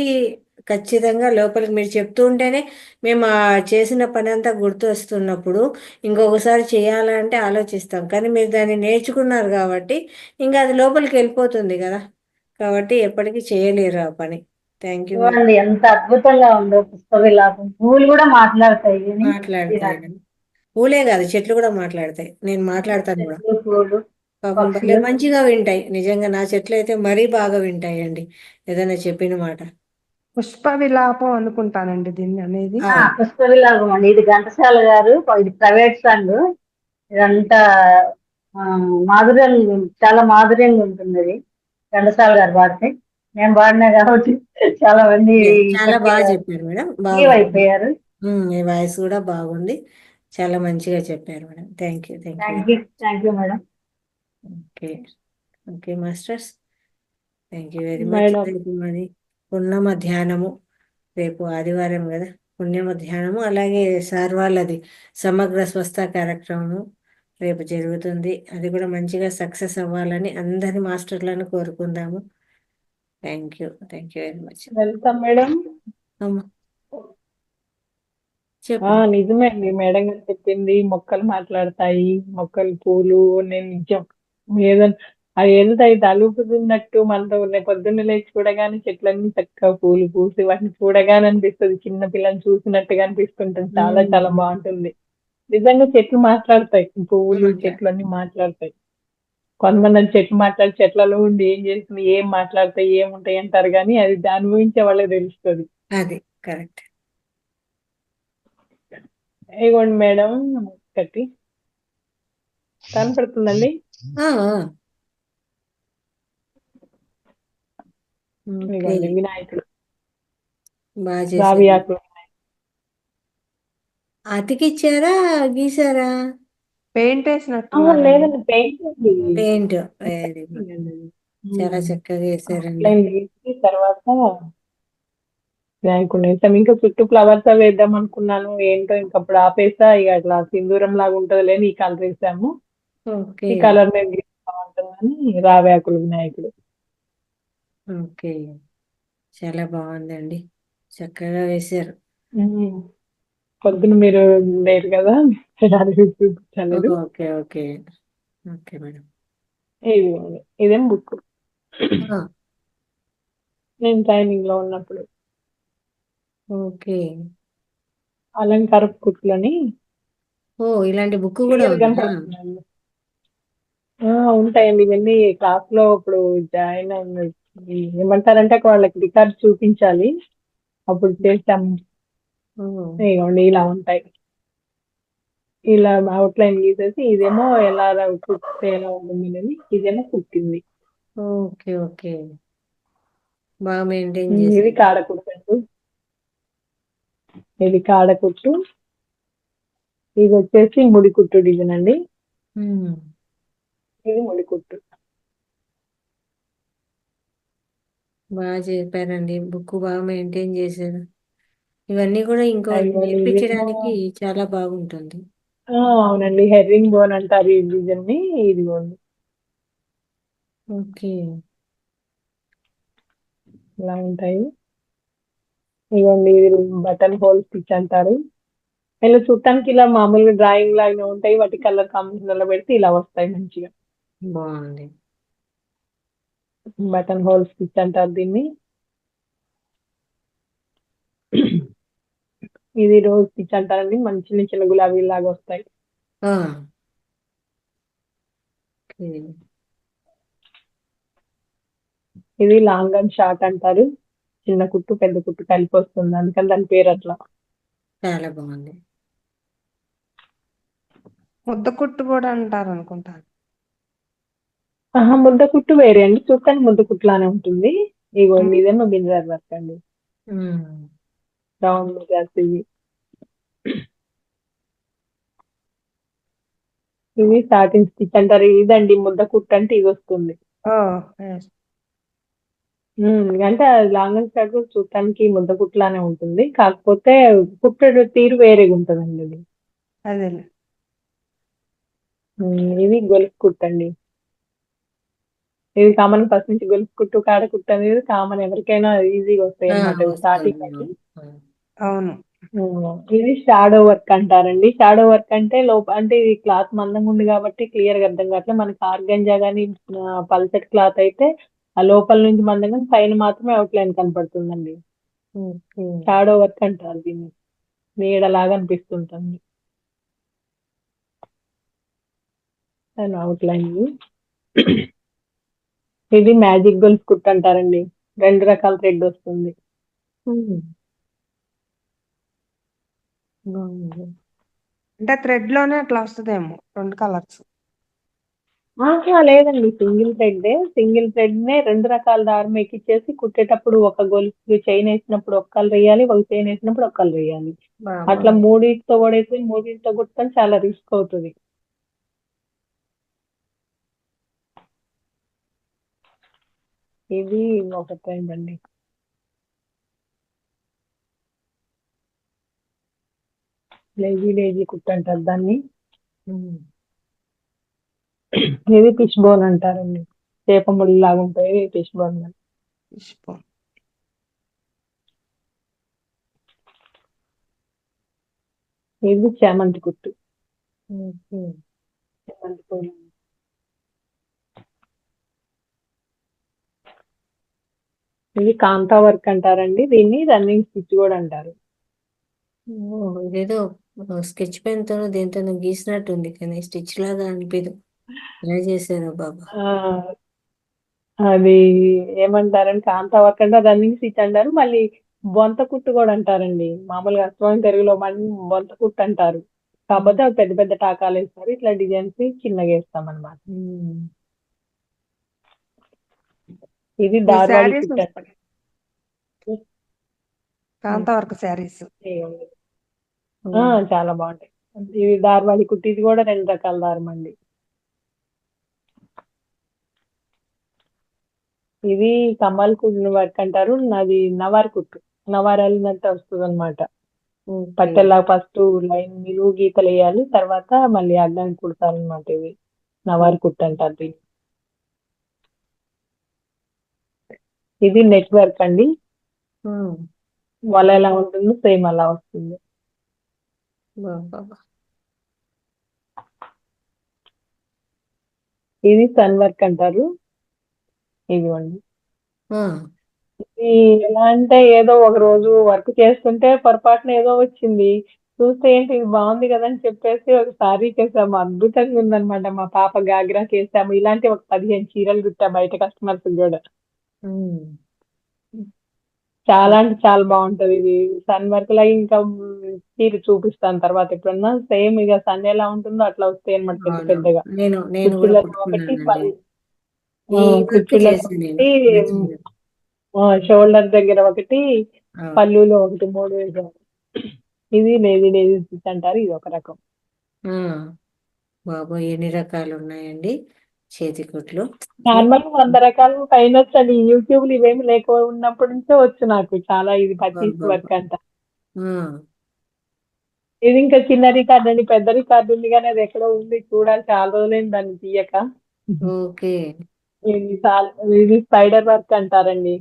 ఖచ్చితంగా లోపలికి మీరు చెప్తూ ఉంటేనే మేము చేసిన పని అంతా గుర్తు వస్తున్నప్పుడు ఇంకొకసారి చేయాలంటే ఆలోచిస్తాం. కానీ మీరు దాన్ని నేర్చుకున్నారు కాబట్టి ఇంకా అది లోపలికి వెళ్ళిపోతుంది కదా, కాబట్టి ఎప్పటికీ చేయలేరు ఆ పని. Thank you. చూడండి ఎంత అద్భుతంగా ఉందో పుష్ప విలాపం. పువ్వులు కూడా మాట్లాడతాయి. మాట్లాడతాయి. పూలే కాదు, చెట్లు కూడా మాట్లాడతాయి. నేను మాట్లాడతాను కూడా. చెట్లు, పూలు, పాపం భలే పక్షులు మంచిగా వింటాయి. నిజంగా నా చెట్లు అయితే మరీ బాగా వింటాయండి ఏదైనా చెప్పిన మాట. పుష్ప విలాపం అనుకుంటానండి దీన్ని అనేది. పుష్ప విలాపం అండి. ఇది ఘంటసాల గారు, ఇది ప్రైవేట్ సాంగ్. ఇదంతా మాధుర్యం, చాలా మాధుర్యంగా ఉంటుంది. అది ఘంటసాల గారు పాడితే, నేను పాడినా కాబట్టి చాలా మంది చాలా బాగా చెప్పారు మేడం, అయిపోయారు. మీ వాయిస్ కూడా బాగుంది. చాలా మంచిగా చెప్పారు madam. Thank you. Thank you madam. Okay. Okay masters, thank you very much. Madam. రేపు మరి పున్నమ ధ్యానము, రేపు ఆదివారం కదా, పుణ్యమ ధ్యానము, అలాగే సార్ వాళ్ళది సమగ్ర స్వస్థ కార్యక్రమము రేపు జరుగుతుంది. అది కూడా మంచిగా సక్సెస్ అవ్వాలని అందరి మాస్టర్లను కోరుకుందాము. Thank you very much. Welcome madam. నిజమే అండి, మేడం గారు చెప్పింది. మొక్కలు మాట్లాడతాయి, మొక్కలు, పూలు. నేను నిజం ఏదైతే అది తలుపుతున్నట్టు మనతో పొద్దున్న లేచి చూడగానే చెట్లన్నీ చక్కగా పూలు పూసి వాటిని చూడగానే అనిపిస్తుంది, చిన్న పిల్లల్ని చూసినట్టుగా అనిపిస్తుంటుంది. చాలా చాలా బాగుంటుంది. నిజంగా చెట్లు మాట్లాడతాయి, పువ్వులు, చెట్లు అన్ని మాట్లాడతాయి. కొంతమంది చెట్లు మాట్లాడి చెట్లలో ఉండి ఏం చేస్తుంది, ఏం మాట్లాడతాయి, ఏముంటాయి అంటారు, కానీ అది అనుభవించే వాళ్ళకి తెలుస్తుంది. అది కరెక్ట్. ఇగోండి మేడం, ఒకటి కనపడుతుందండి. ఇదిగోండి వినాయకుడు, రావి ఆకులు. అతికిచ్చారా, గీసారా? పెయింట్ వేసినట్టు. లేదండి, పెయింట్. పెయింట్. వెరీ గుడ్, చాలా చక్కగా వేసారండి. తర్వాత వినాయకుడిని వేసాం. ఇంకా చుట్టూ ఫ్లవర్స్ అవి వేద్దాం అనుకున్నాను, ఏంటో ఇంకప్పుడు ఆపేసా. ఇక అట్లా సింధూరం లాగా ఉంటది లేని ఈ కలర్ వేసాము. ఈ కలర్ మేము బాగుంటుందని రావి ఆకులు వినాయకుడు. ఓకే, చాలా బాగుందండి, చక్కగా వేశారు. పొద్దున మీరు లేరు కదా, చూపించలేదు. Okay okay okay madam. ఇదేం బుక్ నేను ట్రైనింగ్ లో ఉన్నప్పుడు. ఓకే, అలంకార కుట్లని. ఇలాంటి బుక్ కూడా ఉందా? ఉంటాయండి. ఇవన్నీ క్లాస్ లో ఇప్పుడు జాయిన్ ఏమంటారంటే వాళ్ళకి రికార్డ్ చూపించాలి. అప్పుడు చేస్తాం. ఇదిగోండి ఇలా ఉంటాయి. ఇలా అవుట్లైన్ గీసేసి ఇదేమో ఎలా కుట్టితే ఎలా ఉంటుంది అని, ఇదేమో కుట్టింది. ఓకే ఓకే బాగా మెయింటైన్ ఇది చేశారు. కాడకుట్టు అండి. ఇది కాడకుట్టు. ఇది వచ్చేసి ముడికుట్టు డిజైన్ అండి. ఇది ముడికుట్టు. బాగా చెప్పారండి. బుక్ బాగా మెయింటైన్ చేశారు. ఇవన్నీ కూడా ఇంకో ఇదేమో నేర్పించడానికి చాలా బాగుంటుంది. అవునండి. హెర్రింగ్ బోన్ అంటారు ఈ డిజైన్ ని. ఇదిగోండి ఓకే ఇలా ఉంటాయి. ఇదిగోండి ఇది బటన్ హోల్ స్టిచ్ అంటారు. ఇలా చూడటానికి ఇలా మామూలుగా డ్రాయింగ్ లాగా ఉంటాయి. వాటి కలర్ కాంబినేషన్ లో పెడితే ఇలా వస్తాయి మంచిగా. బాగుంది. బటన్ హోల్ స్టిచ్ అంటారు దీన్ని. ఇది రోజ్ స్టిచ్ అంటారండి. మంచి చిన్న చిన్న గులాబీ లాగా వస్తాయి. ఓకే ఇది లాంగ్ అండ్ షార్ట్ అంటారు. చిన్న కుట్టు పెద్ద కుట్టు కలిపి వస్తుంది, అందుకని దాని పేరు అట్లా. చాలా బాగుంది. ముద్ద కుట్టు కూడా అంటారు అనుకుంటాను. ముద్ద కుట్టు వేరే అండి. చూడటానికి ముద్ద కుట్టులానే ఉంటుంది. ఇదిగోండి ఇదేమో బింజర్ వర్క్ అండి. రౌండ్ మిర్రర్స్ ఇవి. ఇవి సాటిన్ స్టిచ్ అంటారు. ఇదండి ముద్ద కుట్టు అంటే ఇది వస్తుంది. అంటే లాంగ్ అండ్ షార్ట్ కూడా చూడటానికి ముద్ద కుట్టులానే ఉంటుంది. కాకపోతే కుట్టు తీరు వేరేగా ఉంటుందండి అది. అదే ఇది గొలుసు కుట్టు అండి. ఇది కామన్ ఫస్ట్ నుంచి గొలుసు కుట్టు కాడ కుట్టు అనేది కామన్, ఎవరికైనా ఈజీగా వస్తాయి అన్నమాట స్టార్టింగ్ అని. అవును. ఇది షాడో వర్క్ అంటారండి. షాడో వర్క్ అంటే అంటే ఇది క్లాత్ మందంగా ఉంది కాబట్టి క్లియర్ గా అర్థం కావట్లేదు. మనకి ఆర్గంజా గానీ పల్చటి క్లాత్ అయితే ఆ లోపల నుంచి మందంగా పైన మాత్రమే అవుట్లైన్ కనపడుతుందండి. షాడో వర్క్ అంటారు దీన్ని. నీడలాగా అనిపిస్తుంటుంది అవుట్లైన్. ఇది మ్యాజిక్ గొలుసు కుట్టు అంటారండి. 2 రకాల థ్రెడ్ వస్తుంది. అంటే థ్రెడ్ లోనే అట్లా వస్తుందేమో 2 కలర్స్. లేదండి, సింగిల్ థ్రెడ్ నే 2 రకాల దారం ఎక్కిచ్చేసి కుట్టేటప్పుడు ఒక గొలుసు చైన్ వేసినప్పుడు ఒక కలర్ వేయాలి, ఒక చైన్ వేసినప్పుడు ఒక కలర్ వేయాలి. అట్లా మూడింటితో కూడా మూడింటితో కుట్టడం చాలా రిస్క్ అవుతుంది. ఇది ఒక ట్రెండ్ అండి. లేజీ కుట్టు అంటారు దాన్ని. ఇది ఫిష్ బోన్ అంటారండి. చేప ముళ్ళు లాగా ఉంటాయి ఫిష్ బోన్. ఇది చామంతి కుట్టు. చామంతి పూలు. ఇది కాంతా వర్క్ అంటారండి. దీన్ని రన్నింగ్ స్టిచ్ కూడా అంటారు. ఇదేదో స్కెచ్ పెన్ తో దేంతో గీసినట్టుంది కానీ స్టిచ్ లాగా అనిపిదు. ఎలా చేశారో బాబా. అది ఏమంటారంటే కాంతా వర్క్ అంటే రన్నింగ్ స్టిచ్ అంటారు. మళ్ళీ బొంత కుట్టు కూడా అంటారండి. మామూలుగా అర్థమైన తెలుగులో బొంత కుట్టు అంటారు. కాకపోతే అవి పెద్ద పెద్ద టాకాలు వేస్తారు. ఇట్లా డిజైన్స్ చిన్నగా వేస్తాం అన్నమాట. ఇది ధార్వాడి కుట్టు అంటారు. కాంతా వర్క్ శారీస్ చాలా బాగుంటాయి. ఇది ధార్వాడి కుట్టు. ఇది కూడా 2 రకాల దారం అండి. ఇది కమ్మల్ కుట్టు వర్క్ అంటారు. అది నవార్ కుట్టు. నవార్ అల్లినట్టు వస్తుంది అనమాట. పట్టెల్లా ఫస్ట్ లైన్ నిలువు గీతలు వేయాలి, తర్వాత మళ్ళీ అడ్డానికి కుడతారు అనమాట. ఇది నవార్ కుట్టు అంటారు దీన్ని. ఇది నెట్ వర్క్ అండి. వల ఎలా ఉంటుందో సేమ్ అలా వస్తుంది. ఇది సన్ వర్క్ అంటారు. ఇదిగోండి. ఇది ఎలా అంటే ఏదో ఒక రోజు వర్క్ చేస్తుంటే పొరపాటున ఏదో వచ్చింది, చూస్తే ఏంటి ఇది బాగుంది కదా అని చెప్పేసి ఒక సారీ కేసాము. అద్భుతంగా ఉందన్నమాట. మా పాప గాగ్రా కేసాము. ఇలాంటి ఒక 15 చీరలు కుట్టా బయట కస్టమర్స్ కూడా. ఉమ్. చాలా అంటే చాలా బాగుంటది ఇది. సన్ వర్క్ లాగా ఇంకా చీర చూపిస్తాను తర్వాత ఎప్పుడన్నా. సేమ్ ఇక సన్ ఎలా ఉంటుందో అట్లా వస్తాయి అన్నమాట పెద్ద అవును పెద్దగా. నేను కూడా కుర్చీలలో ఒకటి కుట్టుకున్నానండి. ఈ వర్క్ కుర్చీలలో చేసి నేను ఒకటి, నా చీర. షోల్డర్ దగ్గర ఒకటి, అవును. పళ్ళులో ఒకటి, 3 వేసాను. ఇది లేజీ డేజీ స్టిచ్ అంటారు. ఇది ఒక రకం. ఆ, బాబోయ్ ఎన్ని రకాలు ఉన్నాయండి చేతి కుట్లు. నార్మల్ 100 రకాలు పైన వచ్చండి. యూట్యూబ్ లో ఇవేమి లేక ఉన్నప్పటి నుంచే వచ్చు నాకు చాలా. ఇది పచ్చీస్ వర్క్ అంట. ఆ, ఇది ఇంకా చిన్న రికార్డ్ అండి. పెద్ద రికార్డు ఉంది కానీ అది ఎక్కడో ఉంది, చూడాలి. చాలా రోజులైంది దాన్ని తీయక. ఓకే. ఇది స్పైడర్ వర్క్ అంటారండి.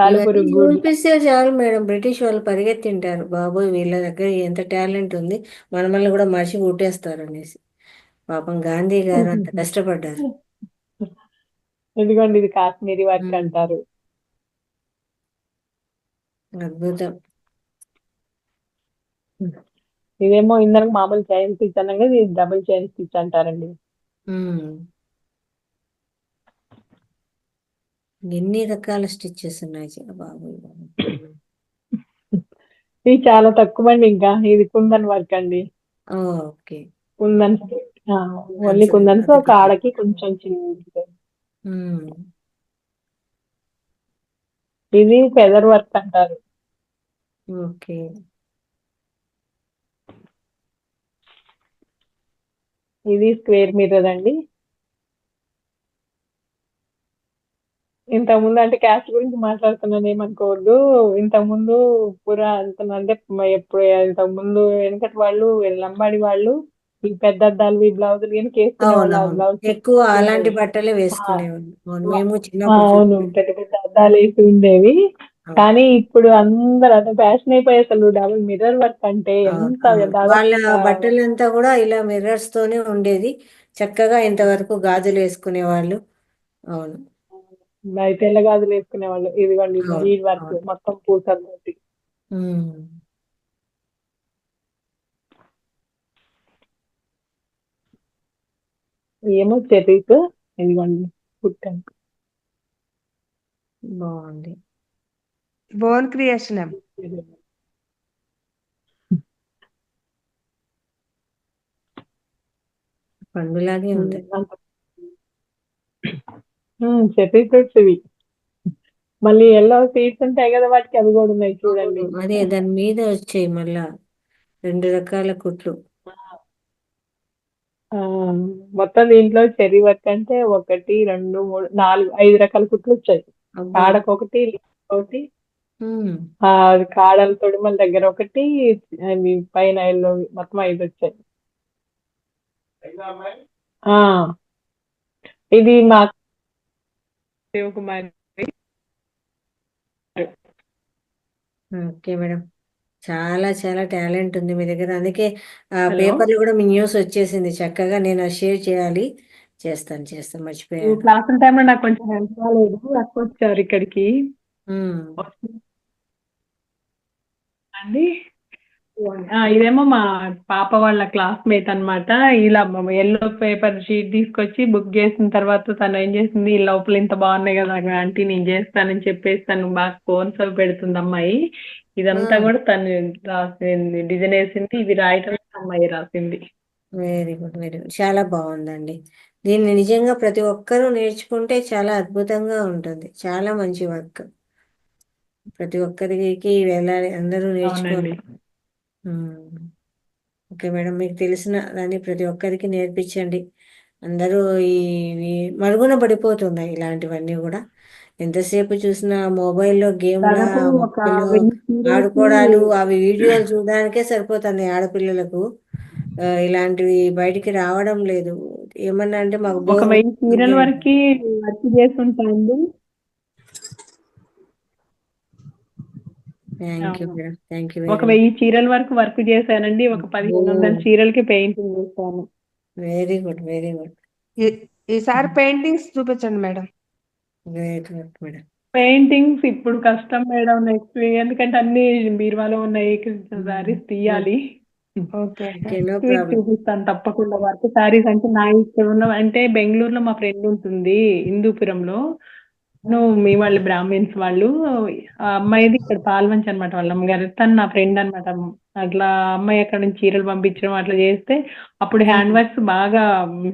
ఇవన్నీ సాలెపురుగు గూడు. చూపిస్తే చాలు మేడం, బ్రిటిష్ వాళ్ళు పరిగెత్తింటారు. బాబోయ్ వీళ్ళ దగ్గర ఎంత టాలెంట్ ఉంది, మనమల్ని కూడా మనిషి కొట్టేస్తారు అనేసి. పాపం గాంధీ గారు అంత కష్టపడ్డారు. ఇదిగోండి ఇది కాశ్మీరీ వర్క్ అంటారు. అద్భుతం. ఇదేమో ఇందాక మామూలు చైన్ స్టిచ్ అనగా ఇది డబుల్ చైన్ స్టిచ్ అంటారండి. ఎన్ని రకాల స్టిచ్చెస్ ఉన్నాయి బాబోయ్ బాబు. ఇది చాలా తక్కువ అండి. ఇంకా ఇది కుందన్ వర్క్ అండి. ఓకే. కుందన్స్ ఓన్లీ కుందన్స్ ఒక ఆడకి కొంచెం చిన్న. ఇది ఫెదర్ వర్క్ అంటారు. ఓకే. ఇది స్క్వేర్ మిర్రర్ అండి. ఇంతకుముందు అంటే క్యాస్ట్ గురించి మాట్లాడుతున్నాను ఏమనుకోవద్దు. ఇంతకుముందు అంటే ఎప్పుడు ఇంతకుముందు వెనకటి వాళ్ళు లంబాడి వాళ్ళు ఈ పెద్ద అద్దాలు ఈ బ్లౌజులు కానీ కేసుకునేవాళ్ళు. ఆ బ్లౌజ్ ఎక్కువ అలాంటి బట్టలే వేసుకునేవాళ్ళు. మేము అవును, పెద్ద పెద్ద అద్దాలు వేసి ఉండేవి. కానీ ఇప్పుడు అందరు అంటే ఫ్యాషన్ అయిపోయి అసలు డబుల్ మిర్రర్ వర్క్ అంటే ఎంత వాళ్ళ బట్టలంతా కూడా ఇలా మిర్రర్స్ తోనే ఉండేది. చక్కగా ఇంతవరకు గాజులు వేసుకునే వాళ్ళు. అవును, తెల్ల గాజులు వేసుకునేవాళ్ళు. ఇదిగోండి బీడ్ వర్క్ మొత్తం పూసలు తోటి. ఏమో చెరీస్. ఇదిగోండి కుట్టాను. బాగుంది. బోన్ క్రియేషన్ పండులాగే ఉంది. చెర్రీ ఫ్రూట్స్ ఇవి. మళ్ళీ ఎల్లో సీడ్స్ ఉంటాయి కదా వాటికి, అవి కూడా ఉన్నాయి చూడండి. అదే దాని మీద వచ్చాయి మళ్ళా 2 రకాల కుట్లు. మొత్తం దీంట్లో చెర్రీ వర్క్ అంటే 1, 2, 3, 4, 5 రకాల కుట్లు వచ్చాయి. కాడకొకటి, ఒకటి కాడల తొడిమల దగ్గర ఒకటి, అవి పైన ఎల్లో, మొత్తం 5 వచ్చాయి. ఇది మా శివకుమారి. ఓకే మేడం, చాలా చాలా టాలెంట్ ఉంది మీ దగ్గర. అందుకే పేపర్లో కూడా మీ న్యూస్ వచ్చేసింది. చక్కగా నేను షేర్ చేయాలి. చేస్తాను మర్చిపోయాను. క్లాస్ టైంలో నాకు కొంచెం హెల్ప్ కాలేదు. అక్క వచ్చారు ఇక్కడికి అండి. ఇదేమో మా పాప వాళ్ళ క్లాస్మేట్ అన్నమాట. ఇలా ఎల్లో పేపర్ షీట్ తీసుకొచ్చి బుక్ చేసిన తర్వాత తను ఏం చేసింది, ఈ లోపల ఇంత బాగున్నాయి కదా ఆంటీ నేను చేస్తానని చెప్పేసి తను బాగా కోన్స్ అవి పెడుతుంది అమ్మాయి. ఇదంతా కూడా తను రాసింది, డిజైన్ వేసింది. ఇది రాయటం అమ్మాయి రాసింది. Very good, very good. చాలా బాగుందండి. దీన్ని నిజంగా ప్రతి ఒక్కరూ నేర్చుకుంటే చాలా అద్భుతంగా ఉంటుంది. చాలా మంచి వర్క్. ప్రతి ఒక్కరికి వెళ్ళాలి, అందరూ నేర్చుకోవాలి. ఓకే మేడం, మీకు తెలిసిన దాన్ని ప్రతి ఒక్కరికి నేర్పించండి. అందరూ ఈ మరుగున పడిపోతున్నాయి ఇలాంటివన్నీ కూడా. ఎంతసేపు చూసినా మొబైల్లో గేమ్లా ఆడుకోవడాలు, అవి వీడియోలు చూడడానికే సరిపోతున్నాయి ఆడపిల్లలకు. ఇలాంటివి బయటికి రావడం లేదు. ఏమన్నా అంటే మాకు ఒక 1000 చీరల వరకు వర్క్ చేస్తుంటాండి. ఒక 1000 చీరల వరకు వర్క్ చేశానండి. ఒక 1500 చీరలకి పెయింటింగ్ చేశాను. Very good, very good. ఈసారి పెయింటింగ్స్ చూపించండి madam. Great work madam. Paintings ఇప్పుడు కష్టం మేడం. నెక్స్ట్ ఎందుకంటే అన్ని బీరువాలో ఉన్నాయి, సారీస్ తీయాలి. ఓకే ఓకే, నో మీకు ప్రాబ్లం. చూపిస్తాను తప్పకుండా వర్క్ శారీస్. అంటే నా ఇక్కడ ఉన్న అంటే బెంగళూరులో మా ఫ్రెండ్ ఉంటుంది హిందూపురంలో. మీ వాళ్ళు బ్రాహ్మిన్స్ వాళ్ళు. ఆ అమ్మాయిది ఇక్కడ పాల్వంచ్ అనమాట వాళ్ళ అమ్మగారు. తను నా ఫ్రెండ్ అనమాట. అట్లా అమ్మాయి అక్కడ నుంచి చీరలు పంపించడం అట్లా చేస్తే అప్పుడు హ్యాండ్ వర్క్స్ బాగా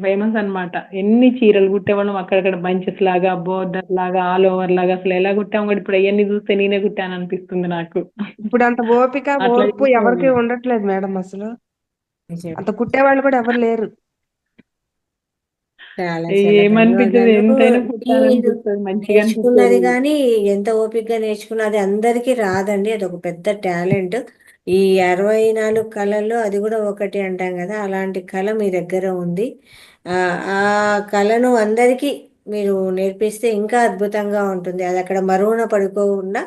ఫేమస్ అన్నమాట. ఎన్ని చీరలు కుట్టేవాళ్ళం అక్కడక్కడ బంచెస్ లాగా, బోర్డర్ లాగా, ఆల్ ఓవర్ లాగా. అసలు ఎలా కుట్టాము కూడా ఇప్పుడు అవన్నీ చూస్తే నేనే కుట్టాను అనిపిస్తుంది నాకు. ఇప్పుడు అంత ఓపిక అట్లా ఓర్పు ఎవరికి చేసేవాళ్ళం. ఉండట్లేదు మేడం. అసలు నిజం. అంత కుట్టేవాళ్ళు కూడా ఎవరు లేరు. చాలా చాలా ఏమనిపించదు, ధన్యవాదాలు. ఎంతైనా మీరు కుట్టాలనిపిస్తుంది, మంచిగా నేర్చుకున్నది అనిపిస్తుంది. కానీ ఎంత ఓపికగా నేర్చుకున్నది అందరికీ రాదండి. అది ఒక పెద్ద టాలెంట్. ఈ 64 కళల్లో అది కూడా ఒకటి అంటాం కదా, అలాంటి కళ మీ దగ్గర ఉంది. ఆ కళను అందరికీ మీరు నేర్పిస్తే ఇంకా అద్భుతంగా ఉంటుంది. అది అక్కడ మరుగున పడుకోకుండా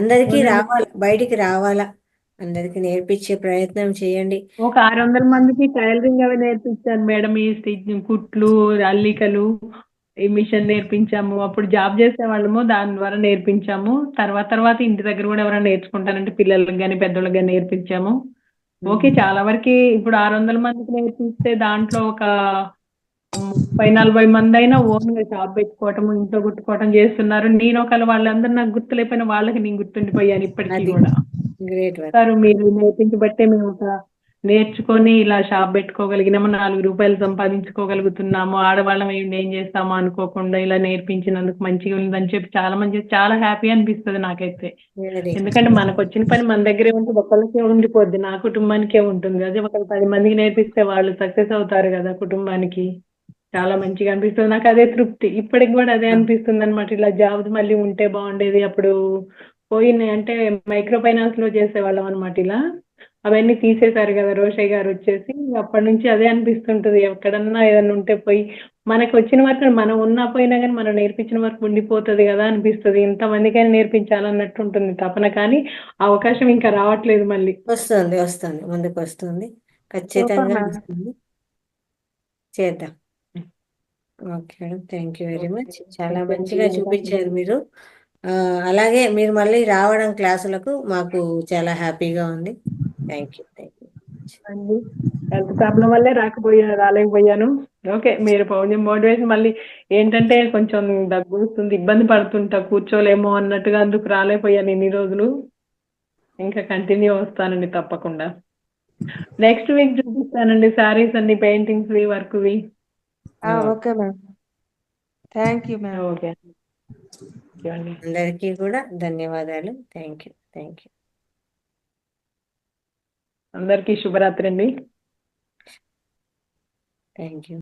అందరికీ అవునండి. రావాలా, బయటికి రావాలా, అందరికీ నేర్పించే ప్రయత్నం చేయండి. ఒక 600 మందికి టైలరింగ్ అవి నేర్పించాను మేడం. ఈ స్టిచ్చింగ్, కుట్లు, అల్లికలు, ఈ మిషన్ నేర్పించాము. అప్పుడు జాబ్ చేసేవాళ్ళము, దాని ద్వారా నేర్పించాము. తర్వాత ఇంటి దగ్గర కూడా ఎవరైనా నేర్చుకుంటానంటే పిల్లలకి కానీ పెద్దోళ్ళకి కానీ నేర్పించాము. ఓకే, చాలా వరకు ఇప్పుడు 600 మందికి నేర్పిస్తే దాంట్లో ఒక 30-40 మంది అయినా ఓన్ గా షాప్ పెట్టుకోవటం, ఇంట్లో కుట్టుకోవటం చేస్తున్నారు. నేను ఒకవేళ వాళ్ళందరూ నాకు గుర్తులేకపోయినా వాళ్ళకి నేను గుర్తుండిపోయాను ఇప్పటికీ అది కూడా. Great work. సార్ మీరు నేర్పించబట్టే మేము ఒక నేర్చుకొని ఇలా షాప్ పెట్టుకోగలిగినాము, 4 రూపాయలు సంపాదించుకోగలుగుతున్నాము, ఆడవాళ్ళం ఏం చేస్తామో అనుకోకుండా ఇలా నేర్పించినందుకు మంచిగా ఉందని చెప్పి చాలా మంది చాలా హ్యాపీ అనిపిస్తుంది నాకైతే. వెరీ ఎందుకంటే మనకు వచ్చిన పని మన దగ్గరే ఉంటే ఒకళ్ళకే ఉండిపోద్ది, నా కుటుంబానికే ఉంటుంది. అదే ఒక 10 మందికి నేర్పిస్తే వాళ్ళు సక్సెస్ అవుతారు కదా కుటుంబానికి. చాలా మంచిగా అనిపిస్తుంది నాకు, అదే తృప్తి. ఇప్పటికి కూడా అదే అనిపిస్తుంది అనమాట. ఇలా జాబ్ మళ్ళీ ఉంటే బాగుండేది. అప్పుడు పోయినాయి అంటే మైక్రో ఫైనాన్స్ లో చేసేవాళ్ళం అనమాట. ఇలా అవన్నీ తీసేశారు కదా రోషయ్య గారు వచ్చేసి. అప్పటి నుంచి అదే అనిపిస్తుంటది, ఎక్కడన్నా ఏదన్నా ఉంటే పోయి మనకు వచ్చిన వరకు మనం ఉన్నా పోయినా కానీ మనం నేర్పించిన వరకు ఉండిపోతుంది కదా అనిపిస్తుంది. ఇంతమందికైనా నేర్పించాలన్నట్టు ఉంటుంది తపన, కానీ ఆ అవకాశం ఇంకా రావట్లేదు మళ్ళీ. వస్తుంది వస్తుంది, ముందుకు వస్తుంది, సూపర్ ఖచ్చితంగా మేడం. వస్తుంది. చేద్దాం. Okay madam, thank you very much. చాలా మంచిగా చూపించారు మీరు. అలాగే మీరు మళ్ళీ రావడం క్లాసులకు మాకు చాలా హ్యాపీగా ఉంది. థ్యాంక్ యూ అండి, హెల్త్ ప్రాబ్లం వల్లే రాలేకపోయాను. ఓకే, మీరు మోటివేషన్ మళ్ళీ ఏంటంటే కొంచెం దగ్గు వస్తుంది, ఇబ్బంది పడుతుంటా, కూర్చోలేమో అన్నట్టుగా, అందుకు రాలేకపోయాను ఇన్ని రోజులు. ఇంకా కంటిన్యూ వస్తానండి తప్పకుండా. నెక్స్ట్ వీక్ చూపిస్తానండి శారీస్ అన్ని, పెయింటింగ్స్ వర్క్వి. Okay madam, thank you madam. Okay అండి, అందరికీ కూడా ధన్యవాదాలు. థ్యాంక్ యూ అందరికీ శుభరాత్రి అండి. Thank you.